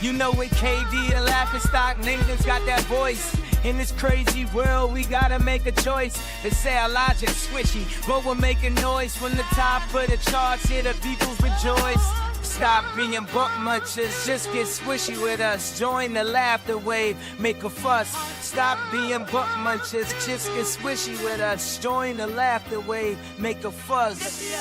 You know it, KD, the laughing stock, niggas got that voice. In this crazy world, we gotta make a choice. They say our logic's swishy, but we're making noise. From the top of the charts, here the people rejoice. Stop being butt munchers, just get swishy with us. Join the laughter wave, make a fuss. Stop being butt munchers, just get swishy with us. Join the laughter wave, make a fuss.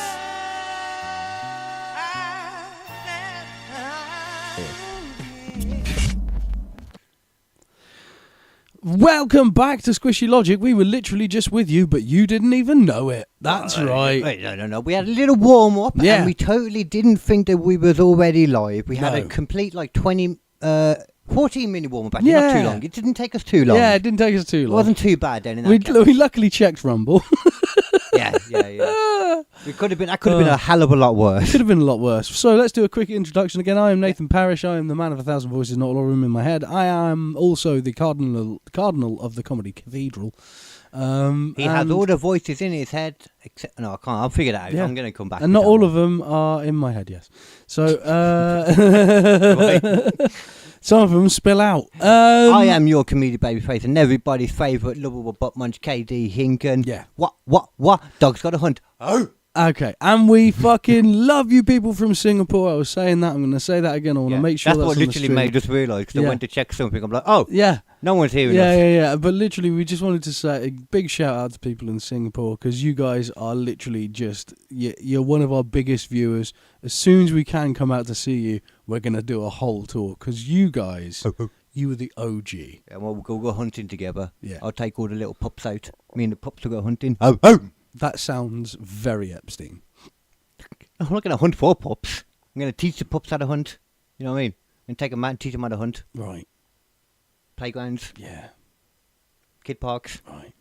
Welcome back to Squishy Logic. We were literally just with you, but you didn't even know it. That's right. Wait, no. We had a little warm-up, and we totally didn't think that we was already live. We had a complete, 14-minute warm-up, actually, not too long. It didn't take us too long. Yeah, it didn't take us too long. It wasn't too bad then. We luckily checked Rumble. Yeah. That could have been a hell of a lot worse. Could have been a lot worse. So let's do a quick introduction again. I am Nathan Parish. I am the man of 1,000 voices, not a lot of room in my head. I am also the cardinal of the Comedy Cathedral. He has all the voices in his head, except I can't. I'll figure that out. Yeah. I'm going to come back. And not all of them are in my head. Yes. So some of them spill out. I am your comedic babyface and everybody's favourite lovable butt munch, KD Hinken. Yeah. What? Dog's got a hunt. Oh. Okay, and we fucking love you people from Singapore. I was saying that. I'm going to say that again. I want to make sure that's what literally made us realise. Because I went to check something. I'm like, oh, yeah, no one's hearing us. Yeah. But literally, we just wanted to say a big shout out to people in Singapore because you guys are literally just, you're one of our biggest viewers. As soon as we can come out to see you, we're going to do a whole tour because you guys, you were the OG. Yeah, well, we'll go hunting together. Yeah. I'll take all the little pups out. Me and the pups will go hunting. That sounds very Epstein. I'm not going to hunt for pups. I'm going to teach the pups how to hunt. You know what I mean? And take them out and teach them how to hunt. Right. Playgrounds. Yeah. Kid parks. Right.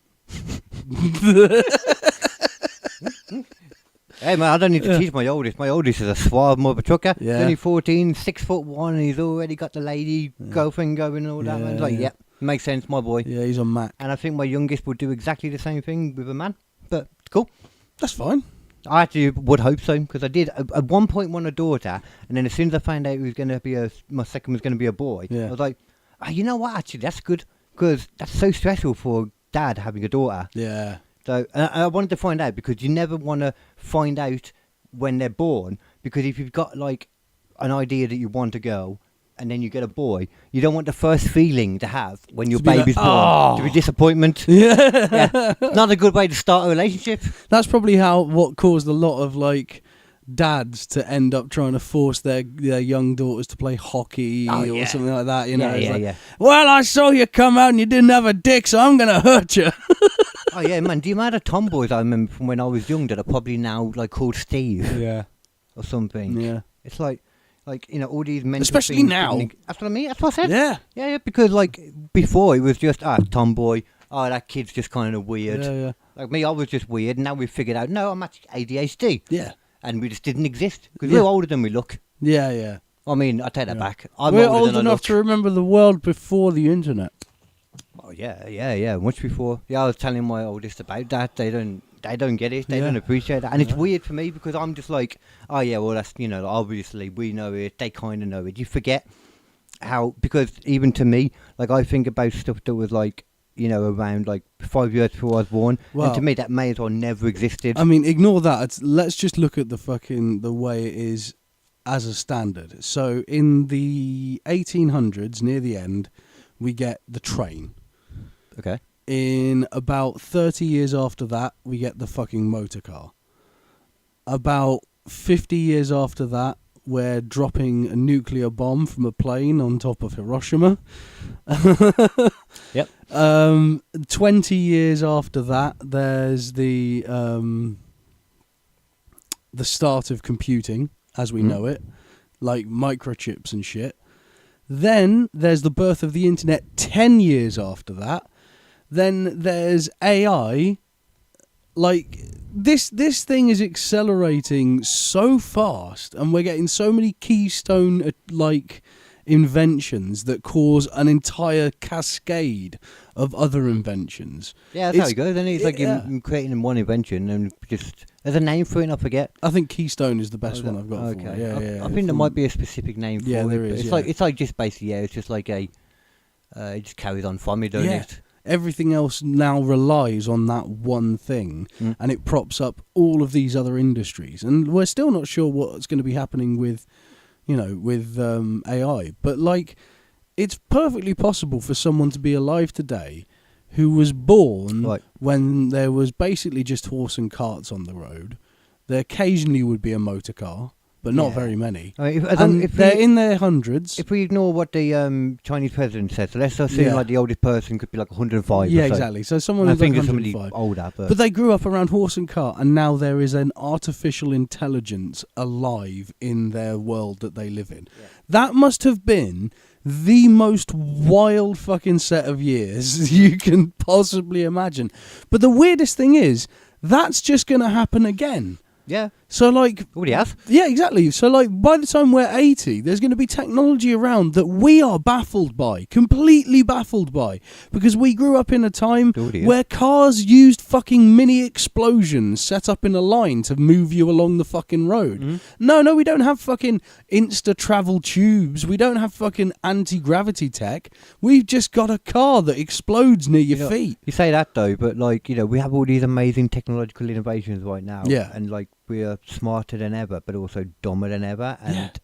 Hey man, I don't need to teach my oldest. My oldest is a suave mother trucker. Yeah. He's only 14, 6'1", and he's already got the lady girlfriend going and all that. Man. Like, makes sense, my boy. Yeah, he's on Mac. And I think my youngest will do exactly the same thing with a man. But it's cool. That's fine. I actually would hope so, because I did at one point want a daughter, and then as soon as I found out it was going to be my second was going to be a boy, I was like, you know what? Actually, that's good, because that's so stressful for dad having a daughter. Yeah. So I wanted to find out, because you never want to find out when they're born, because if you've got like an idea that you want a girl and then you get a boy, you don't want the first feeling to have when your baby's born to be disappointment. Yeah. Not a good way to start a relationship. That's probably what caused a lot of like dads to end up trying to force their young daughters to play hockey or something like that. You know, well, I saw you come out and you didn't have a dick, so I'm gonna hurt you. Oh yeah, man. Do you remember the tomboys I remember from when I was young that are probably now like called Steve? Yeah. Or something. Yeah. It's like all these mental especially things. now. That's what I mean. That's what I said. Yeah. Yeah, because like before it was just tomboy. Oh, that kid's just kind of weird. Yeah. Like me, I was just weird. And now we've figured out, no, I'm actually ADHD. Yeah. And we just didn't exist because we're older than we look. Yeah. I mean, I take that back. We're old enough to remember the world before the internet. Oh yeah, much before. Yeah, I was telling my oldest about that. They don't get it. They don't appreciate that, and it's weird for me because I'm just like, oh yeah, well that's obviously we know it. They kind of know it. You forget how, because even to me, like I think about stuff that was like around like 5 years before I was born, and to me that may as well never existed. I mean, ignore that. Let's just look at the way it is as a standard. So in the 1800s, near the end, we get the train. Okay. In about 30 years after that, we get the fucking motor car. About 50 years after that, we're dropping a nuclear bomb from a plane on top of Hiroshima. Yep. 20 years after that, there's the start of computing as we know it, like microchips and shit. Then there's the birth of the internet 10 years after that. Then there's AI. Like, this thing is accelerating so fast, and we're getting so many keystone, inventions that cause an entire cascade of other inventions. Yeah, that's how it goes. Then it's like you're creating one invention and just there's a name for it. And I forget. I think Keystone is the best one I've got. Okay. For it. Yeah. I think there might be a specific name for it. Yeah, there but is. It's like just basically it's just like a it just carries on from it, doesn't it? Everything else now relies on that one thing, and it props up all of these other industries. And we're still not sure what's going to be happening with, AI. But like, it's perfectly possible for someone to be alive today who was born when there was basically just horse and carts on the road. There occasionally would be a motor car, but not very many. I mean, if they're in their hundreds. If we ignore what the Chinese president said, so let's assume like the oldest person could be like 105. Yeah, or so. exactly. So someone who's like 105. Somebody older, but they grew up around horse and cart, and now there is an artificial intelligence alive in their world that they live in. Yeah. That must have been the most wild fucking set of years you can possibly imagine. But the weirdest thing is, that's just going to happen again. Yeah. So, like... Already has. Yeah, exactly. So, like, by the time we're 80, there's going to be technology around that we are baffled by. Completely baffled by. Because we grew up in a time where cars used fucking mini explosions set up in a line to move you along the fucking road. Mm-hmm. No, we don't have fucking insta-travel tubes. We don't have fucking anti-gravity tech. We've just got a car that explodes near your feet. You say that, though, but, like, we have all these amazing technological innovations right now. Yeah. And, like, we are smarter than ever, but also dumber than ever, and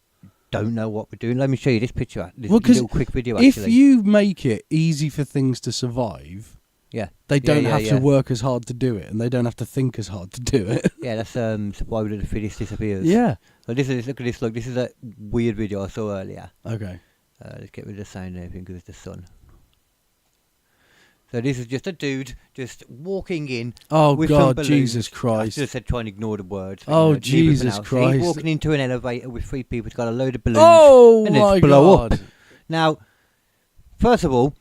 don't know what we're doing. Let me show you this picture. This little quick video. Actually, if you make it easy for things to survive, they don't have to work as hard to do it, and they don't have to think as hard to do it. Yeah, that's survival of the fittest disappears. Yeah. So look at this. Look, this is a weird video I saw earlier. Okay. Let's get rid of the sound and everything because it's the sun. So this is just a dude just walking in. Oh, with God, some balloons. Jesus Christ. I just said try and ignore the words. Oh, Jesus Christ. He's walking into an elevator with 3 people. He's got a load of balloons. Oh, and my blow God. Up. Now, first of all,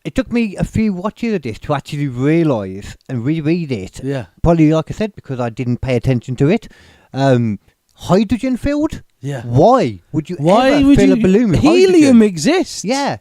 it took me a few watches of this to actually realise and reread it. Yeah. Probably, like I said, because I didn't pay attention to it. Hydrogen filled? Yeah. Why would you ever fill a balloon with helium hydrogen? exists. Yeah.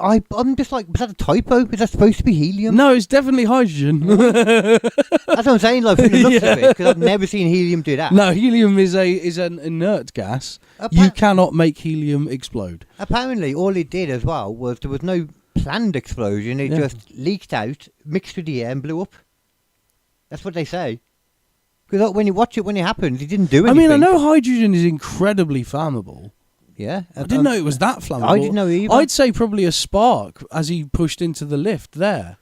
I'm just like, was that a typo? Is that supposed to be helium? No, it's definitely hydrogen. That's what I'm saying, like, from the looks of it, because I've never seen helium do that. No, helium is an inert gas. You cannot make helium explode. Apparently, all it did as well was there was no planned explosion. It just leaked out, mixed with the air, and blew up. That's what they say. Because when you watch it when it happens, it didn't do anything. I mean, I know hydrogen is incredibly flammable. Yeah. I didn't know it was that flammable. I didn't know either. I'd say probably a spark as he pushed into the lift there.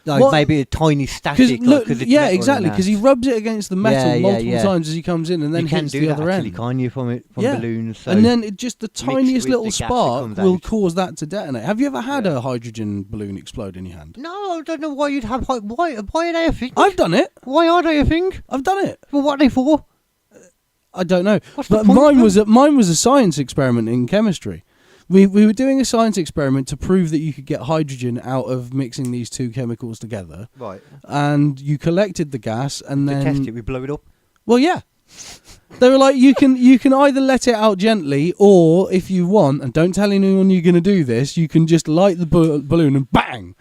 Like maybe a tiny static. Yeah, exactly, because he rubs it against the metal multiple times as he comes in and then hits the other end. You can do that, can't you, from balloons. So and then the tiniest little spark will cause that to detonate. Have you ever had a hydrogen balloon explode in your hand? No, I don't know why you'd have... Why are they a thing? I've done it. Why are they a thing? I've done it. Well, what are they for? I don't know. But mine was a science experiment in chemistry. We were doing a science experiment to prove that you could get hydrogen out of mixing these two chemicals together. Right. And you collected the gas and then... To test it, we blow it up? Well, yeah. They were like, you can either let it out gently, or if you want, and don't tell anyone you're going to do this, you can just light the balloon and bang!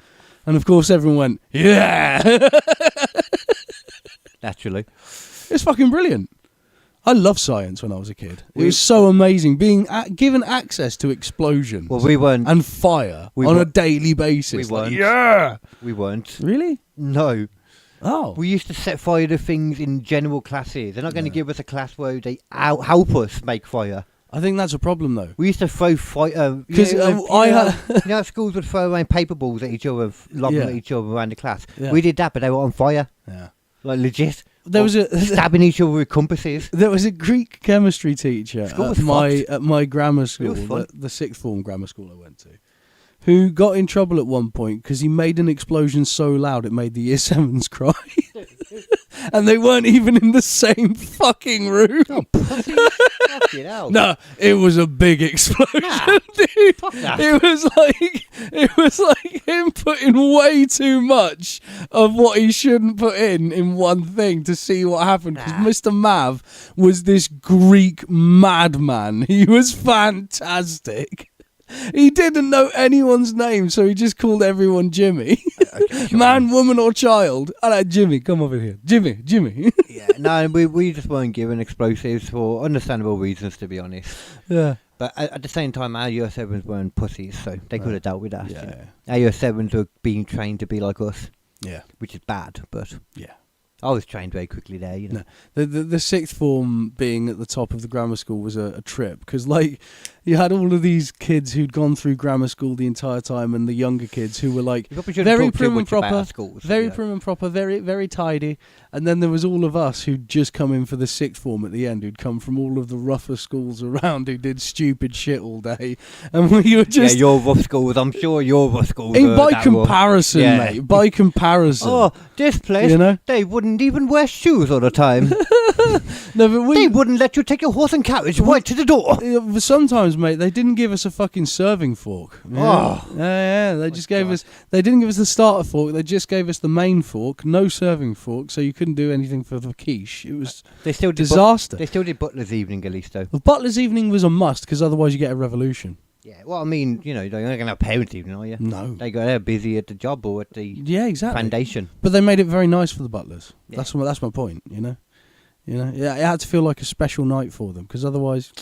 And of course everyone went, yeah! Naturally. It's fucking brilliant. I loved science when I was a kid. It was so amazing being given access to explosions and fire on a daily basis. We weren't. Yeah! We weren't. Really? No. Oh. We used to set fire to things in general classes. They're not going to give us a class where they help us make fire. I think that's a problem, though. We used to throw fire... Because schools would throw around paper balls at each other, lobbing at each other around the class. Yeah. We did that, but they were on fire. Yeah. Like, legit. There was stabbing each other with compasses. There was a Greek chemistry teacher at my grammar school, the sixth form grammar school I went to, who got in trouble at one point because he made an explosion so loud it made the year 7s cry. And they weren't even in the same fucking room. Oh, fucking hell. No, it was a big explosion, dude. Fuck that. It was like him putting way too much of what he shouldn't put in one thing to see what happened. Because Mr. Mav was this Greek madman. He was fantastic. He didn't know anyone's name, so he just called everyone Jimmy. Man, woman, or child. I like Jimmy. Come over here, Jimmy. Yeah, no, we just weren't given explosives for understandable reasons, to be honest. Yeah. But at the same time, our US 7s weren't pussies, so they could have dealt with that. Yeah, you know. Our US 7s were being trained to be like us, Yeah. which is bad, but Yeah. I was trained very quickly there, you know. No. The sixth form being at the top of the grammar school was a trip, because like you had all of these kids who'd gone through grammar school the entire time, and the younger kids who were like very prim and proper, prim and proper, very tidy, and then there was all of us who'd just come in for the sixth form at the end, who'd come from all of the rougher schools around, who did stupid shit all day, and we were just your rough schools. I'm sure your rough schools. by comparison, mate. By comparison. Oh, this place, you know, they wouldn't even wear shoes all the time. No, but they wouldn't let you take your horse and carriage right to the door. Sometimes, mate, they didn't give us a fucking serving fork. Yeah. Oh. Yeah, they just gave us. They didn't give us the starter fork. They just gave us the main fork, no serving fork, so you couldn't do anything for the quiche. It was they still did disaster. They still did Butler's evening, at least, though. The butler's evening was a must, because otherwise you get a revolution. Yeah, well, I mean, you know, you're not going to have parents' evening, are you? No. They're busy at the job or at the foundation. But they made it very nice for the butlers. Yeah. That's my point, you know? Yeah, it had to feel like a special night for them, because otherwise...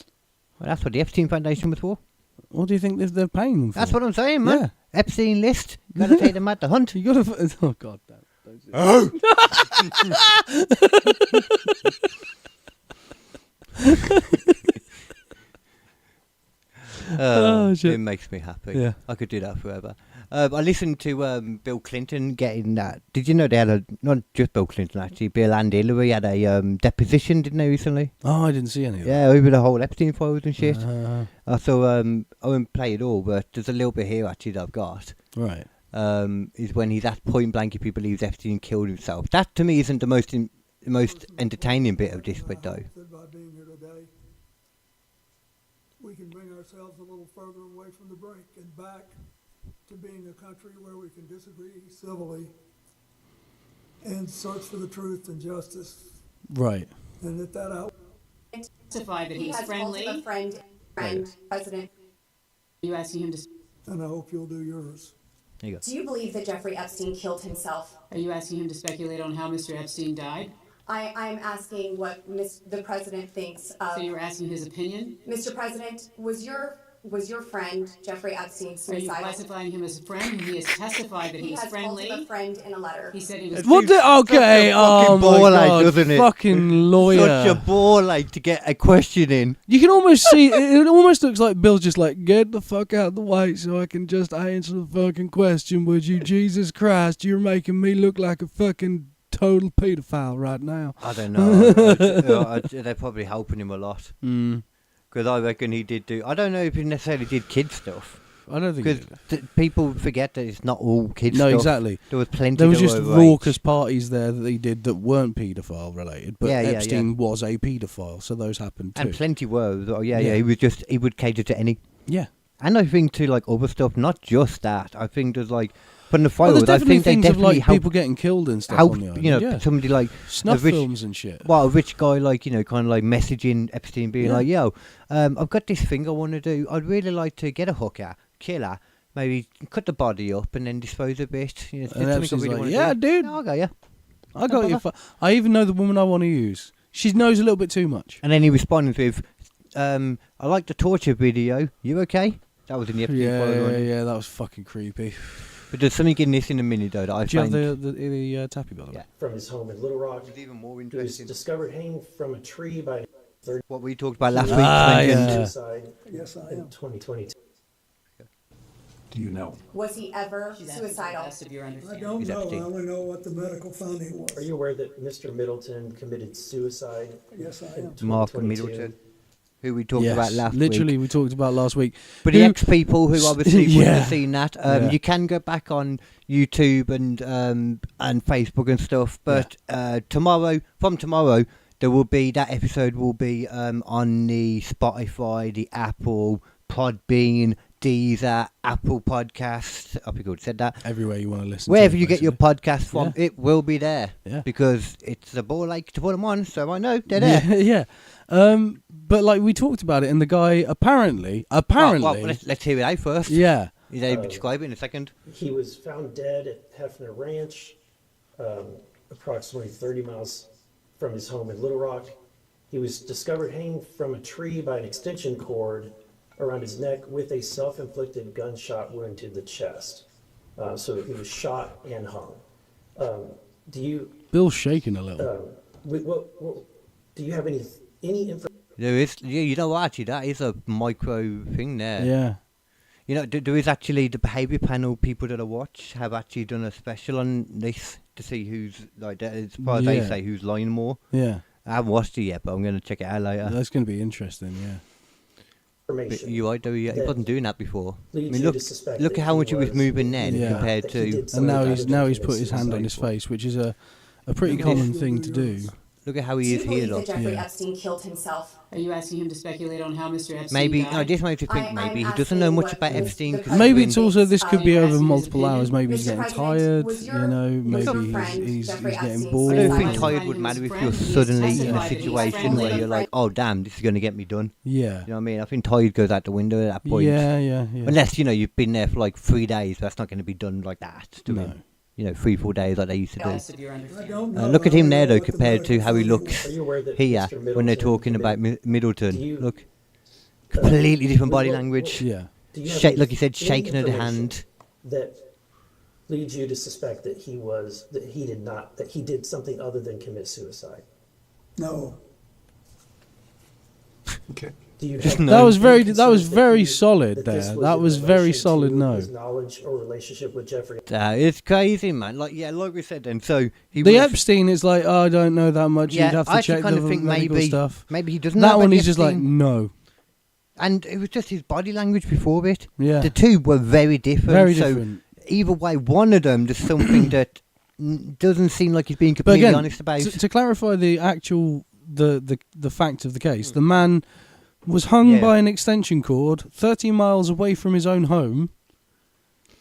Well, that's what the Epstein Foundation was for. What do you think they're paying them for? That's what I'm saying, man. Yeah. Epstein list. Got to take them out the hunt. You got to... Oh, God. Oh! Shit. It makes me happy. Yeah. I could do that forever. I listened to Bill Clinton getting that. Did you know they had not just Bill Clinton, actually, Bill and Hillary had a deposition, didn't they, recently? Oh, I didn't see any of that. Yeah, over the whole Epstein files and shit. So, I won't play it all, but there's a little bit here, actually, that I've got. Right. Is when he's asked point blank if he believes Epstein killed himself. That, to me, isn't the most entertaining bit of this bit, though. By being here today, we can bring ourselves a little further away from the brink and back to being a country where we can disagree civilly and search for the truth and justice. Right. And that out. Testify that he's friendly. A friend, President. Are you asking him to? And I hope you'll do yours. There you go. Do you believe that Jeffrey Epstein killed himself? Are you asking him to speculate on how Mr. Epstein died? I am asking what the president thinks of. So you were asking his opinion? Mr. President, was your friend Jeffrey Epstein suicidal? Are you classifying him as a friend? He has testified that he's friendly. He has told a friend in a letter. He said he was. What the? Okay. Oh my God. Doesn't it? Fucking lawyer. Such a bore, like, to get a question in. You can almost see. It almost looks like Bill's just like, get the fuck out of the way so I can just answer the fucking question. Would you? Jesus Christ, you're making me look like a fucking total paedophile right now. I don't know. They're probably helping him a lot. Because I reckon he did do... I don't know if he necessarily did kid stuff. I don't think... Because people forget that it's not all kid stuff. No, exactly. There was plenty There was that just were raucous parties there that he did that weren't paedophile related, but Yeah, Epstein was a paedophile, so those happened too. And plenty were. Oh, yeah. Yeah. He would cater to any... Yeah. And I think to, like, other stuff, not just that. I think there's, like... But in the Well, files, there's I think they things of definitely like help, people getting killed and stuff on the island. you know, yeah. somebody like... Snuff rich, films and shit. Well, a rich guy, like, you know, kind of like messaging Epstein, being like, yo, I've got this thing I want to do. I'd really like to get a hooker, kill her, maybe cut the body up and then dispose of it. You know, And Epstein's like, wanna yeah, do. dude. No, I got you. I got you. I even know the woman I want to use. She knows a little bit too much. And then he responded with, I like the torture video. You okay? That was in the Epstein file, wasn't it? Yeah, that was fucking creepy. But there's something in this in a minute, though, that I Do you have find... the tappy, by the way? Yeah. From his home in Little Rock. It's even more He was interesting. discovered hanging from a tree by What we talked about last week. yeah. suicide Yes, I in am. 2022. Do you know? Was he ever She's asking suicidal? the best of your I understanding. don't He's know. Epstein. I only know what the medical finding was. Are you aware that Mr. Middleton committed suicide Yes, I in am. Mark 2022? Middleton, who we talked Yes, about last literally, week. we talked about last week. But the ex-people who obviously wouldn't Yeah. have seen that, Yeah. you can go back on YouTube and Facebook and stuff. But from tomorrow, there will be that episode will be on the Spotify, the Apple, Podbean, Deezer, Apple Podcast. I think I said that. Everywhere you want to listen. Wherever to it, you get your basically. podcast from, it will be there. Yeah. Because it's a ball like to put them on, so I know they're there. Yeah, yeah. But like we talked about it, and the guy apparently, Well, let's hear it out first. yeah, He's able to describe it in a second. He was found dead at Hefner Ranch, approximately 30 miles from his home in Little Rock. He was discovered hanging from a tree by an extension cord around his neck with a self-inflicted gunshot wound to the chest. So he was shot and hung. Bill's shaking a little. Do you have any information? There is, yeah, you know what, actually, that is a micro thing there. Yeah. You know, there is actually the behaviour panel people that I watch have actually done a special on this to see who's, like, as far as they say, who's lying more. Yeah. I haven't watched it yet, but I'm going to check it out later. That's going to be interesting, yeah. But you're right, though, he wasn't doing that before. I leads mean, you look, to suspect look that at how he much he was was- moving then Yeah. compared that he to... did something And other now than he's commit put his hand on his suicide. face, which is a pretty Look at common this. thing to do. Look at how he Do is you here, believe that look. Jeffrey Yeah. Epstein killed himself? Are you asking him to speculate on how Mr. Epstein Maybe, died? no, this makes you think I'm maybe he asking doesn't know much what about was Epstein. the 'cause Maybe he's it's been- also, this could be over Asking his multiple opinion. hours. Maybe he's Mr. getting President, tired, was you your- know, was maybe your he's friend he's Jeffrey getting Epstein's bored. I don't Well, think I'm tired would matter if you're friend, he has suddenly in a testified that he was situation friendly where you're with like, oh damn, this is going to get me done. Yeah. You know what I mean? I think tired goes out the window at that point. Yeah. Unless, you know, you've been there for like 3 days, that's not going to be done like that to No. him. You know, 3-4 days like they used to do. Regardless of your I understanding. don't know. Look at I him don't there know though, what the compared to how he medical looks Are you aware that here Mr. when they're Middleton talking about committed- Middleton. Do you- Look, completely different body what- language. Yeah. Do you have Shake, any- like you said, any shaking of the information hand. that leads you to suspect that he did something other than commit suicide? No. Okay. Do you Just have no. That was any very concerns very that solid that there. this That in was very relation solid. to No. his knowledge or relationship with Jeffrey? It's crazy, man. Like, yeah, like we said then. So he The was, Epstein is like, oh, I don't know that much. Yeah, You'd have I to actually check kind the of think medical maybe stuff. maybe he doesn't know That about one, the he's just like, Epstein. no. And it was just his body language before it. Yeah. The two were very different. Very so different. either way, one of them, there's something that doesn't seem like he's being But completely again, honest about. to clarify the actual the fact of the case, the man was hung Yeah. by an extension cord 30 miles away from his own home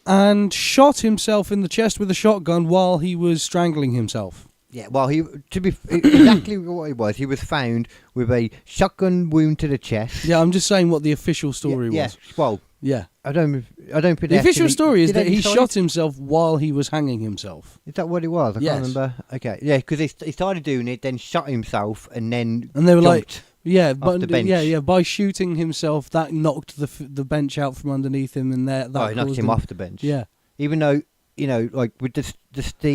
and shot himself in the chest with a shotgun while he was strangling himself. Yeah, well, exactly what he was found with a shotgun wound to the chest. Yeah, I'm just saying what the official story yeah, was. well, Yeah. I don't think The official story is did that they he decide? shot himself while he was hanging himself. Is that what it was? I Yes. can't remember. Okay, yeah, because he started doing it, then shot himself, and then And they were like, jumped. yeah, but the bench. yeah, by shooting himself, that knocked the bench out from underneath him, and that Oh, he knocked caused him off the bench. Yeah. Even though, you know, like with the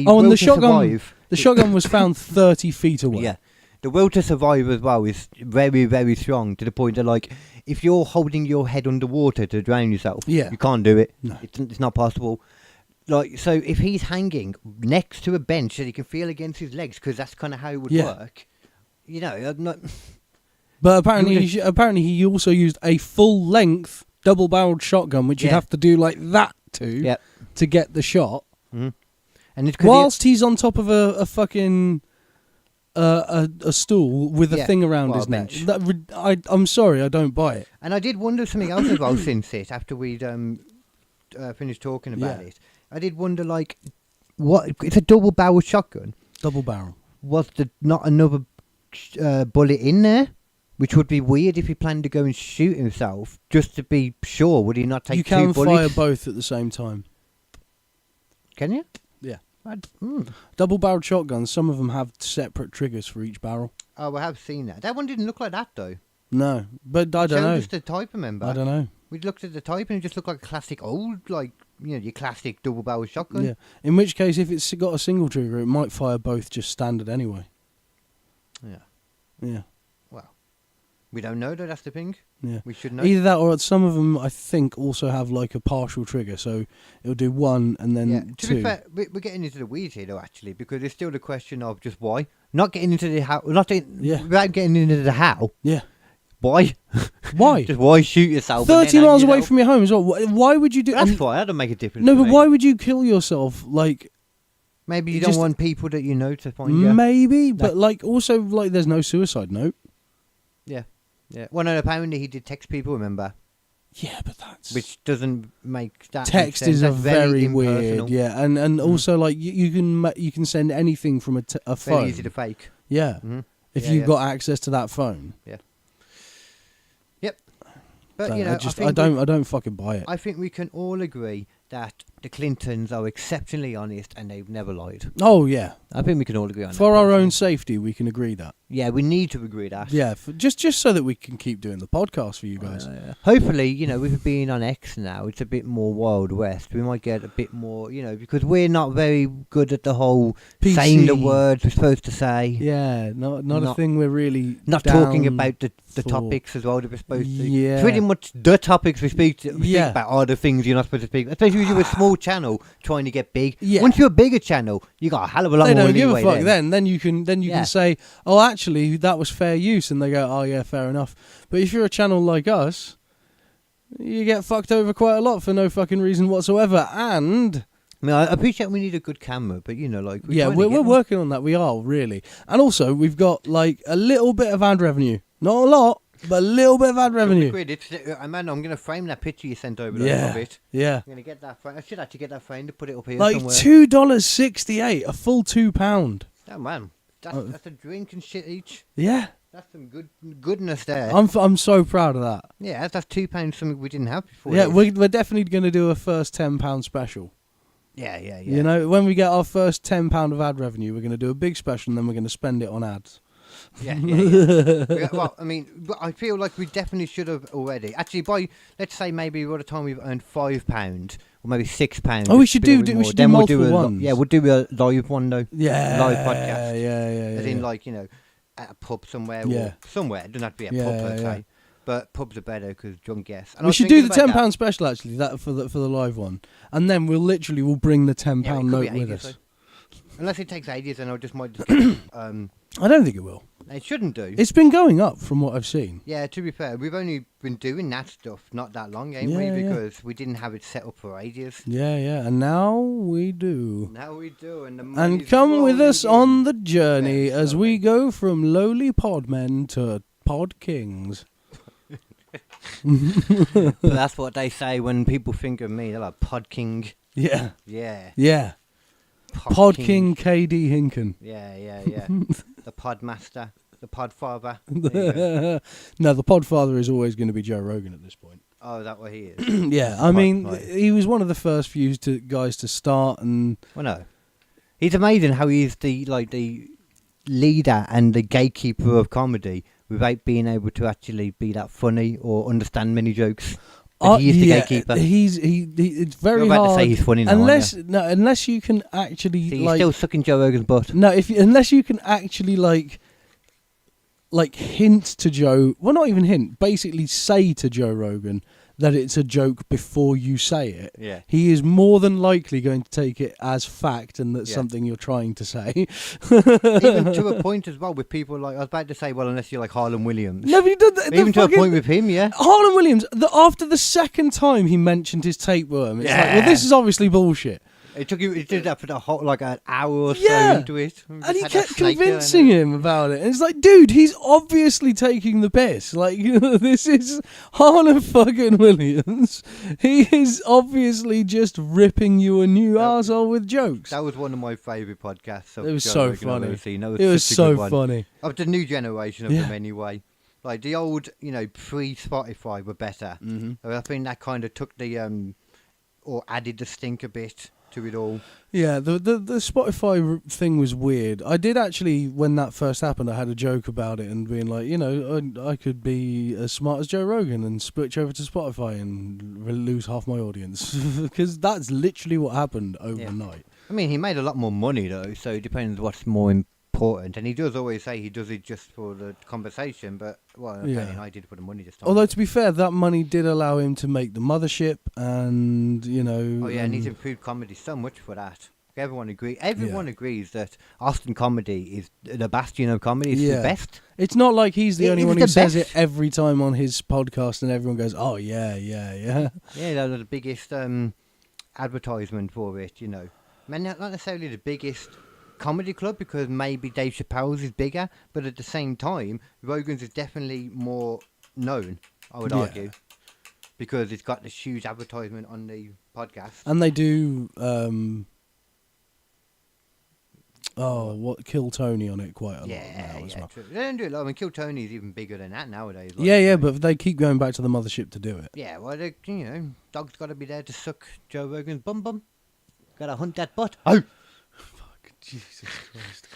Oh, and will the to shotgun, survive, the shotgun was found 30 feet away. yeah, the will to survive as well is very, very strong to the point that, like, if you're holding your head underwater to drown yourself, Yeah. you can't do it. No. It's not possible. Like, so if he's hanging next to a bench that he can feel against his legs, because that's kind of how it would Yeah. work. You know, I'm not. But apparently, You apparently he also used a full-length double-barreled shotgun, which you'd Yeah. have to do like that Yeah. to get the shot. Mhm. And it's 'cause Whilst he's on top of a fucking a stool with a Yeah, thing around well, his neck. bench. I'm sorry, I don't buy it. And I did wonder something else as well since it, after we'd finished talking about Yeah. it. I did wonder, like, what? It's a double barrel shotgun. Double barrel. Was there not another bullet in there? Which would be weird if he planned to go and shoot himself just to be sure. Would he not take You can two fire bullets? both at the same time. Can you? Yeah. Hmm. Double-barreled shotguns. Some of them have separate triggers for each barrel. Oh, I have seen that. That one didn't look like that though. No, but I Showed don't know. us the type, remember? I don't know. We looked at the type and it just looked like a classic old, like, you know, your classic double barrel shotgun. Yeah. In which case, if it's got a single trigger, it might fire both just standard anyway. Yeah. Yeah. Well, we don't know though. That's the thing. Yeah. We should know. Either that, or some of them I think also have like a partial trigger, so it'll do one and then Yeah, to two. be fair, we're getting into the weeds here, though, actually, because there's still the question of just why. Not getting into the how, without getting into the how. Yeah. Why? Why? Just why shoot yourself? 30 miles away from your home as well. Why would you do? That's and- why that don't make a difference. No, to but me. why would you kill yourself? Like Maybe you it don't just- want people that you know to find you. maybe, but like also like there's no suicide note. Yeah, yeah. Well, no, apparently he did text people. Remember, Yeah, but that's which doesn't make that make text sense. is That's a very impersonal. weird. Yeah, and also like you can send anything from a Very phone. easy to fake. Yeah. Mhm. if Yeah, you've yeah. got access to that phone. Yep. But So you know, I don't fucking buy it. I think we can all agree that the Clintons are exceptionally honest and they've never lied. Oh yeah, I think we can all agree on that. for our personally. own safety, we can agree that. Yeah, we need to agree that. Yeah, just so that we can keep doing the podcast for you guys. Hopefully, you know, with it being on X now, it's a bit more Wild West. We might get a bit more, you know, because we're not very good at the whole PC. saying the words we're supposed to say. Yeah, not a Not- thing we're really Not down talking about the for. topics as well that we're supposed to. Yeah. Pretty much the topics we speak Yeah. about are the things you're not supposed to speak about. Especially if you're a small channel trying to get big. Yeah. Once you're a bigger channel, you got a hell of a lot They more don't give a leeway fuck then you can Yeah. say, oh, actually, that was fair use, and they go, oh yeah, fair enough. But if you're a channel like us, you get fucked over quite a lot for no fucking reason whatsoever. And I mean, I appreciate we need a good camera, but you know, like we're working on that. We are really, and also we've got like a little bit of ad revenue, not a lot, but a little bit of ad revenue. Man, I'm going to frame that picture you sent over Yeah, of it. yeah. I'm going to get that frame. I should actually get that frame to put it up here Like somewhere. $2.68, a full £2. Oh man, that's a drink and shit each. Yeah, That's some goodness there. I'm so proud of that. Yeah, that's £2 something we didn't have before. Yeah, this. we're definitely going to do a first £10 special. yeah. You know, when we get our first £10 of ad revenue, we're going to do a big special, and then we're going to spend it on ads. Yeah. Well, I mean, but I feel like we definitely should have already. Actually, let's say maybe by the time we've earned £5 or maybe £6. Oh, we should just a bit do more. multiple Then we'll do a ones. Yeah, we'll do a live one though. Yeah, Live podcast. Yeah. As in, like, you know, at a pub somewhere. Yeah. Or somewhere. It doesn't have to be a Yeah, pub per yeah. se. But pubs are better because drunk guests. And I we was should do the thinking about £10 special actually. That for the live one, and then we'll bring the £10 Yeah, it could note be with ages, us. though. Unless it takes ages, then I just might just get, I don't think it will. it shouldn't do. It's been going up from what I've seen. Yeah, to be fair, we've only been doing that stuff not that long, ain't we? Yeah, yeah. Because we didn't have it set up for ages. Yeah, and now we do. Now we do, and the And money's come with us rolling on in. the journey Very as slowly. we go from lowly podmen to pod kings. But that's what they say when people think of me. They're like Pod King. Yeah, Yeah. Pod King KD Hinken. Yeah. The Pod Master. The Pod Father. There you go. No, the Podfather is always going to be Joe Rogan at this point. Oh, is that what he is? Yeah, I mean, Right. he was one of the first few guys to start, and Well, no. He's amazing how he's the leader and the gatekeeper of comedy without being able to actually be that funny or understand many jokes. But he is the gatekeeper. It's very You're about hard. to say he's funny now, aren't unless you can actually See, he's still sucking Joe Rogan's butt. no, unless you can actually like hint to Joe, well, not even hint, basically say to Joe Rogan that it's a joke before you say it. Yeah. He is more than likely going to take it as fact and that's Yeah. something you're trying to say. Even to a point as well with people like, I was about to say, well, unless you're like Harlan Williams. No, but he did that. Even to a point with him, yeah. Harlan Williams, after the second time he mentioned his tapeworm, it's like, well, this is obviously bullshit. It did that for the whole, like an hour or so Yeah. into it. And he Had that kept snake there, convincing him about it. And it's like, dude, he's obviously taking the piss. Like, this is Harlan fucking Williams. He is obviously just ripping you a new arsehole with jokes. That was one of my favourite podcasts. Of It was Joe so Rogan I've funny. ever seen. That It was such a so good one. funny. Of the new generation of Yeah. them anyway. Like the old, pre-Spotify were better. Mm-hmm. I think that kind of took the, or added the stink a bit to it all. Yeah, the Spotify thing was weird. I did actually, when that first happened, I had a joke about it and being like, I could be as smart as Joe Rogan and switch over to Spotify and lose half my audience. Because that's literally what happened overnight. I mean, he made a lot more money though, so it depends what's more important. And he does always say he does it just for the conversation, but Yeah. I did it for the money this time. Although, to be fair, that money did allow him to make The Mothership and, Oh yeah, and he's improved comedy so much for that. Everyone agrees that Austin comedy is the bastion of comedy. It's the best. It's not like he's the only It's one the who says best. it every time on his podcast and everyone goes, oh, yeah. Yeah, they're the biggest advertisement for it, Man, not necessarily the biggest comedy club because maybe Dave Chappelle's is bigger, but at the same time, Rogan's is definitely more known, I would argue, because it's got this huge advertisement on the podcast. And they do Oh, what Kill Tony on it quite a lot Yeah, now as yeah, well. true. They don't do it. Like, I mean, Kill Tony is even bigger than that nowadays. Like, Yeah, you know. but they keep going back to the mothership to do it. Yeah, well, dog's got to be there to suck Joe Rogan's bum. Got to hunt that butt. Oh, Fuck, Jesus Christ.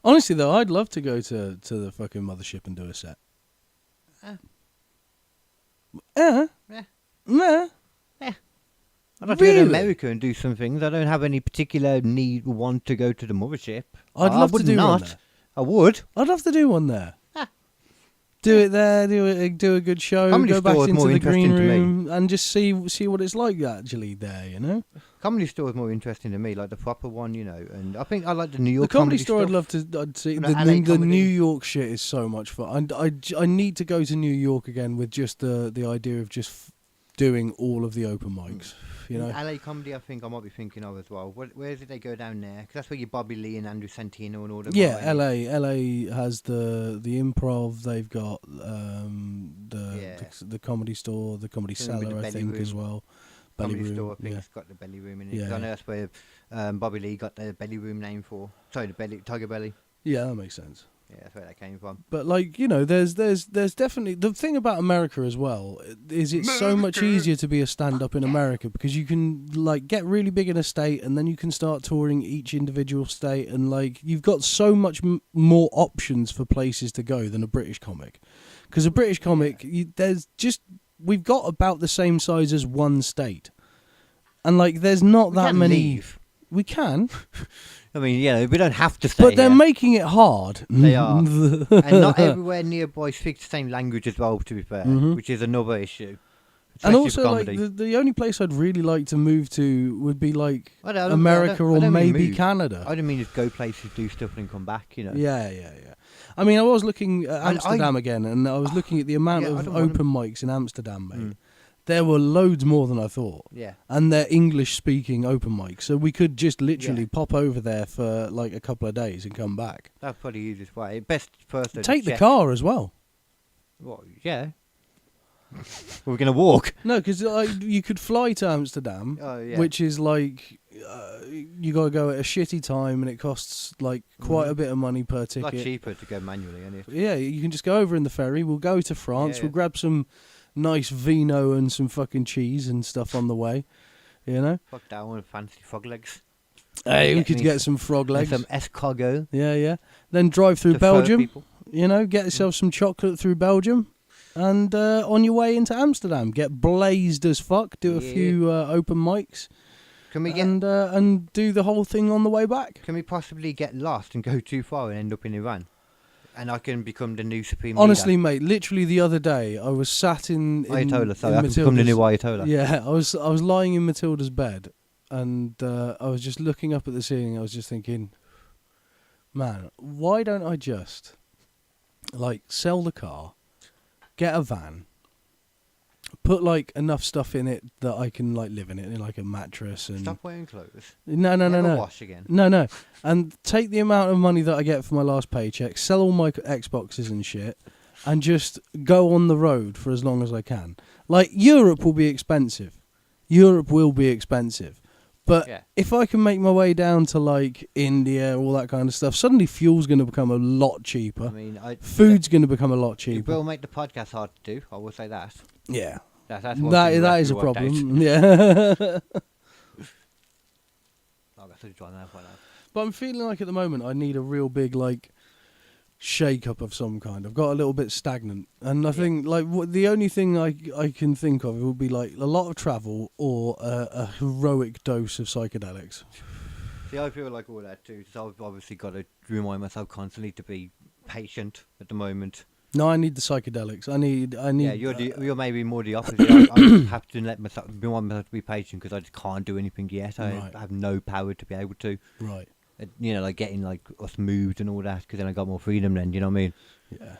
Honestly, though, I'd love to go to the fucking mothership and do a set. Yeah. Nah. I'd like to go to Really? America and do some things. I don't have any particular need or want to go to the mothership. I'd I love to would do not. one there. I would. I'd love to do one there. Do it there, do a good show, Comedy go back store is into more the green interesting to me. room and just see what it's like actually there, you know? Comedy store is more interesting to me, like the proper one, And I think I like the New York The comedy store stuff. I'd see. And The, LA the comedy. New York shit is so much fun. I need to go to New York again with just the idea of just doing all of the open mics, you know? LA comedy, I think I might be thinking of as well. Where did they go down there? Because that's where your Bobby Lee and Andrew Santino and all them. Yeah, are, ain't it? LA has the improv. They've got Yeah. the comedy store, the comedy Something with cellar, the I belly think room. as well. Belly Comedy room, store, I think yeah. it's got the belly room in it. Yeah, 'Cause I know yeah. that's where Bobby Lee got the belly room name for. Sorry, the belly tiger belly. Yeah, that makes sense. Yeah, that's where that came from. But there's definitely the thing about America as well is it's so much easier to be a stand-up in America because you can get really big in a state and then you can start touring each individual state and you've got so much more options for places to go than a British comic. Because a British comic, we've got about the same size as one state, and there's not We that can many. leave. We can. I mean, we don't have to stay But they're here. making it hard. They are. And not everywhere nearby speaks the same language as well, to be fair, which is another issue. And Especially for also, comedy. the only place I'd really like to move to would be I don't- America I or don't mean maybe move. Canada. I don't mean just go places, do stuff, and come back. Yeah. I mean, I was looking at And Amsterdam again, and I was looking at the amount Yeah, I of don't wanna- open mics in Amsterdam, mate. There were loads more than I thought. Yeah. And they're English-speaking open mics, so we could just literally Yeah. pop over there for a couple of days and come back. That's probably the easiest way. Best first. to Take the check. car as well. Well, yeah. We're gonna walk. No, because you could fly to Amsterdam, Oh, yeah. which is you got to go at a shitty time, and it costs quite a bit of money per It's a lot ticket. cheaper to go manually, isn't it? Yeah, you can just go over in the ferry. We'll go to France. Yeah. We'll grab some nice vino and some fucking cheese and stuff on the way. You know. Fuck that one, fancy frog legs. Hey, we Get could me get some frog And legs. some escargot. Yeah. Then drive through to fur Belgium. people. You know, get yourself some chocolate through Belgium, and on your way into Amsterdam, get blazed as fuck. Do a Yeah. few open mics, Can we get? and do the whole thing on the way back. Can we possibly get lost and go too far and end up in Iran? And I can become the new supreme Honestly, leader. mate, literally the other day, I was sat in Ayatollah. Sorry, in I can become the new Matilda's- Ayatollah. Yeah, I was lying in Matilda's bed, and I was just looking up at the ceiling. I was just thinking, man, why don't I just sell the car, get a van, put enough stuff in it that I can live in it, in a mattress and Stop wearing clothes. no, Never wash again. no, and take the amount of money that I get for my last paycheck, sell all my Xboxes and shit, and just go on the road for as long as I can. Europe will be expensive. But Yeah. if I can make my way down to India, all that kind of stuff, suddenly fuel's going to become a lot cheaper. I mean, Food's going to become a lot It cheaper. will make the podcast hard to do. I will say that. Yeah, That's one that thing we'll have is to a work out. problem. Yeah. Oh, that's what you're trying to find out. But I'm feeling at the moment I need a real big shake up of some kind. I've got a little bit stagnant, and I think the only thing I can think of would be a lot of travel or a heroic dose of psychedelics. See, I feel like all that too. So I've obviously got to remind myself constantly to be patient at the moment. No, I need the psychedelics. I need. Yeah, you're maybe more the opposite. I have to remind myself to be patient because I just can't do anything yet. Right. I have no power to be able to. Right. Getting us moved and all that, because then I got more freedom then, you know what I mean? Yeah.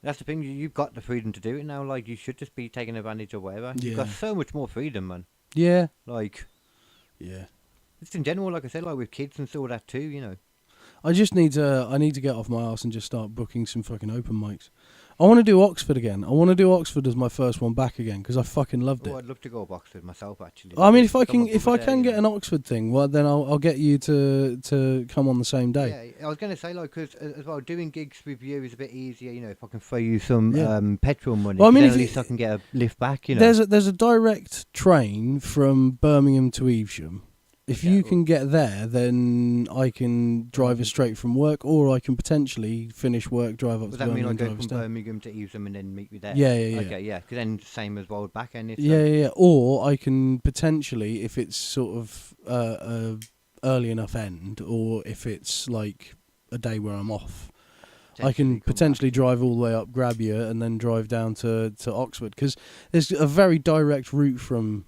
That's the thing, you've got the freedom to do it now, you should just be taking advantage of whatever. You've got Yeah. so much more freedom, man. Yeah. Just in general, like I said, with kids and all that too, I just need to. I need to get off my arse and just start booking some fucking open mics. I want to do Oxford again. I want to do Oxford as my first one back again because I fucking loved it. Oh, I'd love to go to Oxford myself, actually. I mean, if I Got my can brother there, get you an know. Oxford thing, well, then I'll get you to come on the same day. Yeah, I was going to say, like, because as well, doing gigs with you is a bit easier, you know, if I can throw you some Yeah. petrol money, Well, I mean, then if at you- least I can get a lift back, you know. There's a direct train from Birmingham to Evesham. If Yeah, you well- can get there, then I can drive it straight from work, or I can potentially finish work, drive up Does to that mean Birmingham, I and go drive from us down. Birmingham to Evesham and then meet you there? Yeah, yeah, yeah. Okay, yeah, because then same as rolled back, and it's Yeah. Or I can potentially, if it's sort of early enough end, or if it's like a day where I'm off, I can potentially drive all the way up, grab you, and then drive down to Oxford, because there's a very direct route from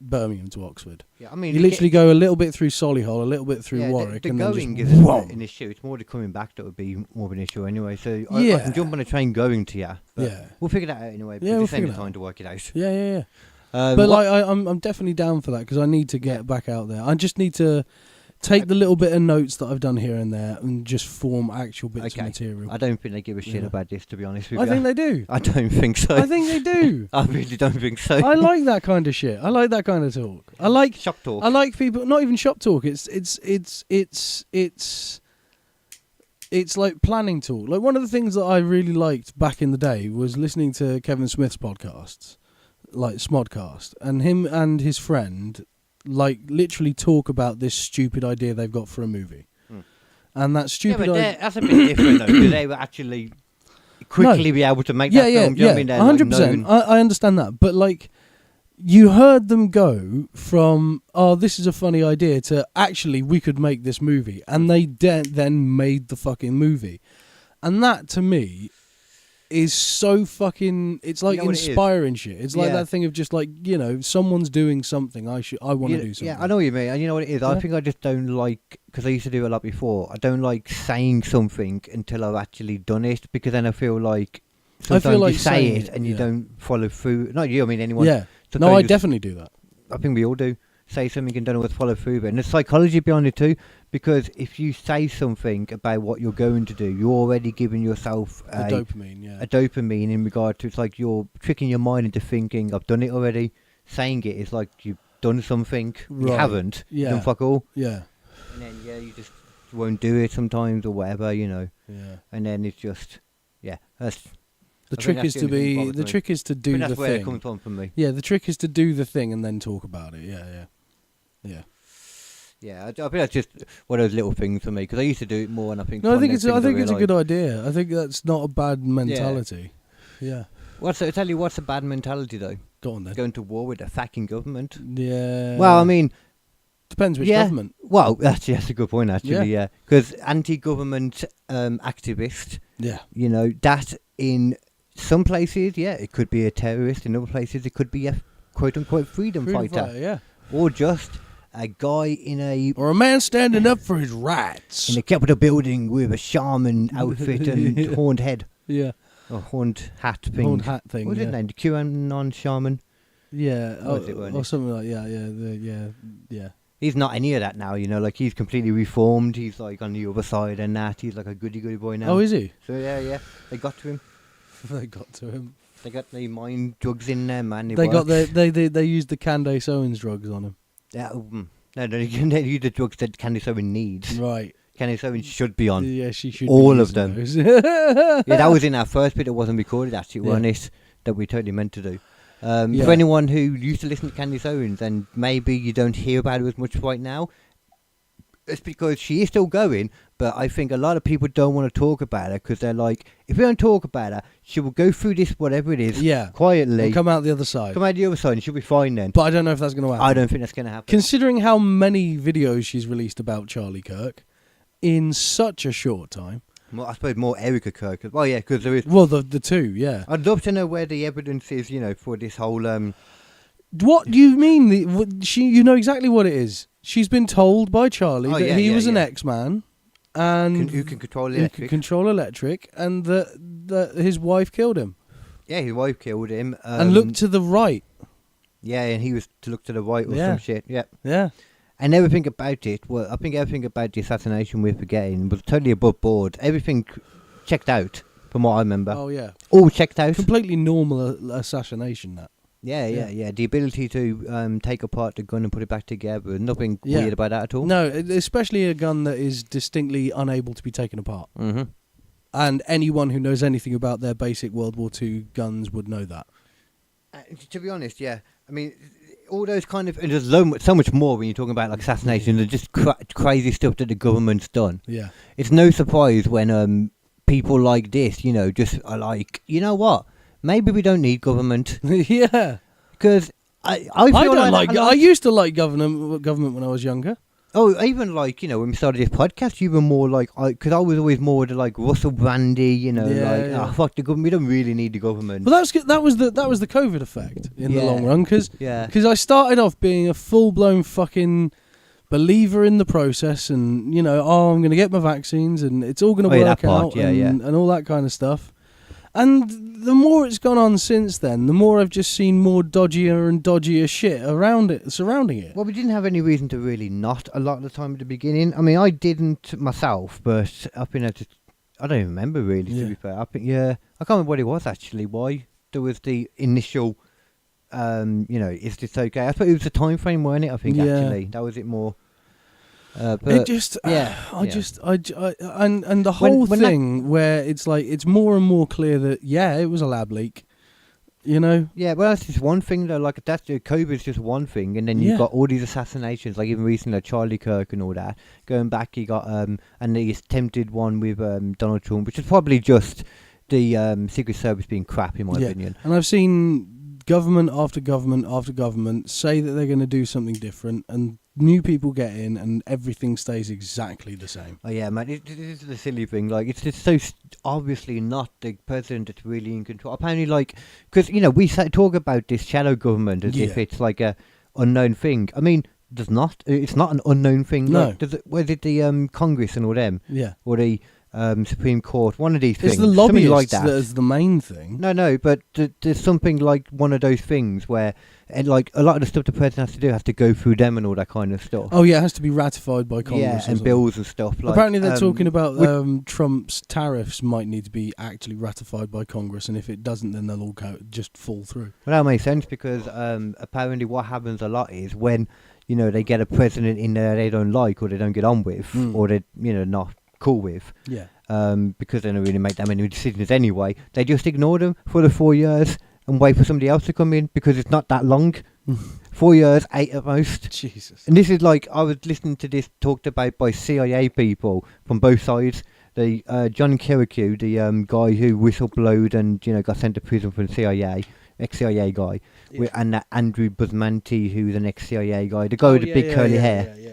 Birmingham to Oxford. Yeah, I mean, You literally go a little bit through Solihull, a little bit through yeah, Warwick, the and then going just isn't whoom. an issue. It's more the coming back that would be more of an issue anyway. So I Yeah. can jump on a train going to you. But Yeah. we'll figure that out anyway. Yeah, we'll just ain't figure the that time out. to work it out. Yeah. What- But like, I'm definitely down for that because I need to get back out there. I just need to take the little bit of notes that I've done here and there and just form actual bits of material. I don't think they give a shit Yeah. about this, to be honest with I you. think they do. I don't think so. I think they do. I really don't think so. I like that kind of shit. I like that kind of talk. I like shop talk. I like people. Not even shop talk. It's like planning talk. Like one of the things that I really liked back in the day was listening to Kevin Smith's podcasts, like Smodcast, and him and his friend like literally talk about this stupid idea they've got for a movie, and that yeah, stupid but idea. that's a bit different though, because they were actually quickly be able to make that film. Do you know what I mean? They're, like, 100%. known. I understand that, but like, you heard them go from, "Oh, this is a funny idea," to actually we could make this movie, and they then made the fucking movie, and that to me is so fucking. It's like You know what it is? inspiring shit. It's like Yeah. that thing of just like, you know, someone's doing something. I want to do something. Yeah, I know what you mean. And you know what it is? I Yeah. think I just don't like, because I used to do it a lot before, I don't like saying something until I've actually done it, because then I feel like sometimes like you say saying it it, and you yeah. don't follow through. Not you, I mean anyone. Yeah. Sometimes No, I you just- definitely do that. I think we all do. Say something and don't know what to follow through with. And there's psychology behind it too, because if you say something about what you're going to do, you're already giving yourself The dopamine. Yeah. a dopamine in regard to, it's like you're tricking your mind into thinking, I've done it already. Saying it is like you've done something. You Right. haven't. Yeah. You done fuck all. Yeah. And then, yeah, you just won't do it sometimes or whatever, you know. Yeah. And then it's just, yeah. That's, The I think trick that's is the to only thing that be. bothers The me. trick is to I do think the that's where it thing. comes from me. Yeah, the trick is to do the thing and then talk about it. Yeah. Yeah, I think that's just one of those little things for me, because I used to do it more, and I think. No, I think it's it's a good idea. I think that's not a bad mentality. Yeah. I tell you what's a bad mentality though? Go on then. Going to war with the fucking government. Yeah. Well, I mean, depends which yeah. government. Well, that's a good point actually. Yeah. Yeah, because anti-government activist. Yeah. You know that in some places, yeah, it could be a terrorist. In other places, it could be a quote unquote freedom fighter, yeah. or just a guy in a Or a man standing up for his rights. in a Capitol building with a shaman outfit and Yeah. horned head, Yeah. or horned hat thing. Horned hat thing. What was yeah. his name? The QAnon shaman. Yeah. Was it, weren't Or it? something like yeah. He's not any of that now, you know. Like, he's completely reformed. He's like on the other side and that. He's like a goody boy now. Oh, is he? So yeah, they got to him. They got to him. They got the mind drugs in there, man. It They got works. they used the Candace Owens drugs on him. Yeah, no, they use the drugs that Candice Owen needs. Right. Candice Owen should be on. Yeah, she should. All be of using them. those. Yeah, that was in our first bit that wasn't recorded, actually, Yeah. wasn't it? That we totally meant to do. Yeah. For anyone who used to listen to Candice Owens, and maybe you don't hear about her as much right now, it's because she is still going, but I think a lot of people don't want to talk about her because they're like, if we don't talk about her, she will go through this, whatever it is, Yeah. quietly, And come out the other side. come out the other side, and she'll be fine then. But I don't know if that's going to happen. I don't think that's going to happen. Considering how many videos she's released about Charlie Kirk in such a short time. I suppose more Erica Kirk. Well, yeah, because there is. Well, the two, yeah. I'd love to know where the evidence is, you know, for this whole. What do you mean? You know exactly what it is. She's been told by Charlie Oh, that yeah, he yeah, was an yeah. X-Man, and who can control who electric. could control electric, and that his wife killed him. Yeah, his wife killed him. And look to the right. Yeah, and he was to look to the right or Yeah. some shit. Yeah. Yeah. And everything about it, well, I think everything about the assassination we're forgetting was totally above board. Everything checked out. from what I remember. Oh yeah, All checked out. completely normal assassination. That. Yeah. The ability to take apart the gun and put it back together. Nothing Yeah. weird about that at all. No, especially a gun that is distinctly unable to be taken apart. Mm-hmm. And anyone who knows anything about their basic World War II guns would know that. To be honest, yeah. I mean, all those kind of... And there's so much more when you're talking about like assassination and just crazy stuff that the government's done. Yeah. It's no surprise when people like this, just are like, you know what? Maybe we don't need government. Yeah. Because I feel I don't like... I used to like government when I was younger. Oh, even like, when we started this podcast, you were more like... Because I was always more the like Russell Brandy, fuck the government. We don't really need the government. But that was the COVID effect in the long run. Because Yeah. I started off being a full-blown fucking believer in the process and, I'm going to get my vaccines and it's all going to work out and all that kind of stuff. And the more it's gone on since then, the more I've just seen more dodgier and dodgier shit surrounding it. Well, we didn't have any reason to really not a lot of the time at the beginning. I mean, I didn't myself, but I don't even remember really, to be fair. I can't remember what it was actually, why there was the initial, is this okay? I thought it was the time frame, weren't it? I think actually, that was it more. But it just, and the whole thing where it's like it's more and more clear that it was a lab leak, Yeah, well, that's just one thing though. Like COVID's just one thing, and then you've got all these assassinations, like even recently, like Charlie Kirk and all that. Going back, you got and the attempted one with Donald Trump, which is probably just the Secret Service being crap, in my opinion. And I've seen government after government after government say that they're going to do something different, and new people get in and everything stays exactly the same. Oh yeah, man, this is the silly thing. Like, it's just so obviously not the president that's really in control. Apparently, like, because we talk about this shadow government as if it's like a unknown thing. I mean, it's not an unknown thing. No. Like, was it the Congress and all them? Yeah. Or the Supreme Court? One of these things. It's the lobbyists like that is the main thing. No, but there's something like one of those things where, and like a lot of the stuff the president has to do has to go through them and all that kind of stuff. Oh yeah, it has to be ratified by Congress. Yeah, and bills and stuff. Like, apparently they're talking about Trump's tariffs might need to be actually ratified by Congress, and if it doesn't, then they'll all just fall through. Well, that makes sense because apparently what happens a lot is when they get a president in there they don't like or they don't get on with or they're not cool with. Yeah. Because they don't really make that many decisions anyway. They just ignore them for the 4 years and wait for somebody else to come in because it's not that long. 4 years, 8 at most. Jesus. And this is like, I was listening to this talked about by CIA people from both sides. The John Kirikou, the guy who whistleblowed and got sent to prison from the CIA, ex-CIA guy, and that Andrew Busmanti, who's an ex-CIA guy, the guy with the big curly hair. Yeah,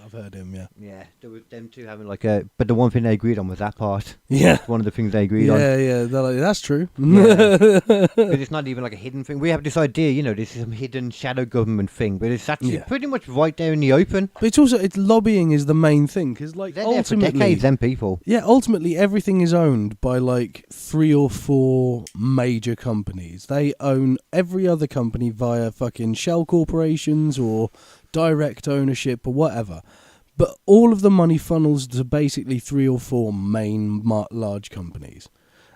I've heard him, Yeah, there was them two having like but the one thing they agreed on was that part. Yeah. One of the things they agreed on. Yeah, they're like, that's true. Because it's not even like a hidden thing. We have this idea, this is some hidden shadow government thing, but it's actually pretty much right there in the open. But it's lobbying is the main thing, because like They're there for decades, them people. Yeah, ultimately everything is owned by like 3 or 4 major companies. They own every other company via fucking shell corporations or direct ownership or whatever. But all of the money funnels to basically 3 or 4 main large companies.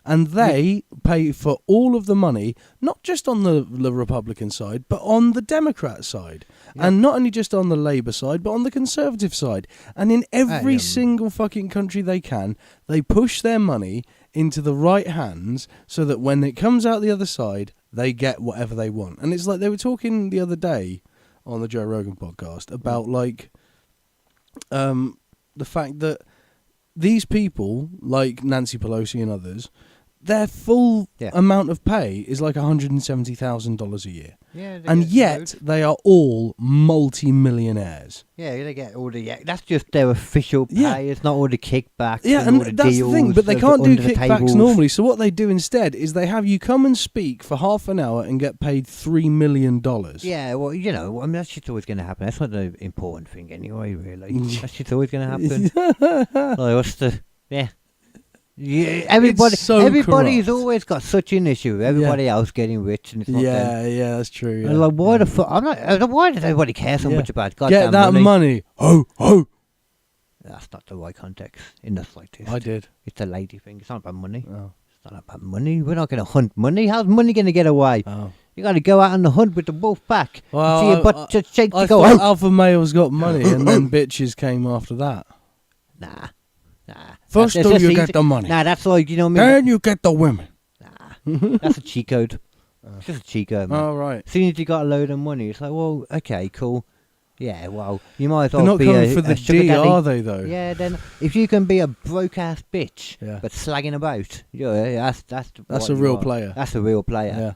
And they pay for all of the money, not just on the Republican side, but on the Democrat side. Yeah. And not only just on the Labour side, but on the Conservative side. And in every single fucking country they can, they push their money into the right hands so that when it comes out the other side, they get whatever they want. And it's like they were talking the other day on the Joe Rogan podcast about like the fact that these people, like Nancy Pelosi and others, their full amount of pay is like $170,000 a year. Yeah, and yet they are all multi-millionaires. Yeah, they get all the that's just their official pay. Yeah. It's not all the kickbacks. Yeah, and and all the that's deals, the thing. But they can't do kickbacks normally. So what they do instead is they have you come and speak for half an hour and get paid $3 million. Yeah, well, I mean, that shit's always going to happen. That's not the important thing anyway, really. That shit's always going to happen. Like, what's the Yeah, everybody's always got such an issue with everybody else getting rich, and it's not them. Yeah, that's true. Yeah. And like, why the fuck? Why does everybody care so much about Get goddamn that money. Ho, ho. That's not the right context in the slightest. I did. It's a lady thing. It's not about money. Oh. It's It's not about money. We're not going to hunt money. How's money going to get away? Oh. You got to go out on the hunt with the wolf pack. Well, See your butt just shake to I go thought out. alpha males got money, and then bitches came after that. Nah. First, That's do you easy. get the money? Nah, that's like, you know what I mean? Then you get the women. That's a cheat code. It's just a cheat code, man. Oh, right. As soon as you got a load of money, it's like, well, okay, cool. Yeah, well, you might as They're well not be coming a, for the a sugar D, daddy. are they, though? Yeah, then if you can be a broke-ass bitch, Yeah. but slagging about, that's That's what a you real are. player. That's a real player. Yeah.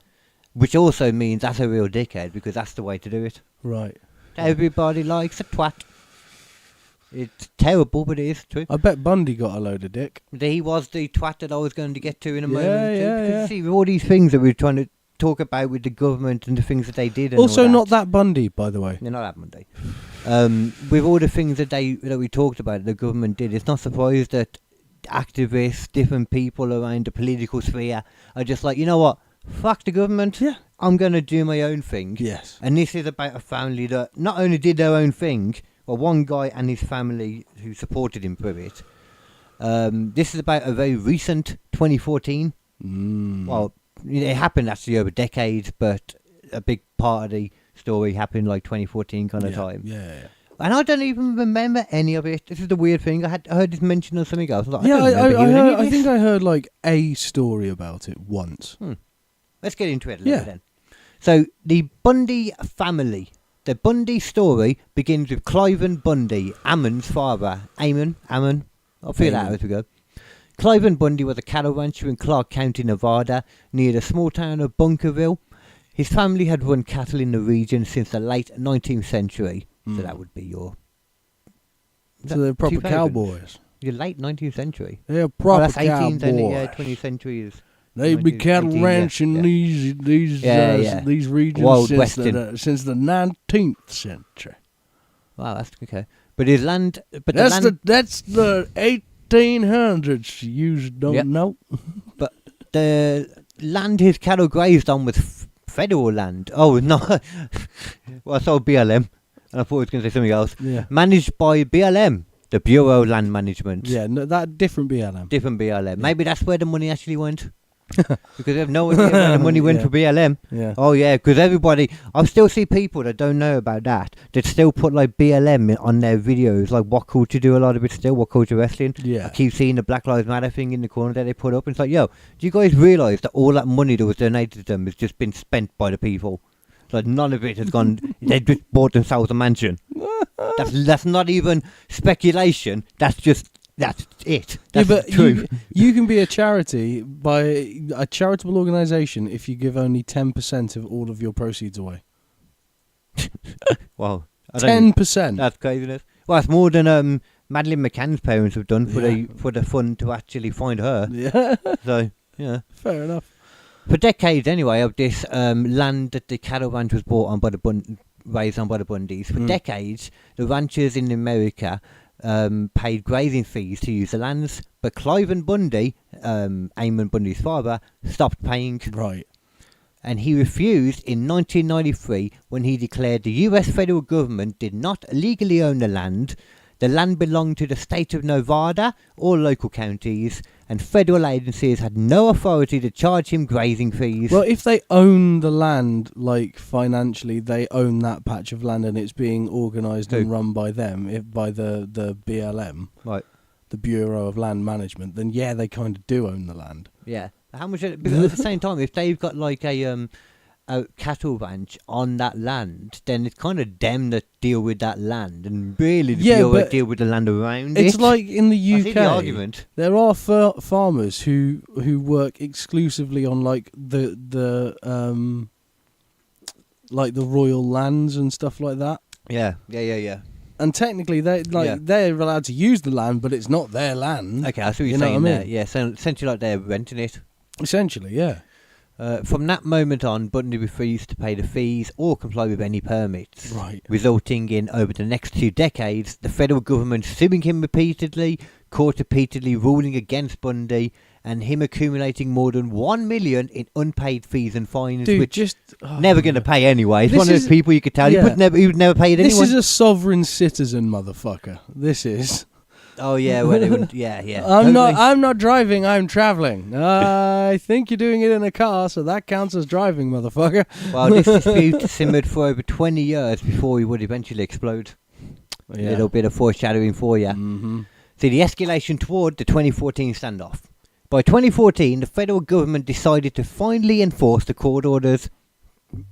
Which also means that's a real dickhead, because that's the way to do it. Right. Everybody likes a twat. It's terrible, but it is true. I bet Bundy got a load of dick. He was the twat that I was going to get to in a Yeah, moment. yeah, Because yeah. see, with all these things that we're trying to talk about with the government and the things that they did and Also, all not that Bundy, by the way. Yeah, not that Monday. With all the things that we talked about, the government did, it's not surprised that activists, different people around the political sphere are just like, you know what? Fuck the government. Yeah. I'm going to do my own thing. Yes. And this is about a family that not only did their own thing, well, one guy and his family who supported him for it. This is about a very recent 2014. Well, it happened actually over decades, but a big part of the story happened like 2014 kind of time. Yeah. And I don't even remember any of it. This is the weird thing. I heard this mentioned on something else. I was like, Yeah, I don't remember hearing any of I this. think I heard like a story about it once. Let's get into it a little Yeah. bit then. So, the Bundy family. The Bundy story begins with Cliven Bundy, Ammon's father. Ammon. I'll figure that out as we go. Cliven Bundy was a cattle rancher in Clark County, Nevada, near the small town of Bunkerville. His family had run cattle in the region since the late 19th century. So that would be your... So they're proper 2000? cowboys. Your late 19th century. They're proper that's 18th and cowboys. 20th century is... They be 19th, cattle 18th, ranching yeah. these regions Wild since Western. since the 19th century. Wow, that's okay. But his land... But That's the 1800s. You don't Yep. know. But the land his cattle grazed on was federal land. Oh, no. Well, I saw BLM, and I thought I was going to say something else. Yeah. Managed by BLM, the Bureau of Land Management. Yeah, no, that different BLM. Different BLM. Maybe that's where the money actually went. Because they have no idea where the money went Yeah. for BLM. Yeah. Oh, yeah, because everybody... I still see people that don't know about that still put, like, BLM on their videos, like What Culture do a lot of it still, What Culture Wrestling. Yeah. I keep seeing the Black Lives Matter thing in the corner that they put up. And it's like, yo, do you guys realise that all that money that was donated to them has just been spent by the people? Like, none of it has gone... They just bought themselves a mansion. That's not even speculation. That's it. That's but true. you can be a charity by a charitable organisation if you give only 10% of all of your proceeds away. Wow. 10%. That's craziness. Well, it's more than Madeleine McCann's parents have done for Yeah. the fund to actually find her. Yeah. So, yeah. Fair enough. For decades, anyway, of this land that the cattle ranch was bought on by raised on by the Bundys. For decades, the ranchers in America paid grazing fees to use the lands, but Cliven Bundy, Ammon Bundy's father, stopped paying. Right. And he refused in 1993 when he declared the US federal government did not legally own the land. The land belonged to the state of Nevada or local counties, and federal agencies had no authority to charge him grazing fees. Well, if they own the land, like financially, they own that patch of land and it's being organised and run by them, by the BLM, Right. the Bureau of Land Management, then yeah, they kind of do own the land. Yeah. How much? Because at the same time, if they've got like a cattle ranch on that land, then it's kind of them that deal with that land, and really deal with the land around it. It's like in the UK. I see the argument. There are farmers who work exclusively on like the royal lands and stuff like that. Yeah. And technically, they're allowed to use the land, but it's not their land. Okay, I see what You you're know saying what I there. mean? Yeah, so essentially like they're renting it. Essentially, yeah. From that moment on, Bundy refused to pay the fees or comply with any permits, Right. resulting in, over the next 2 decades, the federal government suing him repeatedly, court repeatedly ruling against Bundy, and him accumulating more than $1 million in unpaid fees and fines, Dude, which never going to pay anyway. He's one of those people you could tell he would never pay it This anyway. is a sovereign citizen, motherfucker. This is. Oh yeah, well, they wouldn't, yeah. I'm not driving. I'm traveling. I think you're doing it in a car, so that counts as driving, motherfucker. Well, this dispute simmered for over 20 years before he would eventually explode. A little bit of foreshadowing for you. Mm-hmm. See, the escalation toward the 2014 standoff. By 2014, the federal government decided to finally enforce the court orders.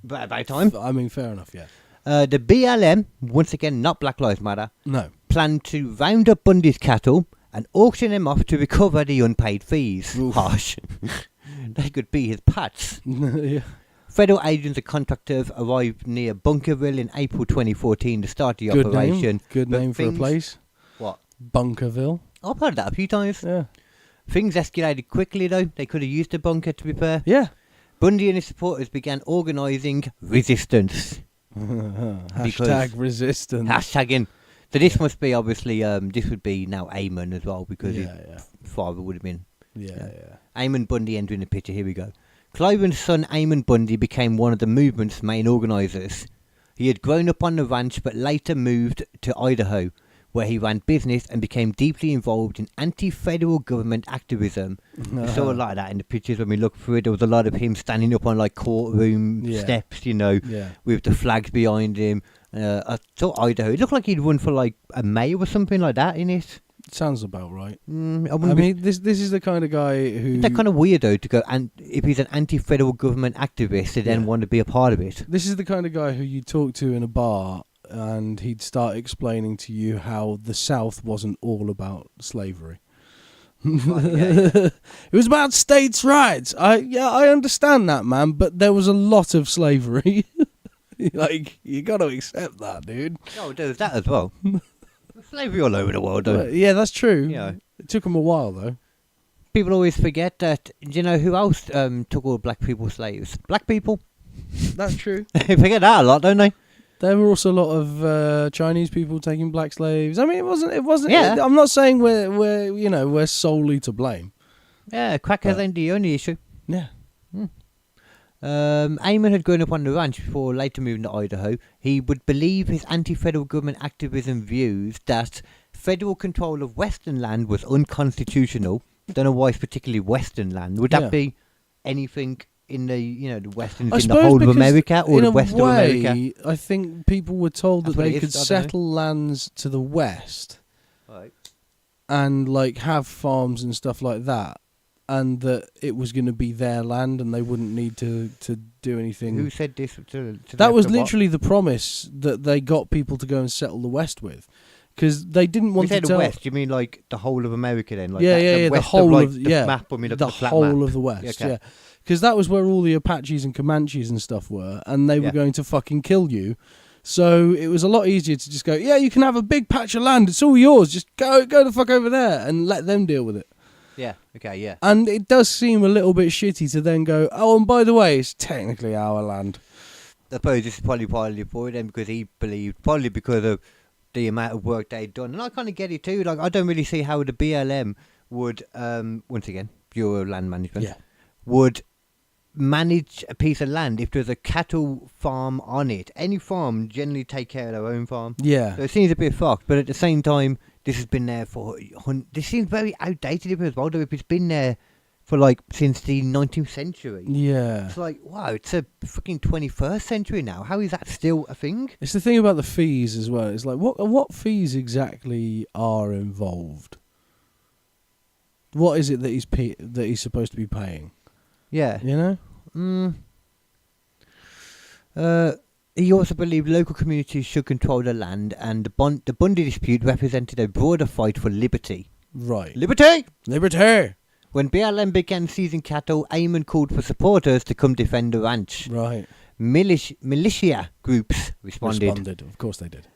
About time. I mean, fair enough. Yeah. The BLM, once again, not Black Lives Matter, No. planned to round up Bundy's cattle and auction them off to recover the unpaid fees. Oof. Harsh. They could be his pats. Yeah. Federal agents and contractors arrived near Bunkerville in April 2014 to start the Good operation. name. Good but name for a things- place. What? Bunkerville. I've heard that a few times. Yeah. Things escalated quickly, though. They could have used the bunker, to be fair. Yeah. Bundy and his supporters began organising resistance. Hashtag resistance. Hashtagging. So this must be, obviously, this would be now Ammon as well, because his Yeah. father would have been. Yeah. Ammon Bundy entering the picture. Here we go. Cliven's son Ammon Bundy became one of the movement's main organisers. He had grown up on the ranch but later moved to Idaho, where he ran business and became deeply involved in anti-federal government activism. We saw a lot of that in the pictures when we looked through it. There was a lot of him standing up on like courtroom steps, Yeah. with the flags behind him. I thought Idaho. It looked like he'd run for like a mayor or something like that in it. Sounds about right. I I mean, this is the kind of guy who. They're kind of weird though to go, and if he's an anti-federal government activist, to then want to be a part of it. This is the kind of guy who you talk to in a bar, and he'd start explaining to you how the South wasn't all about slavery. It was about states' rights. I understand that, man, but there was a lot of slavery. Like, you got to accept that, dude. Oh, there's that as well. Slavery all over the world, though. Yeah, that's true. Yeah. It took him a while, though. People always forget that. Do you know who else took all black people slaves? Black people. That's true. They forget that a lot, don't they? There were also a lot of Chinese people taking black slaves. I mean, it wasn't. Yeah. I'm not saying we're solely to blame. Yeah, crackers ain't the only issue. Yeah. Ammon had grown up on the ranch before later moving to Idaho. He would believe his anti-federal government activism views that federal control of Western land was unconstitutional. Don't know why it's particularly Western land. Would that be anything in the the Westerns in the whole of America or the West of America? I think people were told that That's what they it could is, I don't know. settle lands to the west Right. and like have farms and stuff like that, and that it was going to be their land and they wouldn't need to do anything. Who said this? That was literally the promise that they got people to go and settle the west with, because they didn't want When you to say the tell. West, you mean like the whole of America then? Like The west whole of, like, of the map. I mean, like the flat whole map. of the West. Okay. Yeah, because that was where all the Apaches and Comanches and stuff were, and they were going to fucking kill you. So it was a lot easier to just go, yeah, you can have a big patch of land. It's all yours. Just go the fuck over there and let them deal with it. Yeah. Okay. Yeah. And it does seem a little bit shitty to then go, oh, and by the way, it's technically our land. I suppose this is probably partly for them because he believed, probably because of the amount of work they'd done, and I kind of get it too. Like, I don't really see how the BLM would, once again, Bureau of Land Management, would manage a piece of land if there's a cattle farm on it. Any farm generally take care of their own farm. Yeah. So it seems a bit fucked, but at the same time, this has been there for. This seems very outdated as well, though, if it's been there for like since the 19th century. Yeah. It's like, wow, it's a fucking 21st century now. How is that still a thing? It's the thing about the fees as well. It's like, what fees exactly are involved? What is it that he's supposed to be paying? Yeah. You know? He also believed local communities should control the land, and the Bundy dispute represented a broader fight for liberty. Right. Liberty! Liberty! When BLM began seizing cattle, Ammon called for supporters to come defend the ranch. Right. Militia groups responded. Of course they did.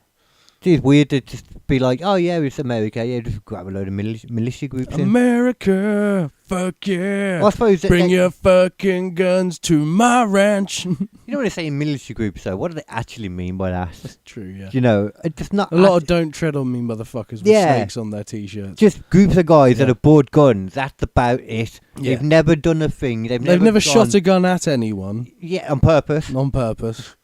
It's weird to just be like, oh yeah, it's America. Yeah, just grab a load of militia groups in. America, fuck yeah. Well, I suppose Bring your fucking guns to my ranch. You know when they say militia groups, though, what do they actually mean by that? That's true, yeah. You know, it's just not a lot of don't tread on me motherfuckers with snakes on their t-shirts. Just groups of guys that have bought guns. That's about it. Yeah. They've never done a thing. They've never shot a gun at anyone. Yeah, on purpose. On purpose.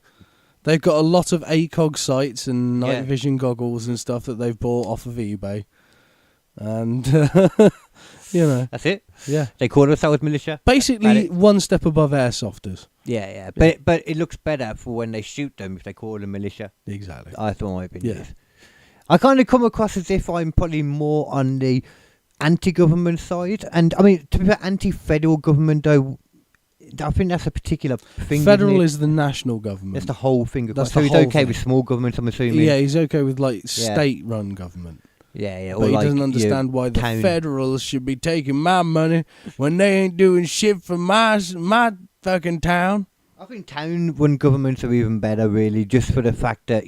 They've got a lot of ACOG sights and night vision goggles and stuff that they've bought off of eBay. And, That's it. yeah. They call themselves militia. Basically, one step above airsofters. Yeah. But it looks better for when they shoot them if they call them militia. Exactly. I thought my opinion Yeah. is. I kind of come across as if I'm probably more on the anti-government side. And, I mean, to be fair, anti-federal government, though, I think that's a particular thing. Federal is the national government. That's the whole thing. That's So the he's whole okay thing. with small governments, I'm assuming. Yeah, he's okay with, like, state-run government. Yeah. But he doesn't understand why the federals should be taking my money when they ain't doing shit for my fucking town. I think town-run governments are even better, really, just for the fact that,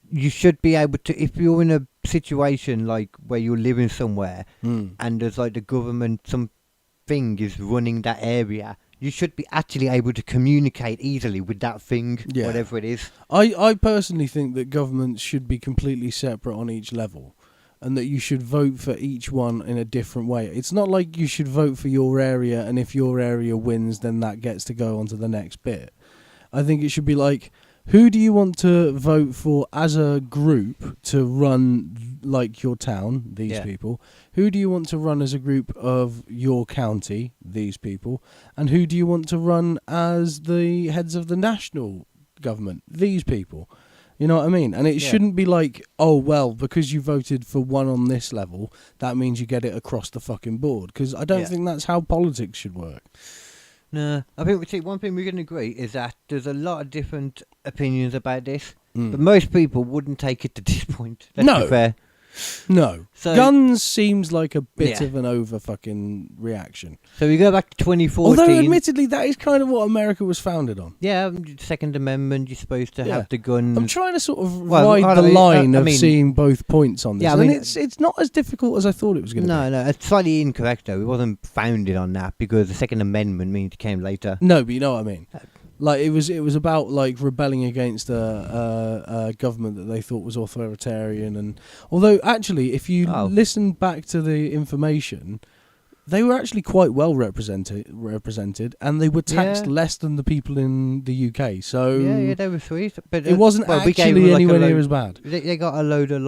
you should be able to, if you're in a situation like where you're living somewhere and there's like the government, something is running that area, you should be actually able to communicate easily with that thing, whatever it is. I personally think that governments should be completely separate on each level and that you should vote for each one in a different way. It's not like you should vote for your area and if your area wins, then that gets to go on to the next bit. I think it should be like, who do you want to vote for as a group to run, like, your town, these people? Who do you want to run as a group of your county, these people? And who do you want to run as the heads of the national government, these people? You know what I mean? And it shouldn't be like, oh, well, because you voted for one on this level, that means you get it across the fucking board. Because I don't think that's how politics should work. No, I think one thing we can agree is that there's a lot of different opinions about this, but most people wouldn't take it to this point. Let's be fair. No. So, guns seems like a bit of an over fucking reaction. So we go back to 2014. Although, admittedly, that is kind of what America was founded on. Yeah, Second Amendment, you're supposed to have the guns. I'm trying to sort of ride the line of seeing both points on this. Yeah, and it's not as difficult as I thought it was going to be. No, it's slightly incorrect, though. It wasn't founded on that because the Second Amendment means it came later. No, but you know what I mean. Like it was about like rebelling against a government that they thought was authoritarian, and although actually, if you listen back to the information, they were actually quite well represented, and they were taxed less than the people in the UK. So yeah, they were sweet, but it wasn't actually anywhere near as bad. They got a load of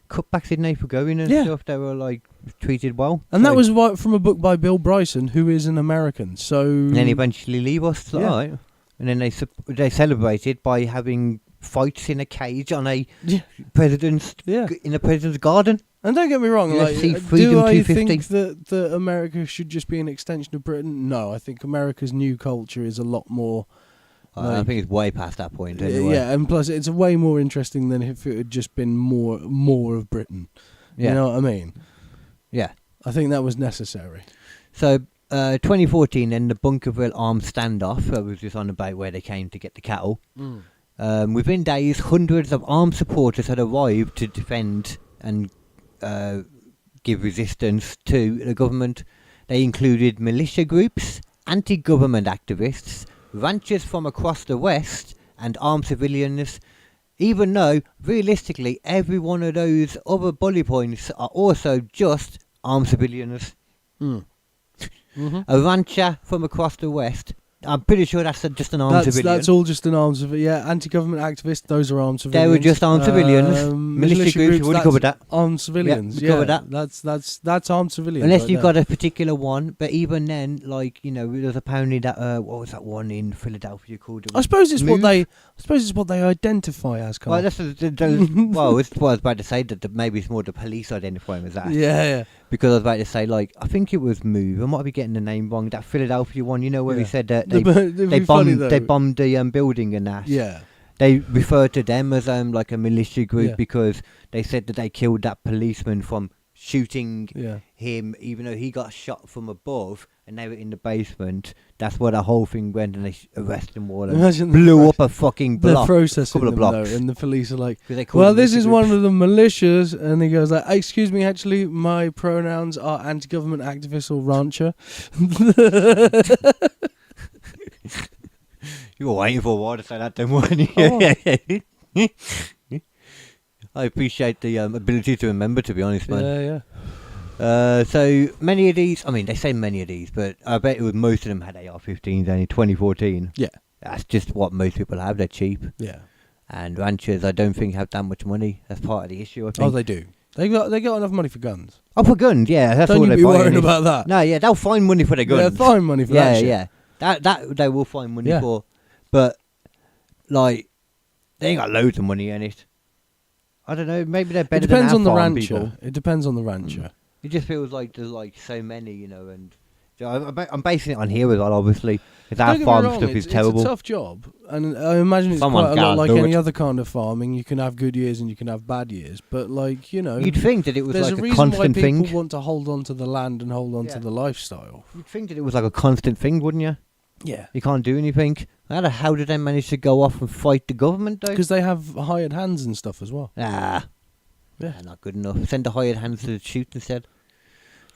cutbacks in for going and stuff. They were like treated well, and that was from a book by Bill Bryson, who is an American. So and then eventually leave us, right? And then they celebrated by having fights in a cage on a president's in a president's garden. And don't get me wrong, do I think that America should just be an extension of Britain? No, I think America's new culture is a lot more. I think it's way past that point. Anyway. Yeah, and plus it's way more interesting than if it had just been more of Britain. You know what I mean? Yeah. I think that was necessary. So, 2014, then the Bunkerville armed standoff, I was just on about where they came to get the cattle. Within days, hundreds of armed supporters had arrived to defend and give resistance to the government. They included militia groups, anti-government activists, ranchers from across the West, and armed civilians, even though, realistically, every one of those other bullet points are also just armed civilians. A rancher from across the West, I'm pretty sure that's just an armed civilian. That's all just an armed civilian. Yeah, anti-government activists, those are armed civilians. They were just armed civilians. Militia groups, you would cover that. Armed civilians, cover that. That's armed civilians. Unless you've got a particular one, but even then, there's apparently that, what was that one in Philadelphia called? I suppose it's what they identify as. Well, that's well, it's what I was about to say, that maybe it's more the police identify them as that. Yeah. Because I was about to say, I think it was Move. I might be getting the name wrong. That Philadelphia one, where he said that they bombed the building and that. Yeah. They referred to them as like a militia group because they said that they killed that policeman from shooting him, even though he got shot from above and they were in the basement. That's where the whole thing went, and they arrested them all and blew up a fucking block. They're processing couple of them, blocks. though, and the police are like, well, this is one of the militias, and he goes like, excuse me, actually, my pronouns are anti-government activist or rancher. You were waiting for a while to say that, then, weren't you? I appreciate the ability to remember, to be honest, man. Yeah. So many of these, they say many of these, but I bet most of them had AR-15s in 2014. Yeah. That's just what most people have. They're cheap. Yeah. And ranchers, I don't think, have that much money. That's part of the issue, I think. Oh, they do. They got enough money for guns. Oh, for guns, yeah. That's Don't all you they're be buying worrying is- about that. No, yeah, they'll find money for their Yeah, guns. find money for that shit. Yeah. That they will find money Yeah. for. But, like, they ain't got loads of money in it. I don't know, maybe they're It better depends than on the our farm rancher. people. It depends on the rancher. It just feels like there's like so many, you know, and I'm basing it on here as well, obviously, because our Don't get me farm wrong, stuff is terrible. It's a tough job, and I imagine it's Someone's quite a lot gotta like do any it. other kind of farming. You can have good years and you can have bad years, but like You'd think that it was there's like a a reason why constant people thing. want to hold on to the land and hold on to Yeah. the lifestyle. You'd think that it was like a constant thing, wouldn't you? Yeah, You can't do anything. How the hell did they manage to go off and fight the government, though? because they have hired hands and stuff as well. Yeah, not good enough. Send the hired hands to shoot instead.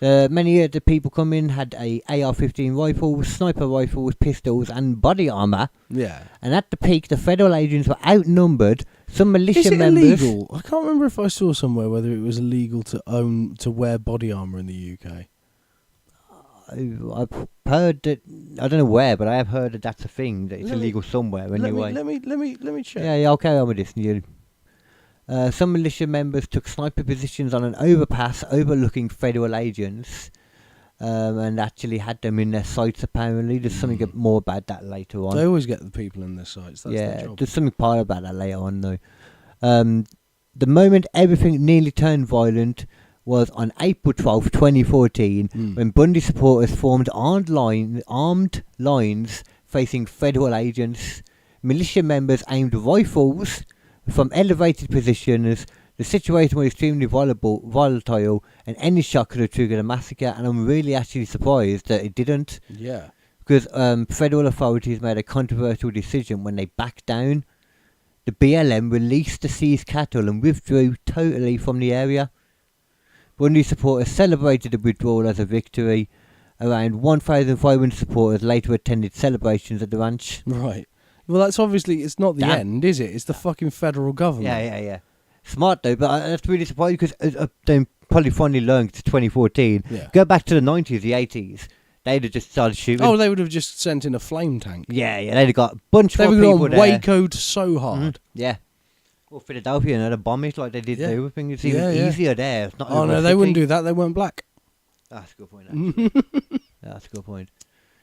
Many of the people come in had a AR-15 rifles, sniper rifles, pistols, and body armor. Yeah. And at the peak, the federal agents were outnumbered. Some militia Is it members. illegal? I can't remember if I saw somewhere whether it was illegal to wear body armor in the UK. I've heard that. I don't know where, but I have heard that that's a thing. That it's illegal somewhere. Anyway. Let me check. Yeah, I'll carry on with this. Some militia members took sniper positions on an overpass overlooking federal agents, and actually had them in their sights. Apparently, there's something more about that later on. They always get the people in their sights. That's their yeah, job. there's something part about that later on, though. The moment everything nearly turned violent was on April 12, 2014, when Bundy supporters formed armed lines facing federal agents. Militia members aimed rifles from elevated positions. The situation was extremely volatile, and any shot could have triggered a massacre, and I'm really actually surprised that it didn't. Yeah. Because federal authorities made a controversial decision when they backed down. The BLM released the seized cattle and withdrew totally from the area. Bundy supporters celebrated the withdrawal as a victory. Around 1,500 supporters later attended celebrations at the ranch. Right. Well, that's obviously, it's not the end, is it? It's the fucking federal government. Yeah. Smart though, but that's really surprising because they probably finally learned it's 2014. Yeah. Go back to the 90s, the 80s. They'd have just started shooting. Oh, they would have just sent in a flame tank. Yeah, they'd have got a bunch They more would people have there. Waco'd so hard. Yeah. Well, Philadelphia, and they'd bomb it like they did the other thing. It's even Yeah. easier there. It's not Oh, over no, a they wouldn't city. do that. They weren't black. That's a good point, actually. That's a good point.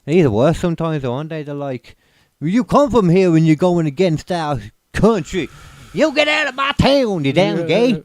They're either worse sometimes, though, aren't they? They're like, well, you come from here and you're going against our country. You get out of my town, you damn gay.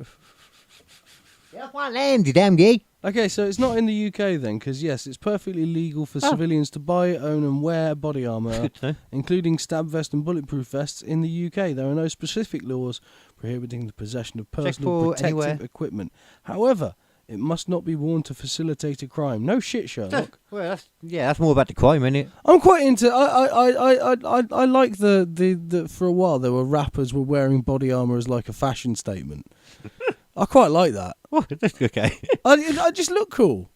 Get off my land, you damn gay. Okay, so it's not in the UK then, because yes, it's perfectly legal for civilians to buy, own, and wear body armour, Good to know. including stab vest and bulletproof vests in the UK. There are no specific laws prohibiting the possession of personal for protective anywhere. equipment. However, it must not be worn to facilitate a crime. No shit, Sherlock. Well, that's more about the crime, isn't it? I'm quite into. I like the for a while there were rappers were wearing body armour as like a fashion statement. I quite like that. Oh, that's okay. I just look cool,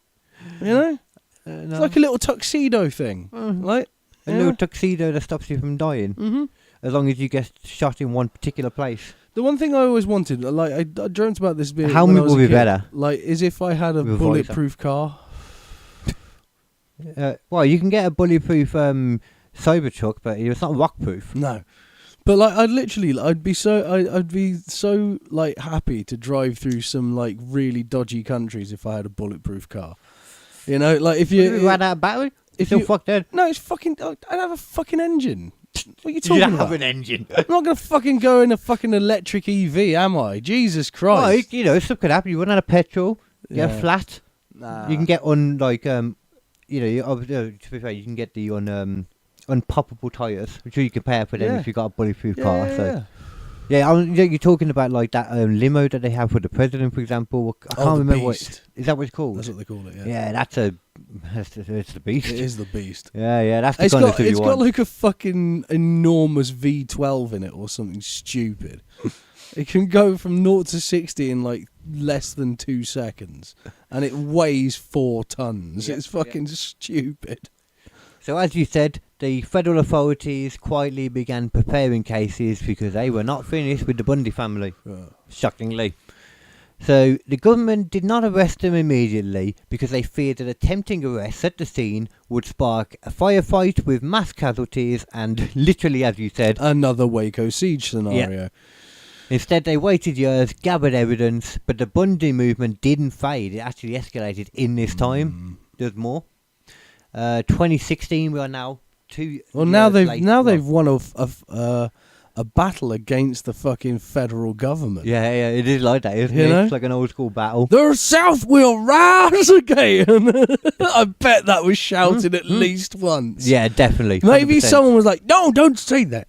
you know. It's like a little tuxedo thing, like A little tuxedo that stops you from dying. Mm-hmm. As long as you get shot in one particular place. The one thing I always wanted, like I dreamt about this being Helmet when I was will a be kid, better. Like, is if I had a With a visor. bulletproof car. Well, you can get a bulletproof Cybertruck, but it's not rockproof. No, but like I'd be so like happy to drive through some like really dodgy countries if I had a bulletproof car. You know, like if you ran out of battery, if still you- fucked dead. No, it's fucking. I'd have a fucking engine. What are you talking You about? have an engine. I'm not gonna fucking go in a fucking electric EV, am I? Jesus Christ! Well, you know, stuff could happen. You run out of petrol. Get Yeah. a flat. Nah. You can get on like to be fair, you can get the on unpoppable tires. I'm sure you can pay for them Yeah. if you got a bulletproof Yeah, car. yeah, So yeah. you're talking about like that limo that they have for the president, for example. I can't the remember what Beast. is that what it's called. That's what they call it. Yeah, Yeah, it's the beast. it is the Beast. Yeah, that's the It's kind of got stuff you want. like a fucking enormous V12 in it or something stupid. It can go from 0 to 60 in like less than 2 seconds, and it weighs 4 tons. It's fucking stupid. So as you said, the federal authorities quietly began preparing cases because they were not finished with the Bundy family. Shockingly. So the government did not arrest them immediately because they feared that attempting arrests at the scene would spark a firefight with mass casualties and literally, as you said, Another Waco siege scenario. Instead, they waited years, gathered evidence, but the Bundy movement didn't fade. It actually escalated in this time. There's more. 2016, we are now 2 Well, years now they've later. they've won a battle against the fucking federal government. Yeah, it is like that, isn't You it? know? It's like an old school battle. The South will rise again. I bet that was shouted at least once. Yeah, definitely. Maybe 100%. someone was like, "No, don't say that."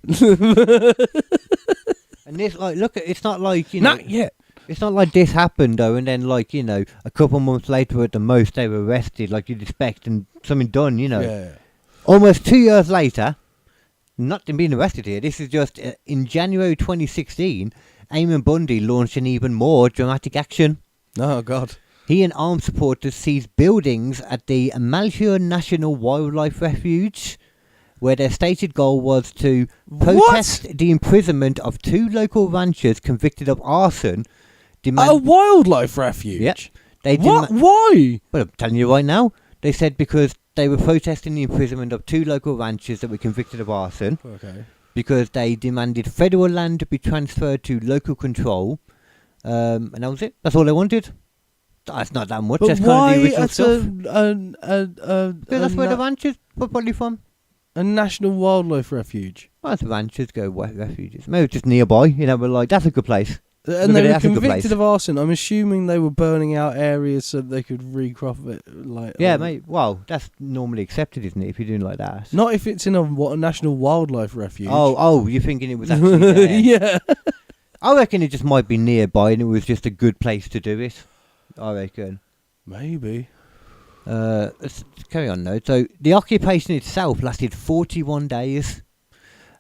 And this, like, look, it's not like, you know. Not yet. It's not like this happened, though, and then, like, you know, a couple months later at the most, they were arrested, like you'd expect, and something done, you know. Yeah. Almost 2 years later, not them being arrested here, this is just in January 2016, Ammon Bundy launched an even more dramatic action. Oh God. He and armed supporters seized buildings at the Malheur National Wildlife Refuge, where their stated goal was to protest the imprisonment of 2 local ranchers convicted of arson. A wildlife refuge. Yep. They What? Why? Well, I'm telling you right now. They said because they were protesting the imprisonment of 2 local ranchers that were convicted of arson. Okay. Because they demanded federal land to be transferred to local control. And that was it. That's all they wanted. That's not that much. But That's why? kind of the original That's stuff. Because that's where the ranchers were probably from. a national wildlife refuge. Well, the ranchers go refuges. Maybe just nearby. You know, we're like, that's a good place. And Look they at it, were that's a good convicted place. of arson. I'm assuming they were burning out areas so they could recrop it. Like Yeah, mate. Well, that's normally accepted, isn't it? If you're doing like that. Not if it's in a national wildlife refuge. Oh, you're thinking it was actually there. Yeah. I reckon it just might be nearby and it was just a good place to do it. I reckon. Maybe. Let's carry on though. So the occupation itself lasted 41 days.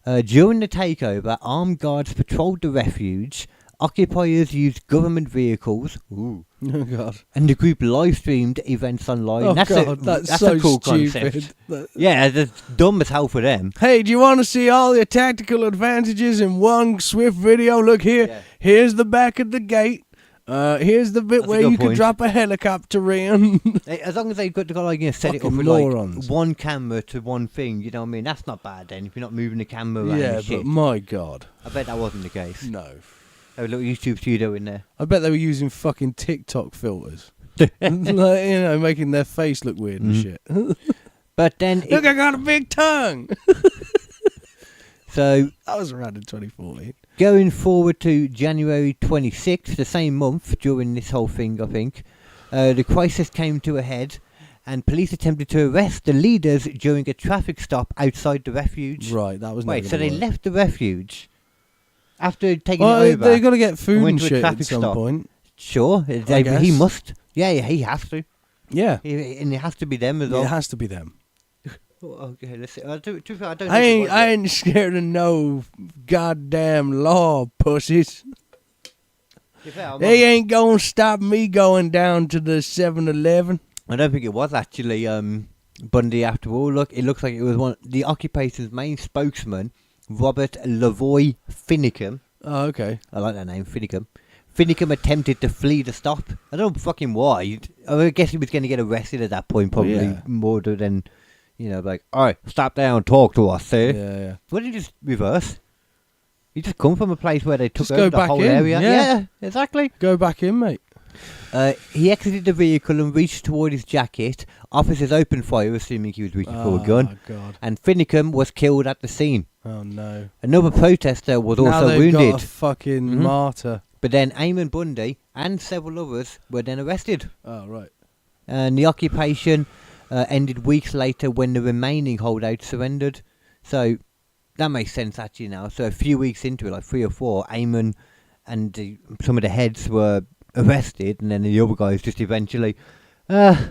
During the takeover, armed guards patrolled the refuge. Occupiers used government vehicles. Ooh. Oh God. And the group live streamed events online. Oh that's God, that's so a cool stupid. concept. Yeah, that's dumb as hell for them. Hey, do you want to see all your tactical advantages in one swift video? Look here. Yeah. Here's the back of the gate. Here's the bit That's a where good you can point. drop a helicopter in. As long as they've got to like, set it up Fucking with morons. like one camera to one thing, you know what I mean? That's not bad then if you're not moving the camera around Yeah, and shit. but my God. I bet that wasn't the case. No. Have a little YouTube studio in there. I bet they were using fucking TikTok filters. Like, making their face look weird and shit. But then Look, I got a big tongue. so That was around in 2014. going forward to January 26th, the same month, during this whole thing, I think, the crisis came to a head and police attempted to arrest the leaders during a traffic stop outside the refuge. Right, that was never Wait, so gonna they work. left the refuge after taking Well, it over? they've got to get food went and to a shit at traffic some stop. point. Sure, I he guess. must. Yeah, he has to. Yeah. And it has to be them as It well. has to be them. Okay, let's see. To be fair, I don't I think it was ain't scared of no goddamn law, pussies. To be fair, I'm They ain't gonna stop me going down to the 7-Eleven. I don't think it was actually Bundy after all. Look, it looks like it was the occupation's main spokesman, Robert Lavoy Finicum. Oh, okay. I like that name, Finicum. Finicum attempted to flee the stop. I don't know fucking why. I guess he was going to get arrested at that point, probably Yeah. more than, like, alright, stop down and talk to us, sir. Yeah. Why didn't he just reverse? He just come from a place where they took Just over go the back whole in, area. yeah. Exactly. Go back in, mate. He exited the vehicle and reached toward his jacket. Officers opened fire, assuming he was reaching for a gun. Oh, God. And Finicum was killed at the scene. Oh, no. Another protester was Now also they've wounded. got a fucking Mhm. martyr. But then Ammon Bundy and several others were then arrested. Oh, right. And the occupation ended weeks later when the remaining holdouts surrendered. So that makes sense actually now. So a few weeks into it, like 3 or 4, Ammon and some of the heads were arrested, and then the other guys just eventually, we've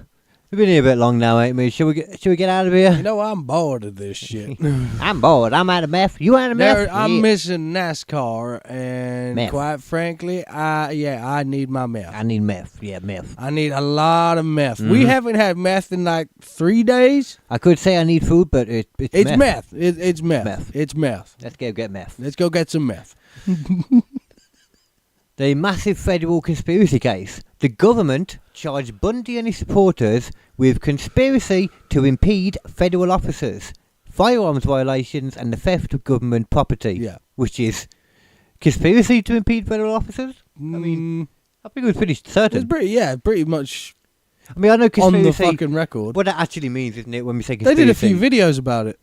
been here a bit long now, ain't we? Should we get out of here? You know, I'm bored of this shit. I'm bored. I'm out of meth. You out of meth? I'm Yeah. missing NASCAR, and Meth. quite frankly, I need my meth. I need meth. Yeah, meth. I need a lot of meth. We haven't had meth in like 3 days. I could say I need food, but it's It's meth. meth. It's meth. Meth. It's meth. Let's go get meth. Let's go get some meth. The massive federal conspiracy case. The government charged Bundy and his supporters with conspiracy to impede federal officers, firearms violations, and the theft of government property. Yeah. Which is conspiracy to impede federal officers? I mean, I think it was pretty certain. It's pretty much I mean, I know on conspiracy. the fucking record. What that actually means, isn't it? When we say They conspiracy, did a few videos about it.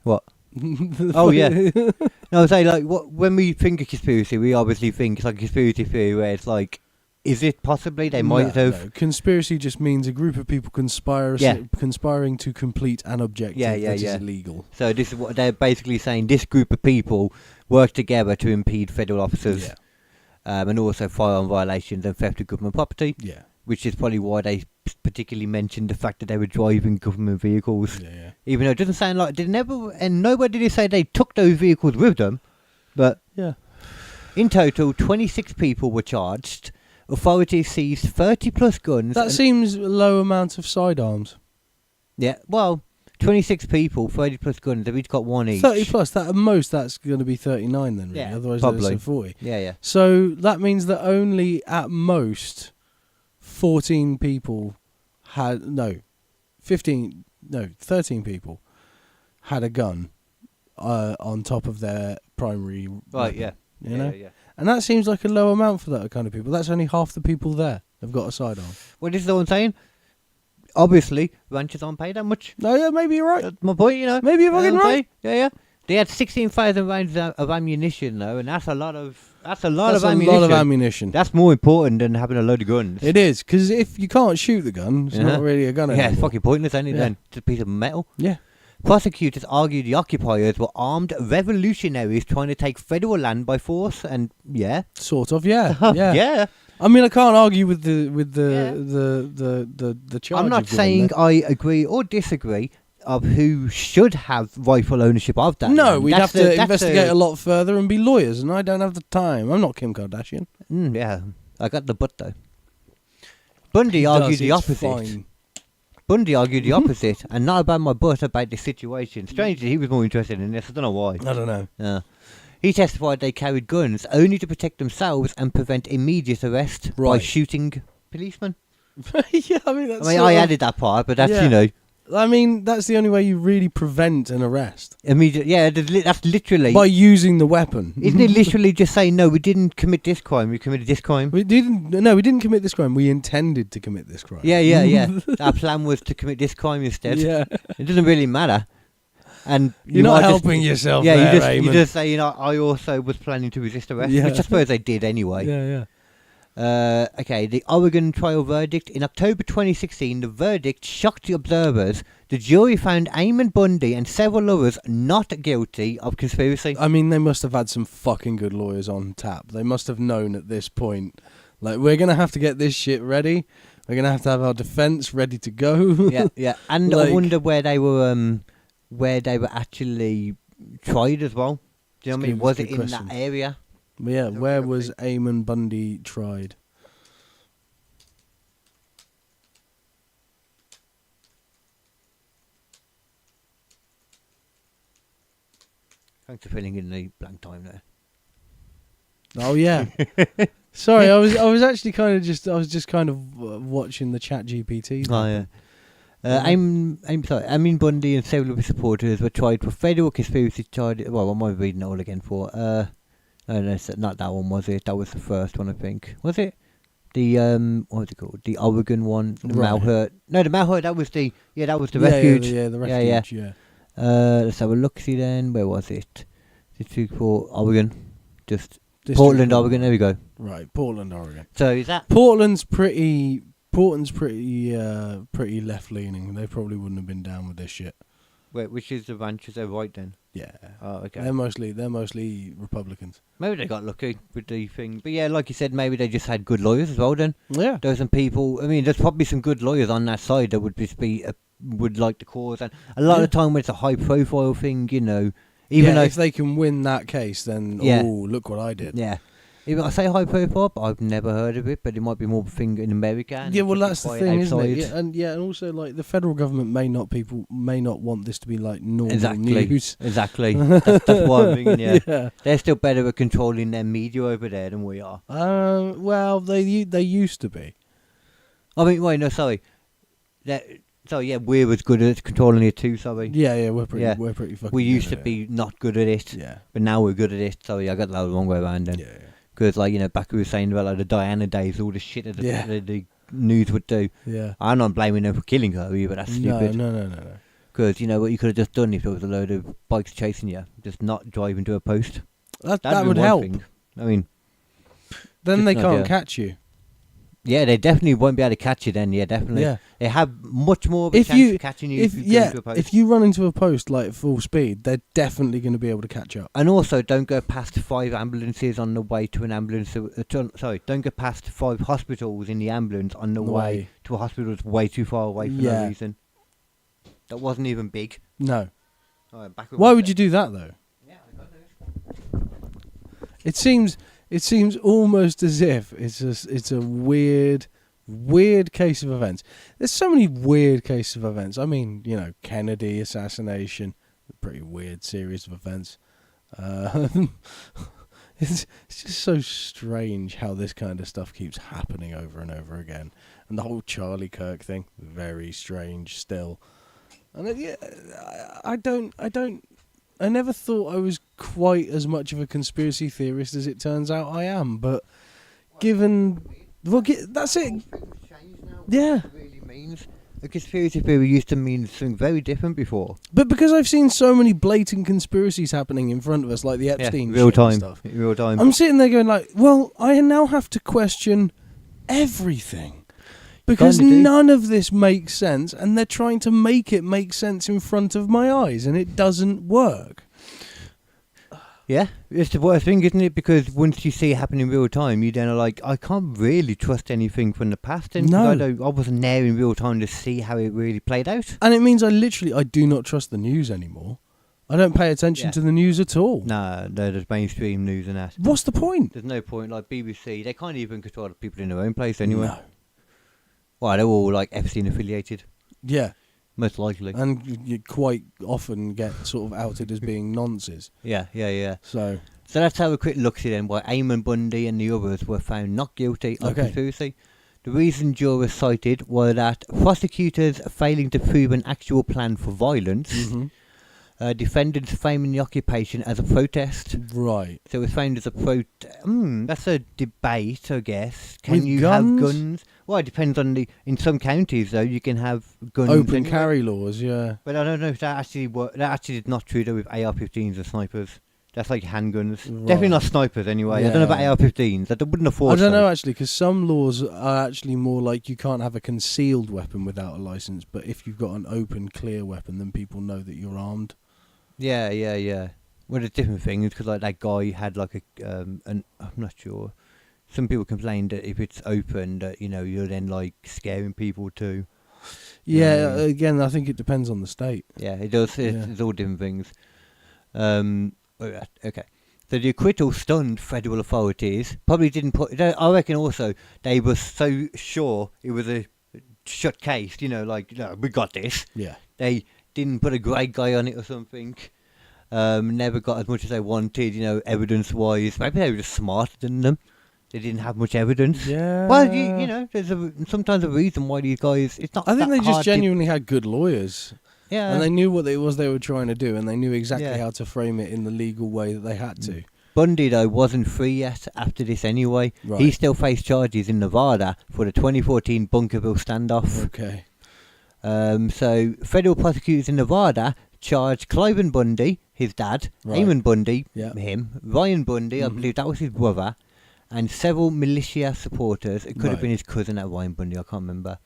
What? Oh yeah. No, I say like when we think of conspiracy, we obviously think it's like a conspiracy theory where it's like, is it possibly they might have? No. Conspiracy just means a group of people conspiring to complete an objective that is illegal. So this is what they're basically saying. This group of people work together to impede federal officers, and also firearm violations and theft of government property. Yeah. Which is probably why they particularly mentioned the fact that they were driving government vehicles. Yeah. Even though it doesn't sound like they never, and nowhere did they say they took those vehicles with them. But in total, 26 people were charged. Authorities seized 30 plus guns. That seems a low amount of sidearms. Yeah, well, 26 people, 30 plus guns. They've each got one each. 30 plus. That at most, that's going to be 39 then, really. Yeah, Otherwise, probably. it's 40. Yeah. So that means that only at most 13 people had a gun on top of their primary Right, weapon, yeah. You know? Yeah. And that seems like a low amount for that kind of people. That's only half the people there have got a sidearm. Well, this is what I'm saying. Obviously, ranchers aren't paid that much. No, yeah, maybe you're right. That's my point, you know. Maybe you're fucking right. Yeah. They had 16,000 rounds of ammunition, though, and that's a lot of That's a lot of ammunition. That's more important than having a load of guns. It is, because if you can't shoot the gun, it's not really a gun anymore. Yeah, it's fucking pointless, ain't it, then? It's a piece of metal. Yeah. Prosecutors argued the occupiers were armed revolutionaries trying to take federal land by force, and sort of, yeah. Yeah. I mean, I can't argue with the charge. I'm not saying I agree or disagree of who should have rightful ownership of that. No, land. we'd have to investigate a lot further and be lawyers, and I don't have the time. I'm not Kim Kardashian. Yeah, I got the butt though. Bundy argued the opposite. Fine. Bundy argued the opposite, and not about my butt, about the situation. Strangely, he was more interested in this. I don't know why. I don't know. He testified they carried guns only to protect themselves and prevent immediate arrest by shooting policemen. Yeah, I mean, that's I added that part, but that's, I mean, that's the only way you really prevent an arrest. Immediate, that's literally... By using the weapon. Isn't it literally just saying, no, we didn't commit this crime, we committed this crime? We didn't commit this crime, we intended to commit this crime. Yeah. Our plan was to commit this crime instead. Yeah. It doesn't really matter. And you're not helping yourself there, you just say, I also was planning to resist arrest, which I suppose they did anyway. Yeah. Okay, the Oregon trial verdict. In October 2016, the verdict shocked the observers. The jury found Ammon Bundy and several others not guilty of conspiracy. I mean, they must have had some fucking good lawyers on tap. They must have known at this point, like, we're going to have to get this shit ready. We're going to have our defence ready to go. Yeah. And I wonder where they were actually tried as well. Do you know what I mean? Was it in that area? Yeah, where was Ammon Bundy tried? Thanks for filling in the blank time there. Oh yeah. Sorry, I was actually kind of watching the Chat GPT. Oh yeah. Ammon Bundy and several of his supporters were tried for federal conspiracy charges. Well, what am I reading it all again for? No, not that one, was it? That was the first one, I think. Was it? The what was it called? The Oregon one, the Malheur. No, the Malheur. That was the refuge. Yeah, the refuge. Yeah. Let's have a look. See then, where was it? District for Oregon, just Portland, Oregon. There we go. Right, Portland, Oregon. So is that Portland's pretty left leaning. They probably wouldn't have been down with this shit. Wait, which is the ranchers? They're right then. Yeah. Oh, okay. They're mostly Republicans. Maybe they got lucky with the thing, but yeah, like you said, maybe they just had good lawyers as well. Then there's some people. I mean, there's probably some good lawyers on that side that would just be would like the cause, and a lot of the time when it's a high profile thing, even though if they can win that case, then look what I did. Yeah. Even I say high profile, but I've never heard of it. But it might be more of a thing in America. Yeah, well, that's the thing, isn't it? Yeah, and also like the federal government may not want this to be like normal news. Exactly. That's why I'm thinking. Yeah, they're still better at controlling their media over there than we are. Well, they used to be. I mean, wait, no, sorry. So yeah, we're as good at controlling it too. Sorry. Yeah, we're pretty Yeah. fucking. We used to good at be not good at it, it. Yeah. but now we're good at it. Sorry, I got that the wrong way around then. Yeah. Because back we were saying about like the Diana days, all the shit that Yeah. the news would do. Yeah. I'm not blaming them for killing her either. That's stupid. No. Because you know what you could have just done if there was a load of bikes chasing you, just not drive into a post. That That'd be would one help. thing. I mean, Then just they an can't idea. catch you. yeah, they definitely won't be able to catch you then. Yeah, definitely. Yeah. They have much more of a If chance you- of catching you If if you go into a post. if you run into a post like at full speed, they're definitely going to be able to catch up. And also, don't go past 5 ambulances on the way to an ambulance. Don't go past 5 hospitals in the ambulance on the way to a hospital that's way too far away for no reason. That wasn't even big. No. Alright, back with Why my would set. you do that though? Yeah, I got this. It seems almost as if it's a weird case of events. There's so many weird cases of events. I mean, Kennedy assassination, a pretty weird series of events. It's just so strange how this kind of stuff keeps happening over and over again. And the whole Charlie Kirk thing, very strange still. And I never thought I was quite as much of a conspiracy theorist as it turns out I am. But that's it. Yeah. It really means a conspiracy theory used to mean something very different before. But because I've seen so many blatant conspiracies happening in front of us, like the Epstein real shit time, and stuff, real time. I'm sitting there going like, well, I now have to question everything. Because Kinda do. none of this makes sense, and they're trying to make it make sense in front of my eyes, and it doesn't work. Yeah, it's the worst thing, isn't it? Because once you see it happen in real time, you then are like, I can't really trust anything from the past. And No. I wasn't there in real time to see how it really played out. And it means I do not trust the news anymore. I don't pay attention Yeah. to the news at all. No, there's mainstream news and that. What's the point? There's no point. Like BBC, they can't even control the people in their own place anyway. No. Well, they're all like Epstein affiliated, Yeah. most likely. And you quite often get sort of outed as being nonces. Yeah. So, So let's have a quick look at then why Ammon Bundy and the others were found not guilty of Okay. conspiracy. The reason jurors cited were that prosecutors failing to prove an actual plan for violence, defendants framing the occupation as a protest. right. So it was found as a that's a debate, I guess. Can With you guns? have guns? Well, it depends on in some counties though, you can have guns. Open anyway. carry laws, yeah. But I don't know if that actually is not true though with AR-15s and snipers. That's like handguns. Right. Definitely not snipers anyway. I don't know about Yeah. AR-15s. I wouldn't afford. I don't know actually, because some laws are actually more like you can't have a concealed weapon without a license, but if you've got an open, clear weapon, then people know that you're armed. Yeah. Well, there's different things because like that guy had like I'm not sure. Some people complained that if it's open, that you're then like scaring people too. Yeah, again, I think it depends on the state. Yeah, it does. It's all different things. Okay. So the acquittal stunned federal authorities. Probably didn't put. I reckon also they were so sure it was a shut case. We got this. Yeah. They didn't put a great guy on it or something. Never got as much as they wanted. Evidence-wise, maybe they were just smarter than them. They didn't have much evidence. Yeah. Well, there's sometimes a reason why these guys. It's not. I think that they just hard to- genuinely had good lawyers. Yeah. And they knew what it was they were trying to do, and they knew exactly Yeah. how to frame it in the legal way that they had to. Bundy, though, wasn't free yet after this anyway. Right. He still faced charges in Nevada for the 2014 Bunkerville standoff. Okay. So, federal prosecutors in Nevada charged Cliven Bundy, his dad, Right. Ammon Bundy, Yeah. him, Ryan Bundy, I believe that was his brother, and several militia supporters. It could have Right. been his cousin at Ryan Bundy, I can't remember.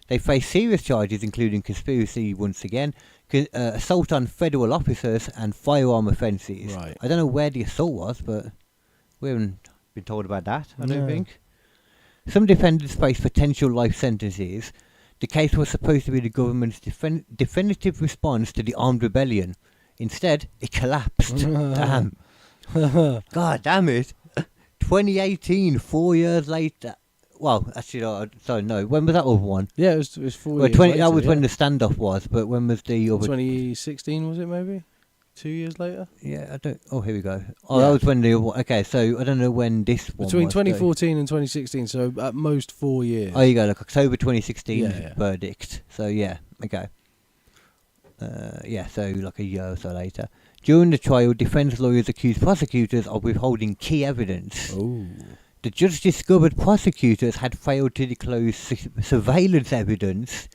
They faced serious charges, including conspiracy once again, assault on federal officers, and firearm offences. Right. I don't know where the assault was, but we haven't been told about that, I don't No. think. Some defendants faced potential life sentences. The case was supposed to be the government's definitive response to the armed rebellion. Instead, it collapsed. Damn. God damn it. 2018, 4 years later. Well, actually, sorry, no. When was that other one? Yeah, it was 4 Well, years 20, later, that was when yeah. the standoff was, but when was the other? 2016, was it maybe? 2 years later. Yeah, I don't. Oh, here we go. Oh, Yeah. that was when the. Okay, so I don't know when this one Between was, though. 2014 and 2016, so at most 4 years. Oh, you go. Like October 2016 Yeah. verdict. So yeah, okay. Yeah, so like a year or so later. During the trial, defence lawyers accused prosecutors of withholding key evidence. Oh. The judge discovered prosecutors had failed to disclose surveillance evidence,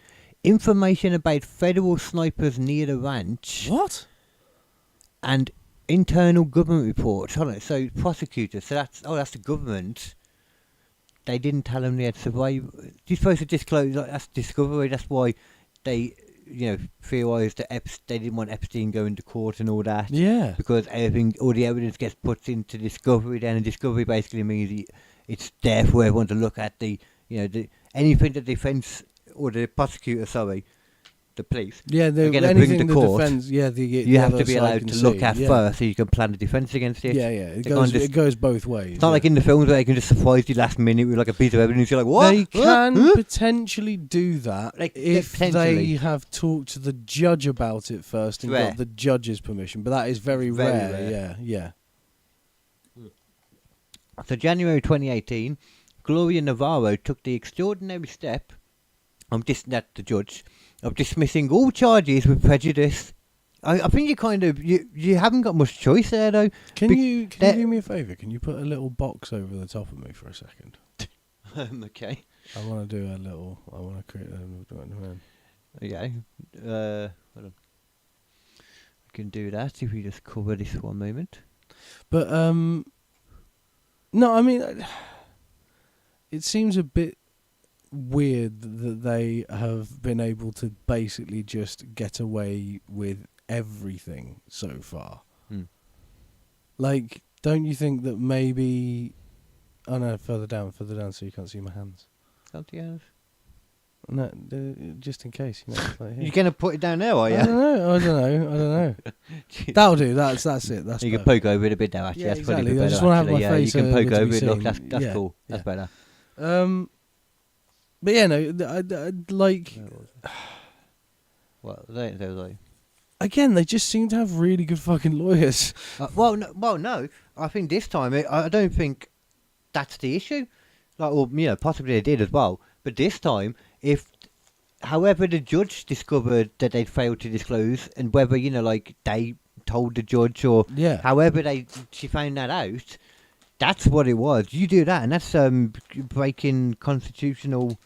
information about federal snipers near the ranch, What? and internal government reports. Hold on, so prosecutors, so that's the government. They didn't tell them they had surveillance. You're supposed to disclose, like, that's discovery, that's why they, theorised that they didn't want Epstein going to court and all that. Yeah. Because all the evidence gets put into discovery then, and discovery basically means it's there for everyone to look at anything the defence, or the prosecutor, the police. Yeah, are gonna bring anything to court, defense. Yeah, you have to be allowed to look at first, so you can plan a defence against it. Yeah, They can't it goes both ways. It's not like in the films where they can just surprise you last minute with like a piece of evidence. You're like, what? They can Huh? potentially do that if potentially. they have talked to the judge about it first and Rare. got the judge's permission, but that is very, Very rare. rare. Yeah. So January 2018, Gloria Navarro took the extraordinary step, the judge, of dismissing all charges with prejudice. I think you haven't got much choice there though. Can you do me a favour? Can you put a little box over the top of me for a second? Okay. I want to do a little. I want to create a. Okay. Hold on. I can do that if we just cover this one moment. But no, I mean, it seems a bit weird that they have been able to basically just get away with everything so far. Like, don't you think that maybe... Oh no, further down so you can't see my hands. Something else? No, just in case, like here. You're going to put it down there, are you? I don't know. That'll do. That's it. That's you can perfect. poke over it a bit now, actually. Yeah, that's probably exactly. better, I just want to have my actually. face You can poke to be over it. Look, seen. that's Yeah, cool. That's yeah. better. But yeah, no, I like. Well, they like. Again, they just seem to have really good fucking lawyers. No. I think this time, I don't think that's the issue. Like, well, possibly they did as well. But this time, however the judge discovered that they'd failed to disclose, and whether they told the judge or however she found that out, that's what it was. You do that, and that's breaking constitutional.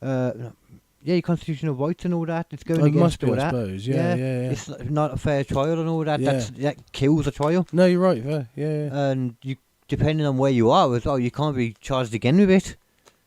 Your constitutional rights and all that. It's going against must be, all I that. suppose. Yeah. It's not a fair trial and all that. Yeah. That kills a trial. No, you're right. Yeah. And you, depending on where you are as well, you can't be charged again with it.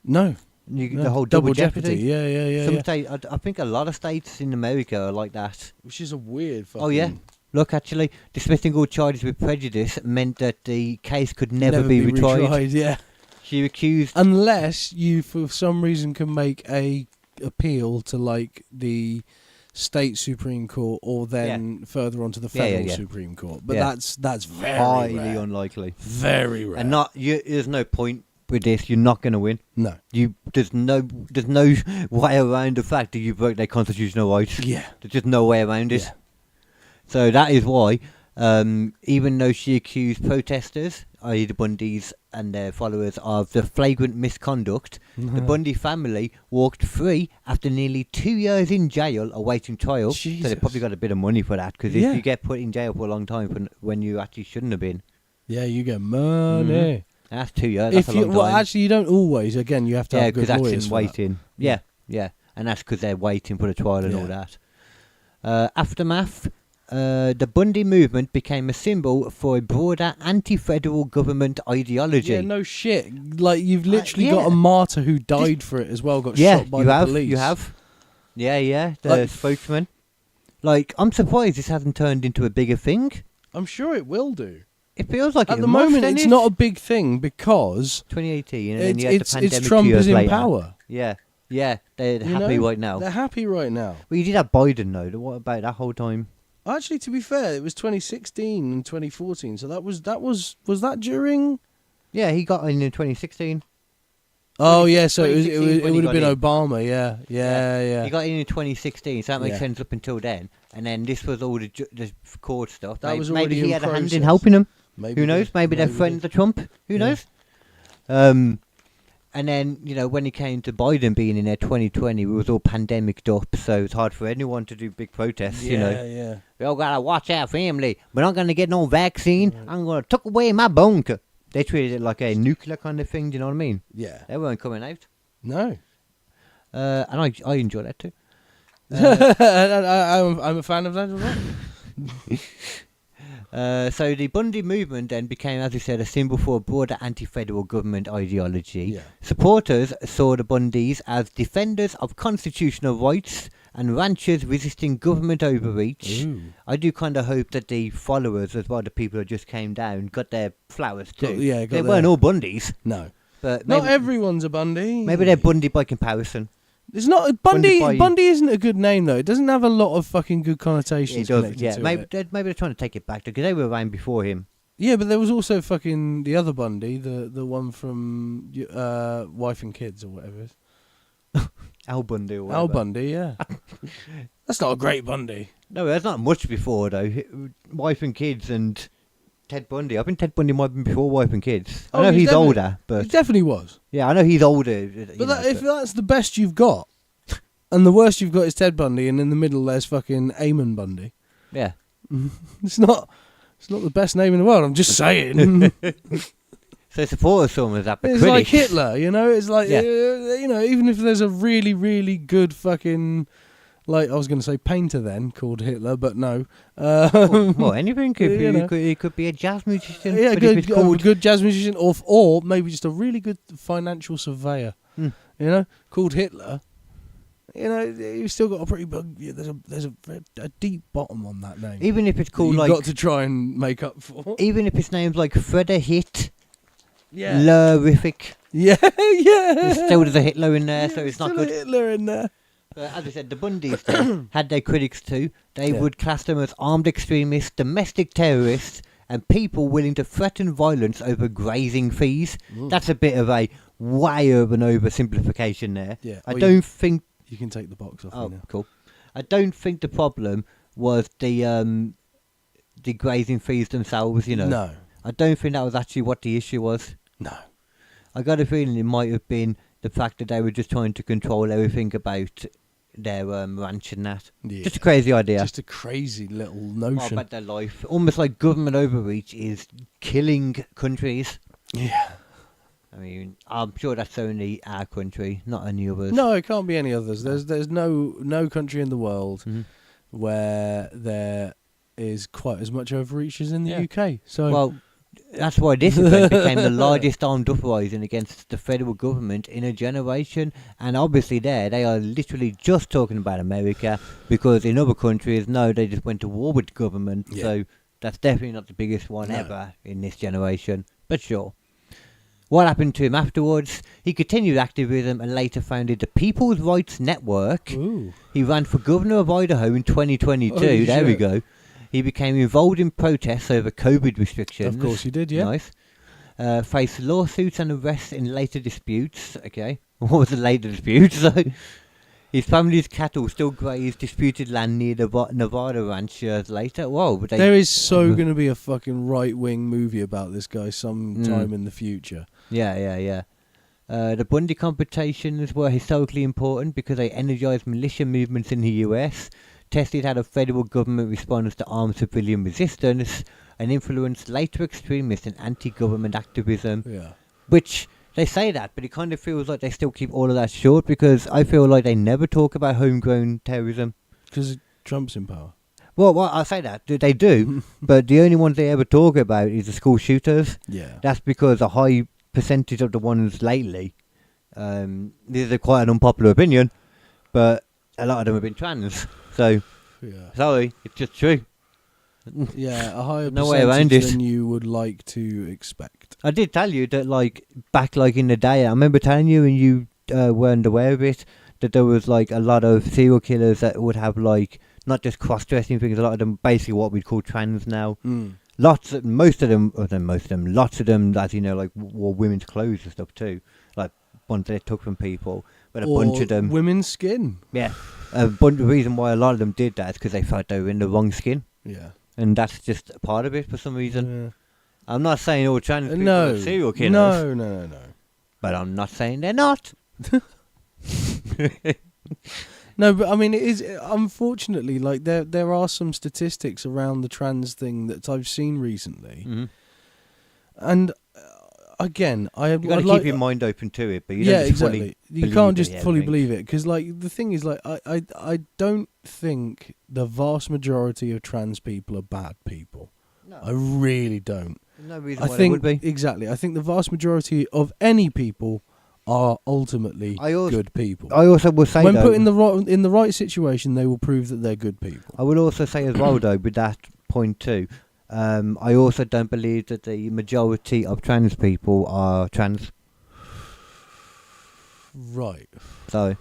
No. The whole double jeopardy. Yeah. Some state, I think a lot of states in America are like that. Which is a weird fucking... Oh yeah. Look, actually, dismissing all charges with prejudice meant that the case could never be retried. Yeah. She accused... Unless you, for some reason, can make a appeal to, like, the state Supreme Court or then further on to the federal Supreme Court. But that's very highly rare. Unlikely. Very rare. And there's no point with this. You're not going to win. No. There's no way around the fact that you broke their constitutional rights. Yeah. There's just no way around it. Yeah. So that is why, even though she accused protesters, i.e. the Bundys and their followers, of the flagrant misconduct, the Bundy family walked free after nearly 2 years in jail awaiting trial. Jesus. So they probably got a bit of money for that, because if you get put in jail for a long time when you actually shouldn't have been. Yeah, you get money. That's 2 years, that's a long time. Well, actually, you don't always. Again, you have to have good that's lawyers in for waiting. that. Yeah. And that's because they're waiting for the trial and all that. Aftermath. The Bundy movement became a symbol for a broader anti-federal government ideology. Yeah, no shit. Like, you've literally got a martyr who died for it as well, got shot by the police. You have. Yeah, the spokesman. Like, I'm surprised this hasn't turned into a bigger thing. I'm sure it will do. It feels like at the moment it's not a big thing because 2018 and then you had the pandemic it's Trump 2 years is in later. power. Yeah, they're happy right now. They're happy right now. Well, you did have Biden though. What about that whole time? Actually, to be fair, it was 2016 and 2014. So that was that during? Yeah, he got in 2016. Oh yeah, so it 2016 when he would have got been in. Obama. Yeah. He got in 2016, so that makes Yeah. sense up until then. And then this was all the court stuff. That was maybe already he in had a hand in process. helping him. Maybe Who knows? did. Maybe they're Maybe friends did. of Trump. Who Yeah. knows? And then, when it came to Biden being in there 2020, we was all pandemicked up, so it's hard for anyone to do big protests, Yeah. We all gotta watch our family. We're not gonna get no vaccine. I'm gonna tuck away my bunker. They treated it like a nuclear kind of thing, do you know what I mean? Yeah. They weren't coming out. No. And I enjoy that too. I'm a fan of that as well. So the Bundy movement then became, as we said, a symbol for a broader anti-federal government ideology. Yeah. Supporters saw the Bundys as defenders of constitutional rights and ranchers resisting government overreach. Ooh. I do kind of hope that the followers, as well, the people who just came down, got their flowers too. Got They their- weren't all Bundys, No. but Not maybe, everyone's a Bundy. maybe they're Bundy by comparison. It's not Bundy Bundy. by- Bundy isn't a good name though. It doesn't have a lot of fucking good connotations. It does, connected yeah. to Maybe it. they're trying to take it back because they were around before him. Yeah, but there was also fucking the other Bundy, the one from Wife and Kids or whatever it is. Al Bundy or Al whatever. Bundy, yeah. That's not a great Bundy. No, there's not much before though. Wife and Kids and Ted Bundy. I think Ted Bundy might have been before Wife and Kids. I know he's definitely- older, He but definitely was. yeah, I know he's older. But if that's the best you've got, and the worst you've got is Ted Bundy, and in the middle there's fucking Ammon Bundy. yeah, It's not the best name in the world. I'm just saying. so supporters saw him as that, but It's like critics- Hitler, It's like Yeah. even if there's a really, really good fucking, like I was going to say painter then called Hitler, but no. Well, anything could be. You know. It could be a jazz musician. Yeah, but if it's a called good jazz musician, or maybe just a really good financial surveyor. Hmm. Called Hitler. You've still got a pretty big. There's a deep bottom on that name. even if it's that called you've like, got to try and make up for. even if his name's like Freda Hit, Yeah, Lurific, yeah. there's still there's a Hitler in there, so it's not Still a good. Hitler in there. But as I said, the Bundys though, had their critics too. They Yeah. would class them as armed extremists, domestic terrorists, and people willing to threaten violence over grazing fees. That's a bit of a way of an oversimplification there. Yeah, I well, don't think. You can take the box off. Oh, me now. cool. I don't think the problem was the grazing fees themselves. No, I don't think that was actually what the issue was. no. I got a feeling it might have been the fact that they were just trying to control everything about their ranch and that. Yeah. Just a crazy idea. Just a crazy little What notion. about their life? Almost like government overreach is killing countries. Yeah. I mean, I'm sure that's only our country, not any others. No, it can't be any others. There's no country in the world Mhm. where there is quite as much overreach as in the Yeah. UK. So Well, that's why this event became the largest armed uprising against the federal government in a generation. And obviously they are literally just talking about America, because in other countries, no, they just went to war with the government. Yeah. So that's definitely not the biggest one No. ever in this generation. But sure. What happened to him afterwards? He continued activism and later founded the People's Rights Network. Ooh. He ran for governor of Idaho in 2022. Holy There we shit. go. He became involved in protests over COVID restrictions. Of course he did, yeah. Nice. Faced lawsuits and arrests in later disputes. Okay. What was the later disputes? His family's cattle still grazed disputed land near the Nevada ranch years later. Whoa. But There is so going to be a fucking right-wing movie about this guy sometime in the future. Yeah. The Bundy competitions were historically important because they energized militia movements in the US, tested how the federal government responds to armed civilian resistance, and influenced later extremist and anti-government activism. Yeah. Which, they say that, but it kind of feels like they still keep all of that short, because I feel like they never talk about homegrown terrorism. Because Trump's in power. Well, I say that, they do, but the only ones they ever talk about is the school shooters. Yeah. That's because a high percentage of the ones lately, this is quite an unpopular opinion, but a lot of them have been trans. So, Yeah. sorry, it's just true. Yeah, a higher No way around percentage it. than you would like to expect. I did tell you that, like, back like in the day, I remember telling you, and you weren't aware of it, that there was like a lot of serial killers that would have like not just cross-dressing things. A lot of them basically what we'd call trans now. Lots of most of them, as you know, like wore women's clothes and stuff too, like ones they took from people, but a or bunch of them, women's skin. yeah, the reason why a lot of them did that is because they felt they were in the wrong skin, Yeah. and that's just a part of it for some reason. Yeah. I'm not saying all trans people No. are serial killers, No. but I'm not saying they're not. No, but I mean, it is unfortunately like there are some statistics around the trans thing that I've seen recently, and again, You got to keep your mind open to it, but you yeah, don't just exactly. fully You believe can't it, just yeah, fully things. believe it because, like, the thing is, like, I don't think the vast majority of trans people are bad people. No. I really don't. No reason I why they think would be. exactly. I think the vast majority of any people are ultimately good people. I also will say when though, put in the right situation, they will prove that they're good people. I will also say as well though, with that point too, I also don't believe that the majority of trans people are trans. Right. So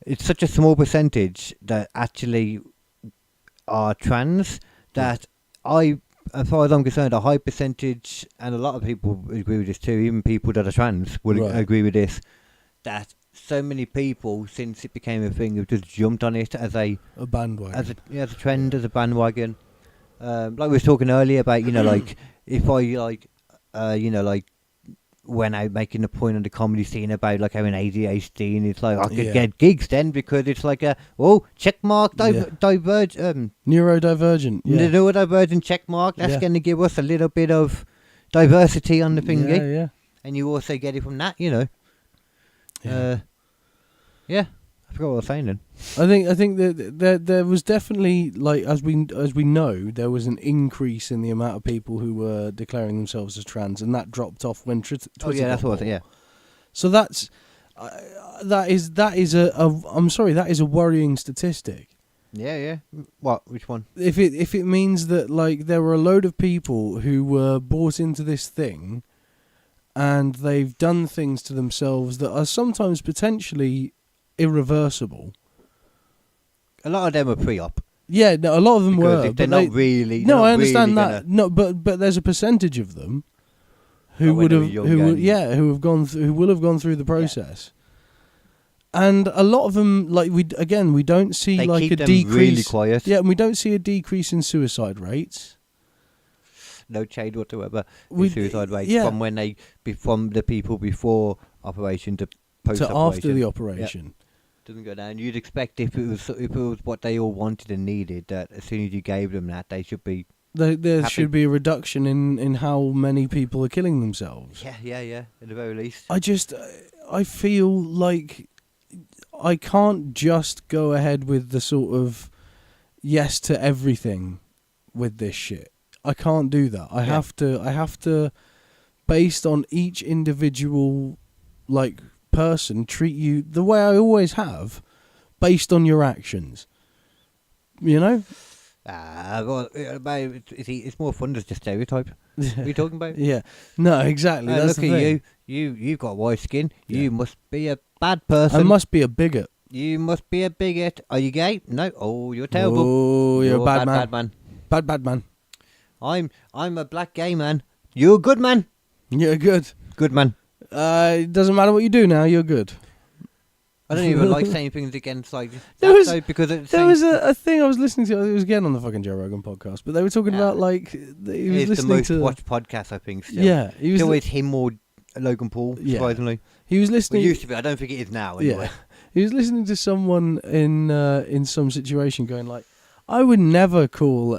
it's such a small percentage that actually are trans that as far as I'm concerned, a high percentage, and a lot of people agree with this too, even people that are trans will Right. agree with this, that so many people, since it became a thing, have just jumped on it as a bandwagon. as a trend, as a bandwagon. Like we was talking earlier about, like, if I, like, went out making a point on the comedy scene about, like, having ADHD, and it's like, I could get gigs then, because it's like check mark, neurodivergent, neurodivergent check mark, that's going to give us a little bit of diversity on the thingy. Yeah. And you also get it from that, Yeah. I forgot what I was saying then. I think that there was definitely, like, as we know, there was an increase in the amount of people who were declaring themselves as trans, and that dropped off when Twitter. That's what I think. Yeah. So that is a worrying statistic. Yeah. What? Which one? If it means that, like, there were a load of people who were bought into this thing, and they've done things to themselves that are sometimes potentially irreversible. A lot of them are pre-op. Yeah, no, a lot of them because were. if they're but not really. No, not I understand really that. No, but there's a percentage of them who when would they have, were young who and- who will have gone through the process. And a lot of them, like, we don't see They like keep a them decrease. really quiet. Yeah, and we don't see a decrease in suicide rates. No change whatsoever. We- Suicide rates yeah. from when from the people before operation to post To operation. after the operation. Yep. Doesn't go down. You'd expect if it was what they all wanted and needed, that as soon as you gave them that, they should be. There happy. should be a reduction in how many people are killing themselves. Yeah. At the very least. I feel like I can't just go ahead with the sort of yes to everything with this shit. I can't do that. I have to, based on each individual, like, person, treat you the way I always have, based on your actions. You know? It's more fun to just stereotype. What are you talking about? Yeah. No, exactly. That's Look the at thing. you've got white skin. Yeah. You must be a bad person. I must be a bigot. You must be a bigot. Are you gay? No. Oh, you're terrible. Oh, you're a bad man. Bad man. Bad man. I'm a black gay man. You're a good man. You're good. Good man. It doesn't matter what you do now. You're good. I don't even like saying things against like There that was- though, because it's There was a thing I was listening to. It was again on the fucking Joe Rogan podcast, but they were talking Yeah. about, like, he was it's the listening most to. watched podcast I think. Still. Yeah, he was. It's always him or Logan Paul. Yeah. Surprisingly, He was well, listening. it used to be. I don't think it is now. Anyway. Yeah, he was listening to someone in some situation going like, "I would never call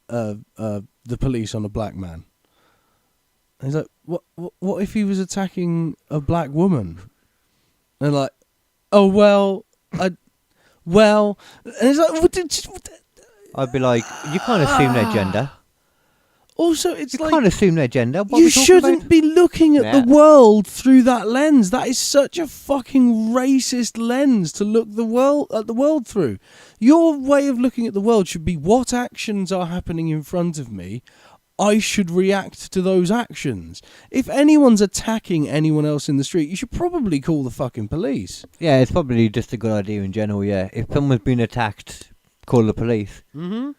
the police on a black man." And he's like, "What if he was attacking a black woman?" And they're like, "Oh well, and it's like, I'd be like, you can't assume their gender. also it's You like, can't assume their gender. What are you we talking shouldn't about? be looking at Yeah. the world through that lens. That is such a fucking racist lens to look at the world through. Your way of looking at the world should be, what actions are happening in front of me? I should react to those actions. If anyone's attacking anyone else in the street, you should probably call the fucking police. Yeah, it's probably just a good idea in general. Yeah, if someone's been attacked, call the police. Mm-hmm.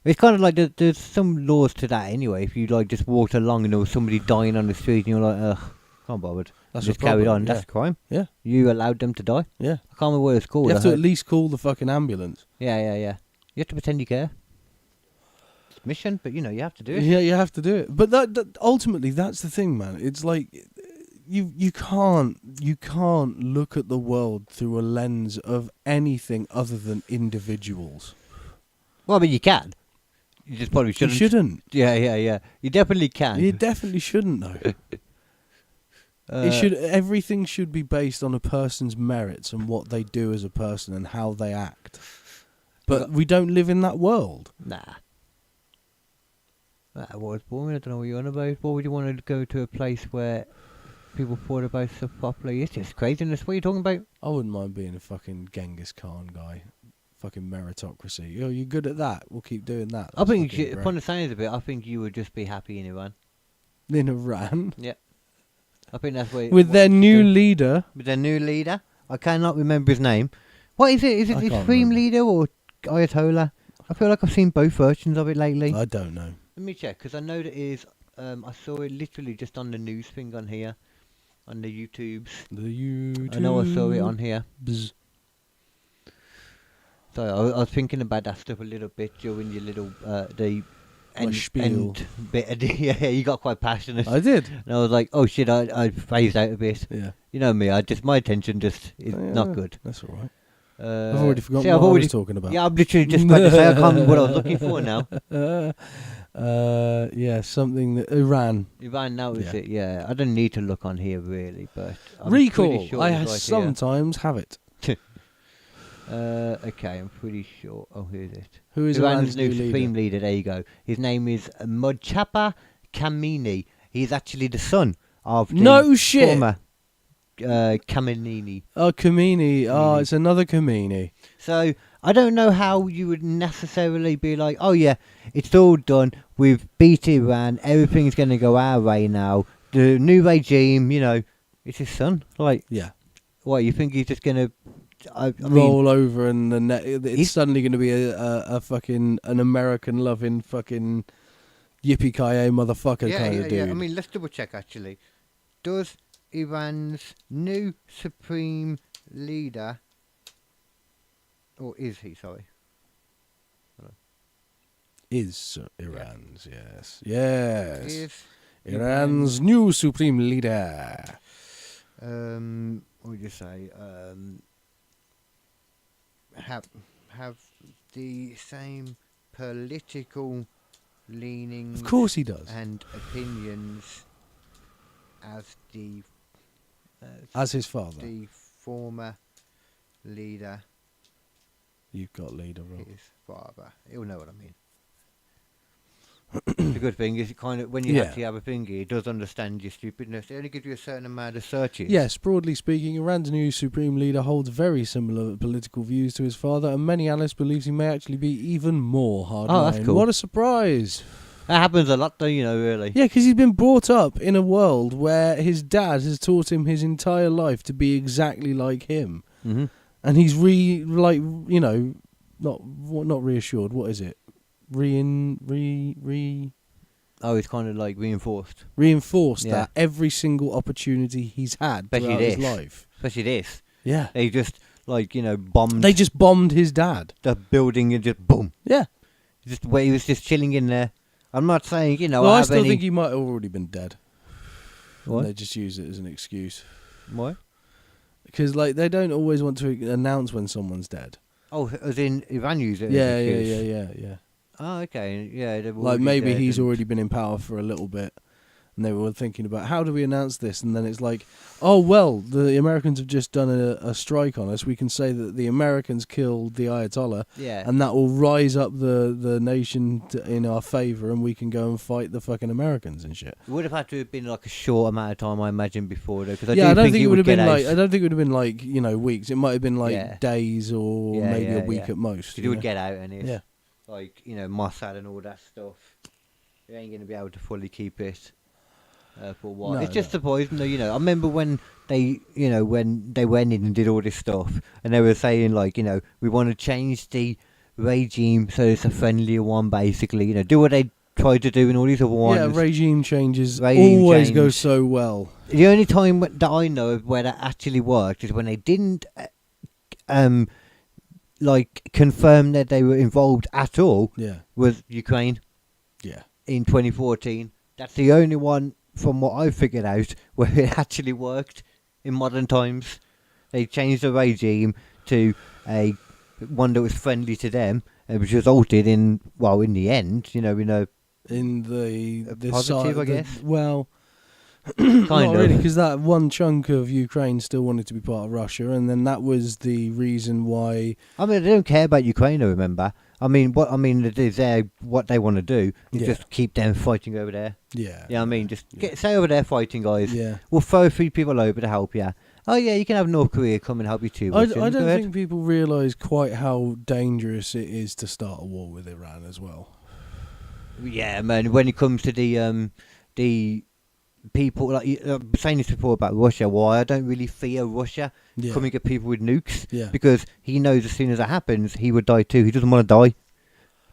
It's kind of like there's some laws to that anyway. If you like just walked along and there was somebody dying on the street and you're like, ugh, Can't bothered. That's Just a problem, carried on. yeah. That's a crime. Yeah. You allowed them to die. Yeah. I can't remember what it's called. You have I to at heard- least call the fucking ambulance. Yeah. You have to pretend you care. It's a mission, but you have to do it. Yeah, you have to do it. But that ultimately, that's the thing, man. It's like you can't look at the world through a lens of anything other than individuals. Well, I mean, you can. You just probably shouldn't. You shouldn't. Yeah. You definitely can. You definitely shouldn't, though. Everything should be based on a person's merits and what they do as a person and how they act. But we don't live in that world. Nah. That was boring. I don't know what you're on about. Why would you want to go to a place where people thought about stuff properly? It's just craziness. What are you talking about? I wouldn't mind being a fucking Genghis Khan guy. Fucking meritocracy. You're good at that. We'll keep doing that. I That's think, fucking from great. the sounds of it, I think you would just be happy in Iran. In Iran. Yeah. I think that's where... With their new leader. With their new leader. I cannot remember his name. What is it? Is it I the can't Supreme remember. Leader or Ayatollah? I feel like I've seen both versions of it lately. I don't know. Let me check, because I know that is... I saw it literally just on the news thing on here. On the YouTubes. The YouTube. I know I saw it on here. Bzz. So I was thinking about that stuff a little bit during your little the spiel. end bit. Yeah, you got quite passionate. I did. And I was like, oh shit, I phased out a bit. Yeah. You know me, my attention just is Yeah, not good. That's all right. I've I've already forgotten what I was talking about. Yeah, I'm literally just about to say I can't remember what I was looking for now. Yeah, something that Iran. Iran, now is Yeah. it? Yeah, I don't need to look on here really, but I'm Recall. pretty sure I it's right here. sometimes have it. Okay, I'm pretty sure. Oh, who's it? Who is Iran's Iran's new new supreme leader? leader. There you go. His name is Mojtaba Khamenei. He's actually the son of the No shit. former Khamenei. Oh, Khomeini. Oh, Khomeini. it's another Khomeini. So I don't know how you would necessarily be like, oh yeah, it's all done. We've beat Iran. Everything's going to go our way now. The new regime, it's his son. Like, Yeah. what, you think he's just going to... I mean, Roll over and it's He's- suddenly going to be a fucking an American loving fucking yippee ki motherfucker kind of dude. I mean, let's double check actually. Does Iran's new supreme leader, or is he? Sorry. is Iran's yes. Is Iran's new supreme leader. what would you say? Have the same political leanings Of course he does. and opinions as the As his father. the former leader, You've got leader, Rob. his father. He'll know what I mean. The good thing is, when you Yeah. actually have a thingy, it does understand your stupidness. It only gives you a certain amount of searches. Yes, broadly speaking, Iran's new supreme leader holds very similar political views to his father, and many analysts believe he may actually be even more hardline. Oh, that's cool. What a surprise! That happens a lot, though, really. Yeah, because he's been brought up in a world where his dad has taught him his entire life to be exactly like him, Mm-hmm. and he's not reassured. What is it? Oh, it's kind of like Reinforced Yeah. that every single opportunity he's had Especially throughout his this. life. Especially this. Yeah, They just, bombed they just bombed his dad. the building and just boom. Yeah. Just where he was just chilling in there. I'm not saying, Well, I I have still any... think he might have already been dead. What? They just use it as an excuse. What? Because, they don't always want to announce when someone's dead. Oh, as in Iran used it? as Yeah. an excuse. Yeah. Oh, okay. Yeah. they're Like, already maybe dead he's and- already been in power for a little bit. And they were thinking about, how do we announce this? And then it's like, oh, well, the Americans have just done a strike on us. We can say that the Americans killed the Ayatollah. Yeah. And that will rise up the nation in our favour, and we can go and fight the fucking Americans and shit. It would have had to have been like a short amount of time, I imagine, before though. Cause I don't think he it would have been get like. out. I don't think it would have been like weeks. It might have been like Yeah. days or Yeah, maybe yeah, a week yeah. at most. 'Cause he would get out and it's Yeah. like Mossad and all that stuff. You ain't gonna be able to fully keep it for a while. No, It's just no. the poison, though. I remember when they, when they went in and did all this stuff, and they were saying we want to change the regime so it's a friendlier one, basically. Do what they tried to do in all these other ones. Yeah, regime changes Regime always go change. so well. The only time that I know of where that actually worked is when they didn't confirm that they were involved at all. Yeah. Was Ukraine. Yeah. In 2014. That's the only one from what I've figured out where it actually worked in modern times. They changed the regime to a one that was friendly to them, which resulted in the end, we know In the positive, side, I guess. Well, Kind not of. really, because that one chunk of Ukraine still wanted to be part of Russia, and then that was the reason why. I mean, they don't care about Ukraine, I remember. It is what they want to do is Yeah. just keep them fighting over there. Yeah. Yeah, I mean, just stay over there fighting, guys. Yeah. We'll throw 3 people over to help you. Oh, yeah, you can have North Korea come and help you too. I Russian. don't Go ahead. think people realise quite how dangerous it is to start a war with Iran as well. Yeah, man. When it comes to the people, like saying this before about Russia, why I don't really fear Russia Yeah. coming at people with nukes, Yeah. because he knows as soon as it happens, he would die too. He doesn't want to die.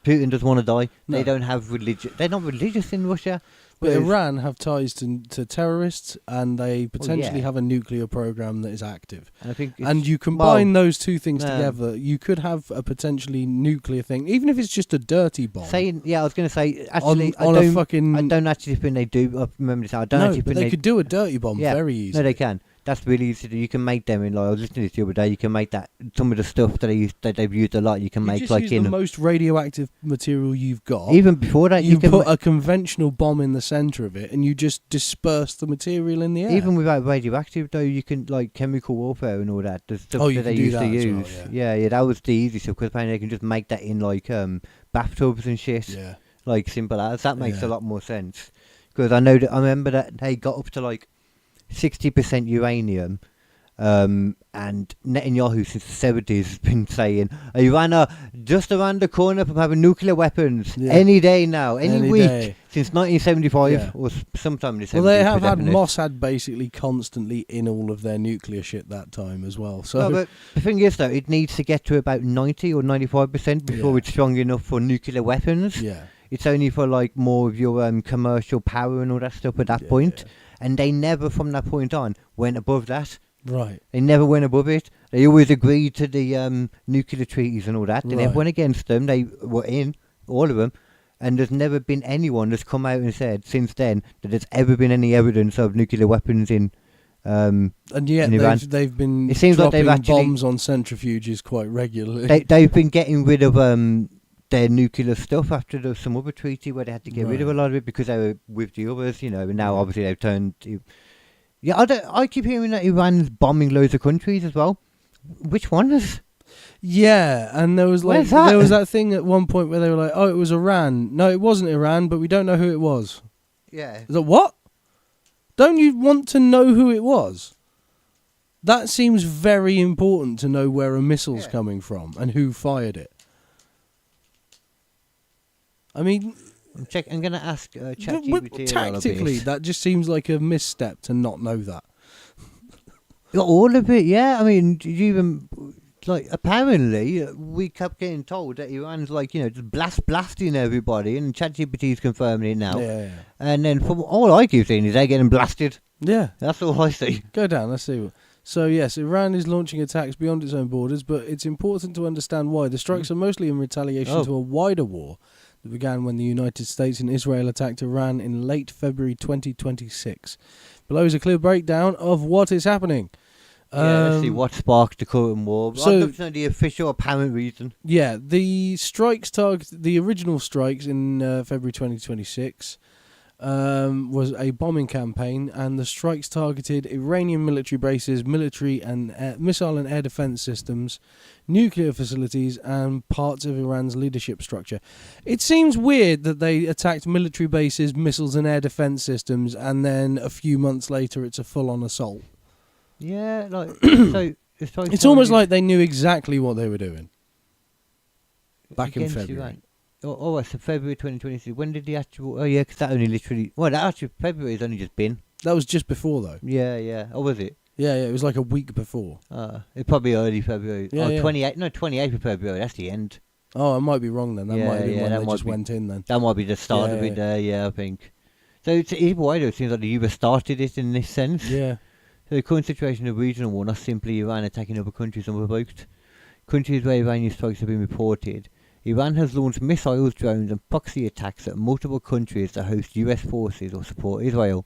Putin doesn't want to die. No. They don't have religion. They're not religious in Russia. But whereas- Iran have ties to terrorists, and they potentially yeah. have a nuclear program that is active. And I think And it's- you combine well, those two things together, you could have a potentially nuclear thing, even if it's just a dirty bomb. I was going to say actually, on a fucking. I don't actually think they do. I remember this. I don't no, actually but think they could do a dirty bomb very easily. No, they can. That's really easy to do. You can make them in. Like I was listening to this the other day. You can make that. Some of the stuff that they've used a lot. You can You make just like use in the most radioactive material you've got. even before that. You can put a conventional bomb in the centre of it, and you just disperse the material in the air. even without radioactive though. You can like chemical warfare and all that. The stuff you that can they do used that to as well, use. Yeah. That was the easy stuff because apparently they can just make that in like bathtubs and shit. Yeah. Like simple as that makes Yeah. a lot more sense. Because I remember that they got up to like 60% uranium. And Netanyahu since the 70s has been saying Iran are just around the corner from having nuclear weapons any day now, any week day. since 1975 Yeah. or sometime in the 70s. Well, they have for had definite. Mossad basically constantly in all of their nuclear shit that time as well. So No, but the thing is though, it needs to get to about 90 or 95% before Yeah. it's strong enough for nuclear weapons. yeah, It's only for like more of your commercial power and all that stuff at that point. And they never from that point on went above that. right. They never went above it. They always agreed to the nuclear treaties and all that. They never Right. went against them. They were in, all of them. And there's never been anyone that's come out and said since then that there's ever been any evidence of nuclear weapons in And yet in Iran. they've been It seems like dropping they've actually- bombs on centrifuges quite regularly. they've been getting rid of their nuclear stuff after there was some other treaty where they had to get rid of a Right. lot of it because they were with the others, and now obviously they've turned to... Yeah, I keep hearing that Iran's bombing loads of countries as well. Which ones? Yeah, and there was Where's that? there was that thing at one point where they were like, "Oh, it was Iran." No, it wasn't Iran, but we don't know who it was. Yeah. Is that what? Don't you want to know who it was? That seems very important to know where a missile's coming from and who fired it. I mean, I'm going to ask ChatGPT tactically, that just seems like a misstep to not know that. all of it, yeah. I mean, did you even... Like, apparently, we kept getting told that Iran's just blasting everybody, and ChatGPT's confirming it now. Yeah. And then from all I keep seeing is they're getting blasted. Yeah. That's all I see. Go down, let's see. So, yes, Iran is launching attacks beyond its own borders, but it's important to understand why. The strikes are mostly in retaliation to a wider war that began when the United States and Israel attacked Iran in late February 2026. Below is a clear breakdown of what is happening. Let's see what sparked the current war. so- I'd love to know the official apparent reason. Yeah, the strikes the original strikes in February 2026 was a bombing campaign, and the strikes targeted Iranian military bases, military and missile and air defense systems, nuclear facilities, and parts of Iran's leadership structure. It seems weird that they attacked military bases, missiles and air defense systems, and then a few months later it's a full-on assault. Yeah, so It's almost like they knew exactly what they were doing back in against February. Iran. Oh, it's February 2023. When did the actual... Oh, yeah, because that only literally... Well, that actually February has only just been. That was just before, though. Yeah. Oh, was it? Yeah, it was like a week before. It's probably early February. Yeah, yeah. 28th of February. That's the end. Oh, I might be wrong then. That Yeah, might have been yeah, when that they might just be- went in then. That might be the start Yeah, of it yeah. there, yeah, I think. So it's either way though, it seems like the US started it in this sense. Yeah. So the current situation of regional war, not simply Iran attacking other countries unprovoked. Countries where Iranian strikes have been reported. Iran has launched missiles, drones and proxy attacks at multiple countries that host US forces or support Israel.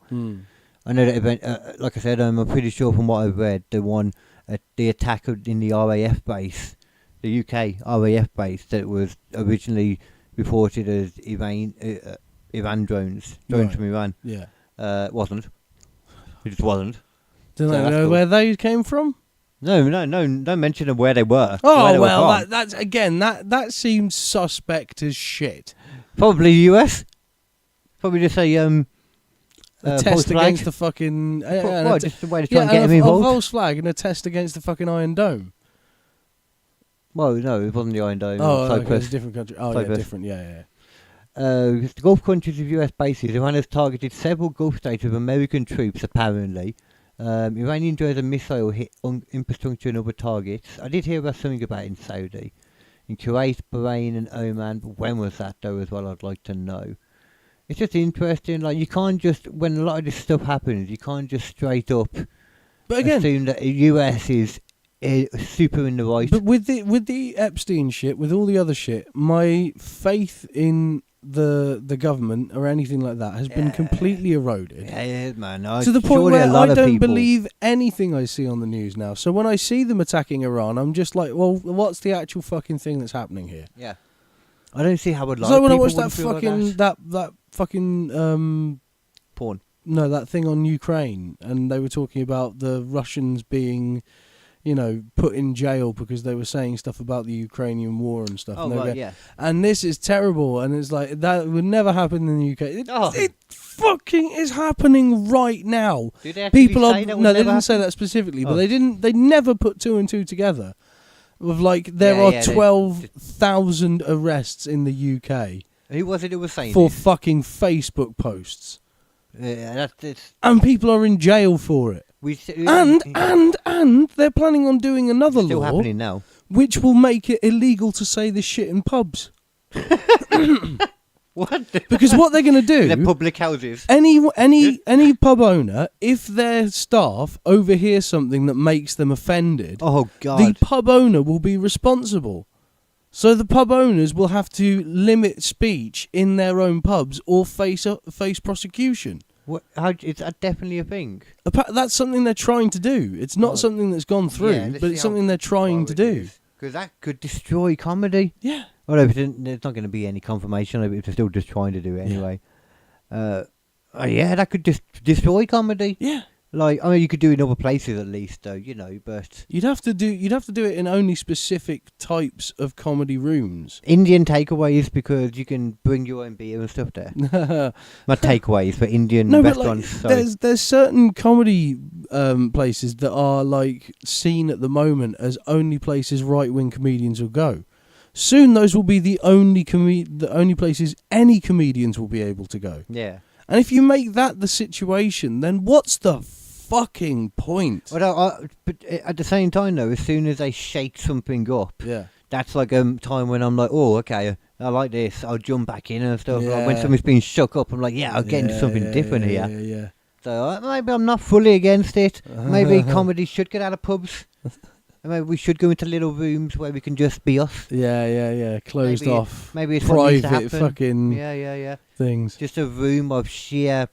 I know that like I said, I'm pretty sure from what I've read, the attack in the RAF base, the UK RAF base that was originally reported as Iran drones Right. from Iran, Yeah. wasn't. It just wasn't. Do So they that's know cool. where they came from? No, don't mention of where they were. Oh where they were well, from. that's again that seems suspect as shit. Probably US. Probably just a A false test flag. against the fucking Well, just a way to try and get and him a involved. false flag and a test against the fucking Iron Dome. Well, no, it wasn't the Iron Dome. Oh, okay, Cyprus. it's a different country. Oh, Cyprus. yeah, different. Yeah. The Gulf countries of US bases. Iran has targeted several Gulf states with American troops, apparently. Iranian drones and missiles hit infrastructure and other targets. I did hear about something about it in Saudi. In Kuwait, Bahrain and Oman. But when was that, though, as well, I'd like to know. It's just interesting. Like, you can't just, when a lot of this stuff happens, you can't just straight up But again, assume that the US is super in the right. but with the Epstein shit, with all the other shit, my faith in the government or anything like that has been completely eroded. Yeah, man. To the point surely where a lot I of don't people- believe anything I see on the news now. So when I see them attacking Iran, I'm just like, well, what's the actual fucking thing that's happening here? Yeah. I don't see how a lot So of when I people watched that wouldn't feel like fucking that fucking porn. no, that thing on Ukraine, and they were talking about the Russians being, put in jail because they were saying stuff about the Ukrainian war and stuff. Oh, and they were right, going, yeah. And this is terrible, and it's like that would never happen in the UK. It fucking is happening right now. Did they actually People say are that would no, they never didn't say happen? that specifically, but Oh. they didn't. They never put two and two together. With there Yeah, are yeah, 12,000 arrests in the UK Who was it who was saying for this? fucking Facebook posts, Yeah, that's and people are in jail for it. And they're planning on doing another still law, happening now. which will make it illegal to say this shit in pubs. What? Because what they're going to In the do, public houses. any pub owner, if their staff overhear something that makes them offended, Oh God. the pub owner will be responsible. So the pub owners will have to limit speech in their own pubs or face prosecution. Is that definitely a thing? That's something they're trying to do. It's not Right. something that's gone through, Yeah, let's but see it's how something they're trying to do. Because that could destroy comedy. Yeah. Well, no, there's not going to be any confirmation of it if they're still just trying to do it anyway. Yeah, that could just destroy comedy. Yeah. Like, I mean, you could do it in other places at least, though, but You'd have to do it in only specific types of comedy rooms. Indian takeaways, because you can bring your own beer and stuff there. Not takeaways, but Indian No, but like, restaurants. sorry. there's certain comedy places that are like seen at the moment as only places right-wing comedians will go. Soon, those will be the only places any comedians will be able to go. Yeah. And if you make that the situation, then what's the fucking point? Well, but at the same time, though, as soon as they shake something up, Yeah. that's like a time when I'm like, oh, okay, I like this. I'll jump back in and stuff. Like when Yeah. something's being shook up, I'm like, yeah, I'll get into something different here. Yeah. So maybe I'm not fully against it. Maybe comedy should get out of pubs. Maybe we should go into little rooms where we can just be us. Yeah. Closed Maybe- off. maybe it's what needs to private happen. fucking Yeah. things. Just a room of sheer.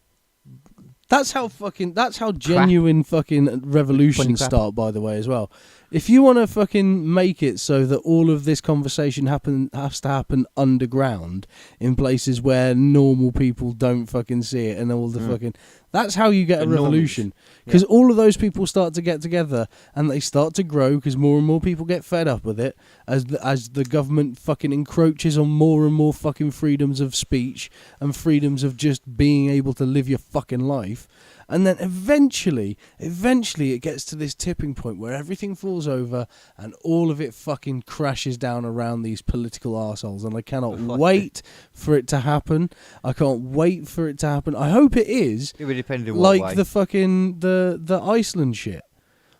That's how genuine fucking Funny revolutions crap. start, by the way, as well. If you want to fucking make it so that all of this conversation has to happen underground in places where normal people don't fucking see it, and all the fucking, that's how you get a The normies. revolution. Because all of those people start to get together and they start to grow because more and more people get fed up with it as the government fucking encroaches on more and more fucking freedoms of speech and freedoms of just being able to live your fucking life. And then eventually it gets to this tipping point where everything falls over and all of it fucking crashes down around these political arseholes. And I cannot wait for it to happen. I can't wait for it to happen. I hope it is It would depend on what like way. the fucking the Iceland shit,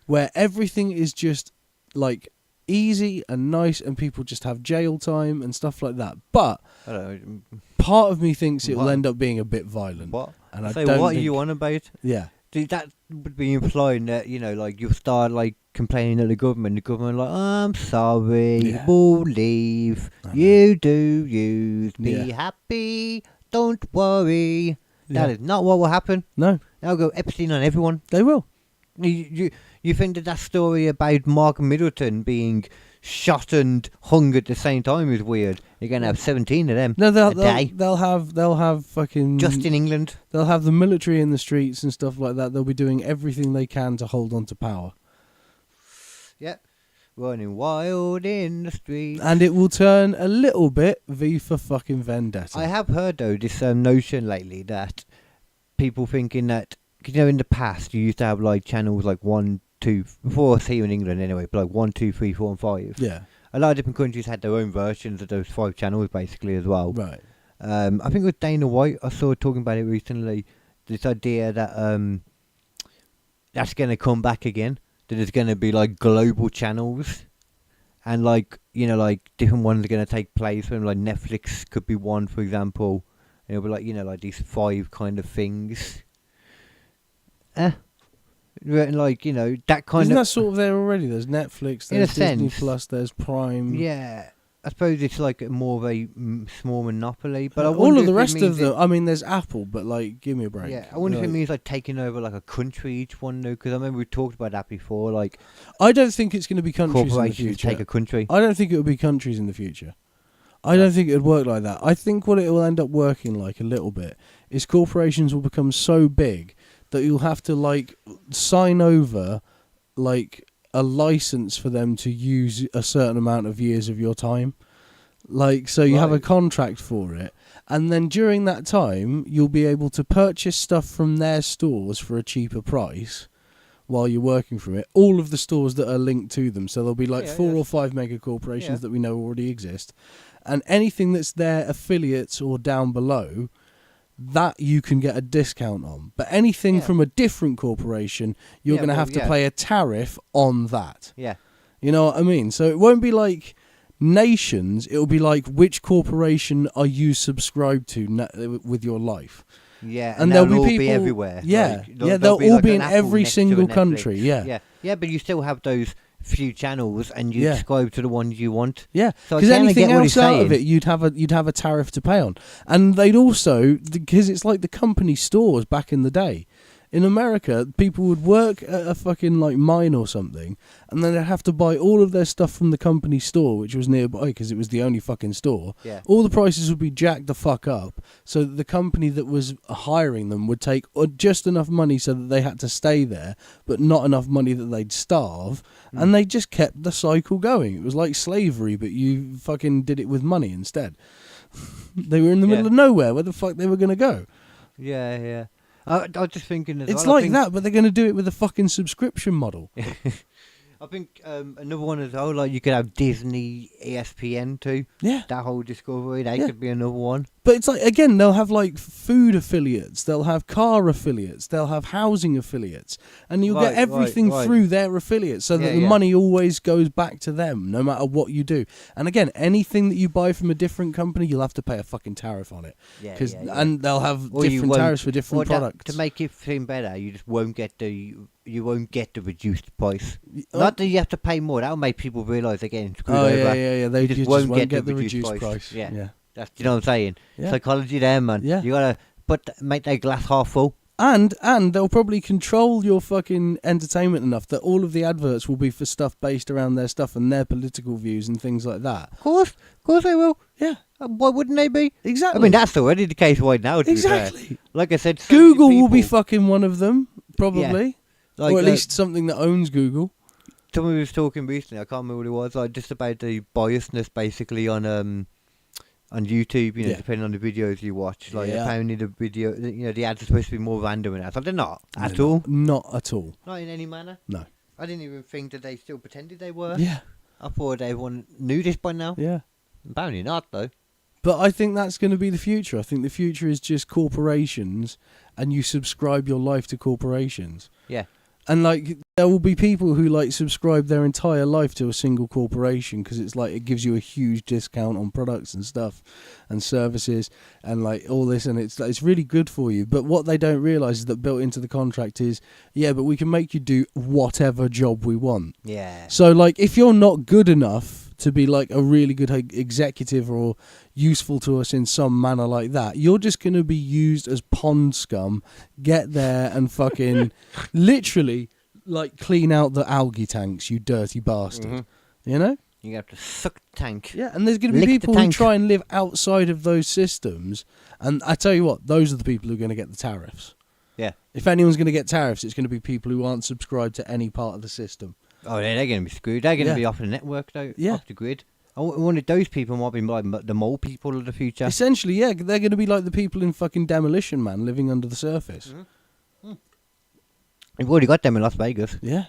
where everything is just like easy and nice, and people just have jail time and stuff like that. But I don't know. part of me thinks it will What? end up being a bit violent. What? And I So don't what think, are you on about? Yeah. Dude, that would be implying that, like, you'll start, like, complaining at the government. The government, like, I'm sorry, Yeah. we'll leave. I know. You do you. Be Yeah. happy. Don't worry. Yeah. That is not what will happen. No, They'll go Epstein on everyone. they will. You think that story about Mark Middleton being shot and hung at the same time is weird? You're going to have 17 of them No, a day. they'll have fucking Just in England. They'll have the military in the streets and stuff like that. They'll be doing everything they can to hold on to power. Yeah. Running wild in the streets. And it will turn a little bit V for fucking Vendetta. I have heard, though, this notion lately that people thinking that, in the past you used to have, like, channels like 1, 2, before us here in England anyway, but like 1, 2, 3, 4 and 5. Yeah, A lot of different countries had their own versions of those 5 channels basically as well. right. I think it was Dana White, I saw talking about it recently, this idea that that's going to come back again, that there's going to be like global channels, and like, like different ones are going to take place, and like Netflix could be one, for example, and it'll be like, like these 5 kind of things. Like, that kind Isn't of... that sort of there already? There's Netflix, In a there's Disney sense. Plus, there's Prime. Yeah, I suppose it's like more of a small monopoly, but I all wonder of the if it rest of means them. I mean, there's Apple, but like, give me a break. Yeah, I wonder if it Like, means like taking over like a country each one though, because I remember we talked about that before, like I don't think it's going to be countries in the corporations future. take a country. I don't think it will be countries in the future. I don't think it would work like that. I think what it will end up working like a little bit is corporations will become so big that you'll have to like sign over like a license for them to use a certain amount of years of your time. Like, so you have a Right. contract for it, and then during that time you'll be able to purchase stuff from their stores for a cheaper price while you're working from it. All of the stores that are linked to them, so there'll be like 4 or 5 mega corporations that we know already exist, and anything that's their affiliates or down below, that you can get a discount on. But anything from a different corporation, you're going to have to pay a tariff on that. Yeah, You know what I mean? So it won't be like nations, it'll be like which corporation are you subscribed to with your life. yeah, And they'll there'll be all be people- everywhere. yeah, Like, yeah, there'll they'll all like be an in Apple every next to a single Netflix. country, yeah. yeah, but you still have those few channels, and you Yeah. subscribe to the ones you want. Yeah, So I because kinda anything get what else he's out of saying. it, you'd have a tariff to pay on, and they'd also, because it's like the company stores back in the day. In America, people would work at a fucking like mine or something, and then they'd have to buy all of their stuff from the company store, which was nearby because it was the only fucking store. Yeah. All the prices would be jacked the fuck up, so that the company that was hiring them would take just enough money so that they had to stay there, but not enough money that they'd starve, and they just kept the cycle going. It was like slavery, but you fucking did it with money instead. They were in the middle of nowhere. Where the fuck they were going to go? Yeah, yeah. I was just thinking as It's well, I like think- that, but they're going to do it with a fucking subscription model. I think another one as well, like you could have Disney, ESPN too. Yeah. That whole Discovery, that Yeah. could be another one. But it's like, again, they'll have like food affiliates, they'll have car affiliates, they'll have housing affiliates, and you'll Right, get everything right. through their affiliates, so that Yeah, the yeah. money always goes back to them, no matter what you do. And again, anything that you buy from a different company, you'll have to pay a fucking tariff on it. Yeah, 'Cause- yeah, yeah. And they'll have Or you different won't- tariffs for different or that- products. to make it seem better, you just won't get the reduced price. Oh. Not that you have to pay more. That'll make people realise they're getting screwed Oh, over. yeah. They You just, just won't won't get the reduced price. Yeah. Yeah. That's, you know what I'm saying? Yeah. Psychology there, man. Yeah. You gotta make that glass half full. And they'll probably control your fucking entertainment enough that all of the adverts will be for stuff based around their stuff and their political views and things like that. Of course they will. Yeah, Why wouldn't they be? exactly. I mean, that's already the case right now. To be fair. exactly. Like I said, so many Google will be people- fucking one of them, probably, like, or at least something that owns Google. someone was talking recently. I can't remember what it was. Like just about the biasness, basically on YouTube. Yeah. Depending on the videos you watch. Like Yeah. apparently the video, the ads are supposed to be more random than that. But they're not at No, all. Not at all. Not in any manner. No. I didn't even think that they still pretended they were. Yeah, I thought everyone knew this by now. yeah. Apparently not, though. But I think that's going to be the future. I think the future is just corporations, and you subscribe your life to corporations. Yeah. And like there will be people who like subscribe their entire life to a single corporation because it's like it gives you a huge discount on products and stuff and services and like all this, and it's really good for you. But what they don't realize is that built into the contract is, yeah, but we can make you do whatever job we want. Yeah. So like if you're not good enough to be like a really good executive or useful to us in some manner like that, you're just going to be used as pond scum. Get there and fucking literally like clean out the algae tanks, you dirty bastard. You know? You have to suck the tank. Yeah, and there's going to be Lick the people who tank. try and live outside of those systems, and I tell you what, those are the people who are going to get the tariffs. Yeah. If anyone's going to get tariffs, it's going to be people who aren't subscribed to any part of the system. Oh, they're going to be screwed. They're going to Yeah. be off the network, though, Yeah. off the grid. I wanted those people might be like the mole people of the future. Essentially, yeah, they're going to be like the people in fucking Demolition Man living under the surface. You've already got them in Las Vegas. Yeah.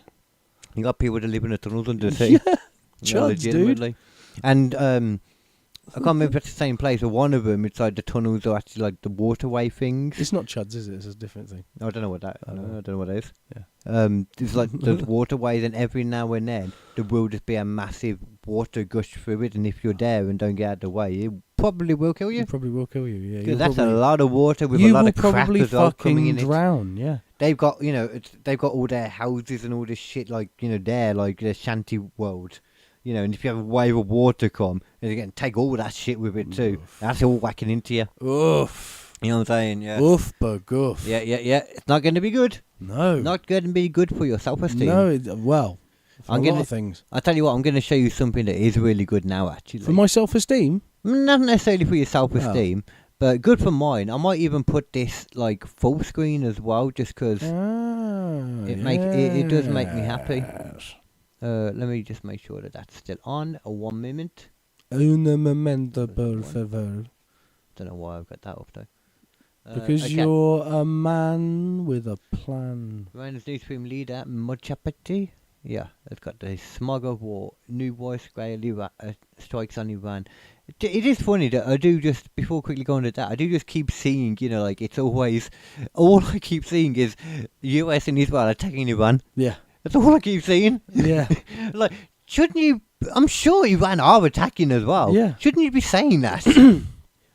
You got people that live in the tunnels under the city. Yeah. Chuds, dude. legitimately. And I can't remember if it's the same place, or one of them, it's like the tunnels are actually like the waterway things. It's not Chuds, is it? It's a different thing. I don't know what that. I don't know what it is. Yeah. It's like there's waterways, and every now and then there will just be a massive water gush through it, and if you're there and don't get out of the way, it probably will kill you. It probably will kill you, yeah. 'Cause You'll that's probably, a lot of water with you a lot will of crap probably as well coming in fucking it. drown, yeah. They've got, they've got all their houses and all this shit, like, there, like the shanty world. And if you have a wave of water come, they're going to take all that shit with it too. That's all whacking into you. Oof. You know what I'm saying? Yeah. Oof, bagoof. Yeah. It's not going to be good. No. Not going to be good for your self-esteem. No, well, for I'm a gonna- lot of things. I'll tell you what, I'm going to show you something that is really good now, actually. For my self-esteem? Not necessarily for your self-esteem, but good for mine. I might even put this, like, full screen as well, just because it does make me happy. Let me just make sure that that's still on. 1 minute. Un momento, por favor. Don't know why I've got that up though. Because okay. you're a man with a plan. Ryan's newsroom leader, Mojapati. Yeah, it's got the smog of war. New voice strikes on Iran. It is funny that I do just, before quickly going to that, I do just keep seeing, like it's always, all I keep seeing is US and Israel attacking Iran. Yeah. That's all I keep seeing. Yeah. Like, shouldn't you, I'm sure Iran are attacking as well. Yeah. Shouldn't you be saying that?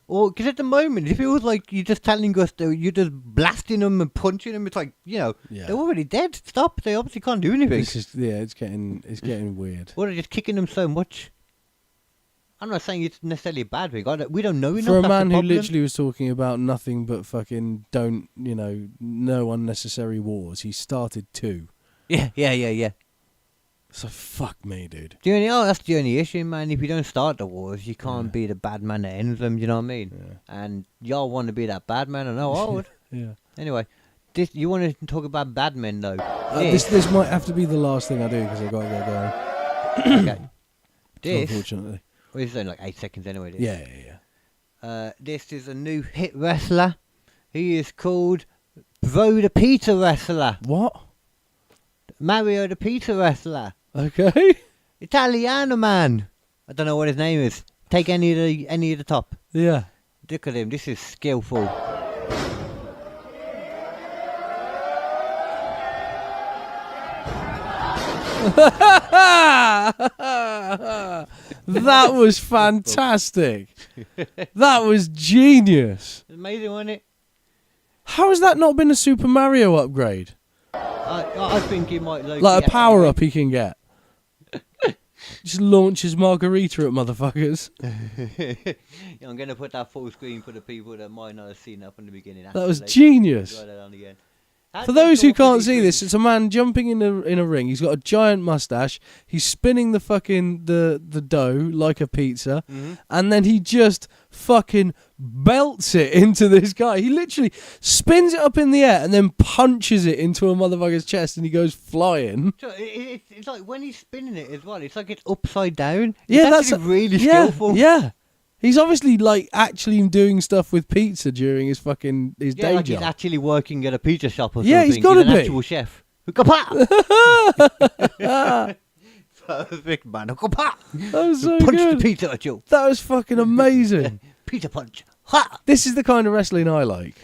Or, because at the moment, it feels like you're just telling us that you're just blasting them and punching them. It's like, Yeah. they're already dead. Stop. They obviously can't do anything. It's getting weird. Or they're just kicking them so much. I'm not saying it's necessarily a bad thing. We don't know enough. For a that's man the who problem. literally was talking about nothing but fucking no unnecessary wars, he started 2. Yeah. So fuck me, dude. That's the only issue, man. If you don't start the wars, you can't be the bad man that ends them, you know what I mean? Yeah. And y'all want to be that bad man, I know I would. Yeah. Anyway, you want to talk about bad men, though. This might have to be the last thing I do because I've got to get going. Okay. This, Unfortunately. well, it's only like 8 seconds anyway. This. Yeah. This is a new hit wrestler. He is called Bro the Pizza Wrestler. What? Mario the Pizza Wrestler. Okay. Italiano man. I don't know what his name is. Take any of the top. Yeah. Look at him. This is skillful. That was fantastic. That was genius. Amazing, wasn't it? How has that not been a Super Mario upgrade? I think he might Like a power up he can get. Just launches margarita at motherfuckers. Yeah, I'm going to put that full screen for the people that might not have seen that from the beginning. That was Actually, genius. write that on again. For those who can't see this, it's a man jumping in a ring. He's got a giant mustache. He's spinning the fucking the dough like a pizza, and then he just fucking belts it into this guy. He literally spins it up in the air and then punches it into a motherfucker's chest, and he goes flying. So it's like when he's spinning it as well. It's like it's upside down. Yeah, It's that's actually really yeah, skillful. Yeah. He's obviously like actually doing stuff with pizza during his Yeah, day like job. he's actually working at a pizza shop or Yeah, something. he's gotta an be. actual chef. Kapow! Perfect, man. Kapow! That was so Punch good. the pizza at you. That was fucking amazing. Pizza punch. Ha! This is the kind of wrestling I like.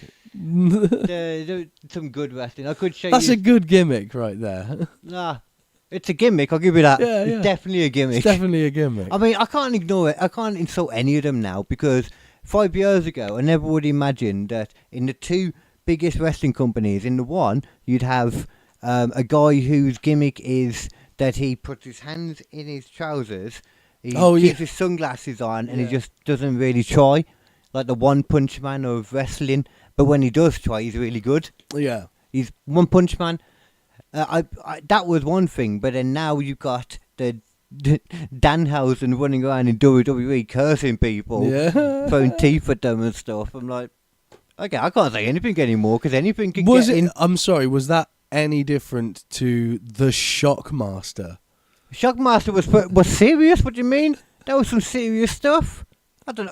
Some good wrestling. I could show That's you. a good gimmick right there. Nah, it's a gimmick. I'll give you that. Yeah, It's yeah. definitely a gimmick. It's definitely a gimmick. I mean, I can't ignore it. I can't insult any of them now because 5 years ago, I never would imagine that in the two biggest wrestling companies, in the one, you'd have a guy whose gimmick is that he puts his hands in his trousers, he keeps his sunglasses on, and he just doesn't really try, like the One Punch Man of wrestling. But when he does try, he's really good. Yeah. He's One Punch Man. That was one thing, but then now you've got the Danhausen running around in WWE cursing people, throwing teeth at them and stuff. I'm like, okay, I can't say anything anymore because anything can get in. I'm sorry, was that any different to the Shockmaster? Shockmaster was serious. What do you mean? That was some serious stuff. I don't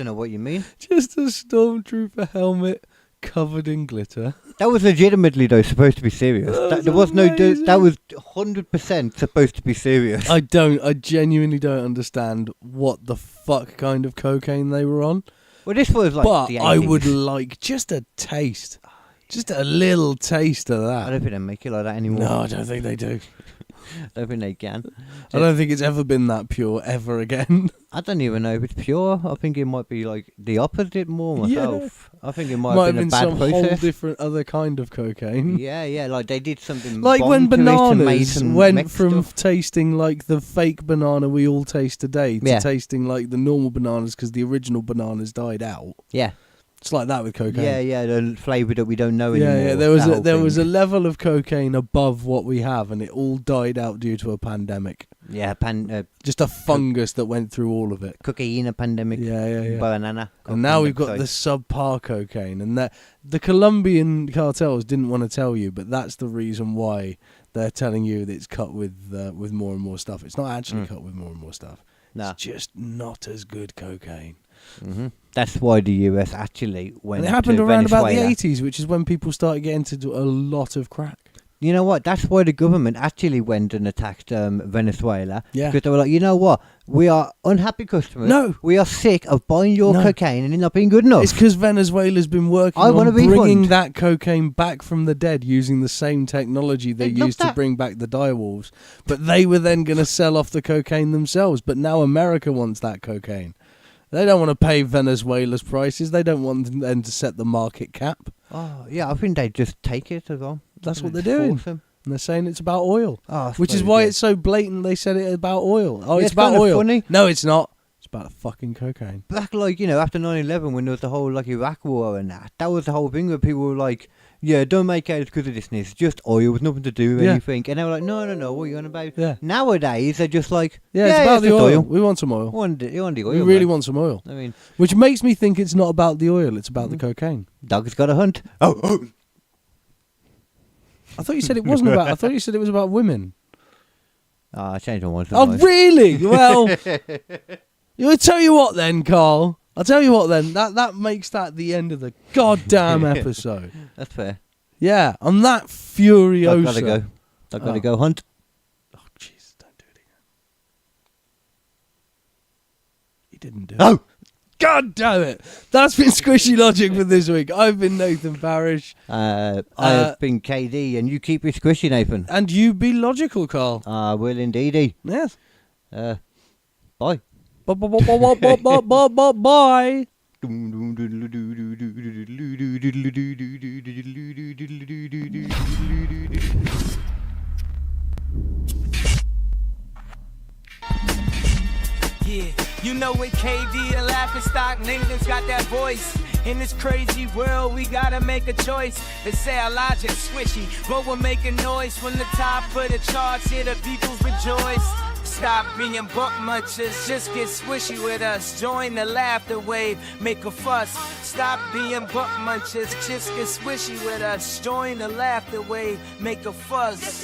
know what you mean. Just a stormtrooper helmet covered in glitter. That was legitimately though supposed to be serious. There was amazing. that was 100% supposed to be serious. I genuinely don't understand what the fuck kind of cocaine they were on. Well, this was like But the 80s. I would like just a taste. Just a little taste of I that. don't think they make it like that anymore. No, I don't think they do. I don't think they can. I don't think it's ever been that pure ever again. I don't even know if it's pure. I think it might be like the opposite more myself. I think it might Might have been a bad some whole process. different other kind of cocaine. Yeah, like they did something Like when bomb to it and made bananas some went mech from stuff. tasting like the fake banana we all taste today to Yeah. tasting like the normal bananas because the original bananas died out. Yeah. It's like that with cocaine. Yeah, the flavour that we don't know anymore. Yeah. There was a level of cocaine above what we have, and it all died out due to a pandemic. Yeah, Just a fungus that went through all of it. cocaine pandemic. Yeah. Banana. And now we've got the subpar cocaine, and the Colombian cartels didn't want to tell you, but that's the reason why they're telling you that it's cut with more and more stuff. It's not actually cut with more and more stuff. No. It's just not as good cocaine. Mm-hmm. That's why the US actually went. And it happened to around about the Venezuela. 80s, which is when people started getting into a lot of crack. You know what? That's why the government actually went and attacked Venezuela. Yeah. Because they were like, you know what? We are unhappy customers. No. We are sick of buying your No. cocaine and it not being good enough. It's because Venezuela's been working I want on a refund. bringing that cocaine back from the dead using the same technology they They'd love used to that. bring back the direwolves. But they were then going to sell off the cocaine themselves. But now America wants that cocaine. They don't want to pay Venezuela's prices. They don't want them to set the market cap. Oh, yeah, I think they just take it as well. That's what Just they're doing. force them. And they're saying it's about oil. Oh, I Which is suppose, why yeah. it's so blatant they said it about oil. Oh, Yeah, it's about kinda oil. funny. No, it's not. It's about fucking cocaine. Back, like, after 9/11, when there was the whole, like, Iraq war and that was the whole thing where people were like, yeah, don't make out it's because of this and this. It's just oil with nothing to do with Yeah. anything. And they were like, no, what are you on about? Yeah. Nowadays, they're just like, Yeah, it's about the just oil. We want some oil. You want the oil, We really man. want some oil. I mean, Which makes me think it's not about the oil, it's about the cocaine. dog's got a hunt. Oh. I thought you said it wasn't about. I thought you said it was about women. I changed my mind. Oh, really? Well, I'll tell you what then, Carl. I'll tell you what then. That makes that the end of the goddamn episode. That's fair. Yeah, on that Furiosa. Dog gotta go. Dog gotta go hunt. Oh, jeez, don't do it again. He didn't do it. Oh! God damn it. That's been Squishy Logic for this week. I've been Nathan Parish. I have been KD, and you keep it squishy, Nathan. And you be logical, Carl. I will indeedy. Yes. Bye. Bye. Bye. Yeah, you know it, KD, the laughing stock, Nathan's got that voice. In this crazy world, we gotta make a choice. They say our logic squishy, but we're making noise from the top of the charts. Here the people rejoice. Stop being buck munchers, just get squishy with us. Join the laughter wave, make a fuss. Stop being buck munchers, just get squishy with us. Join the laughter wave, make a fuss.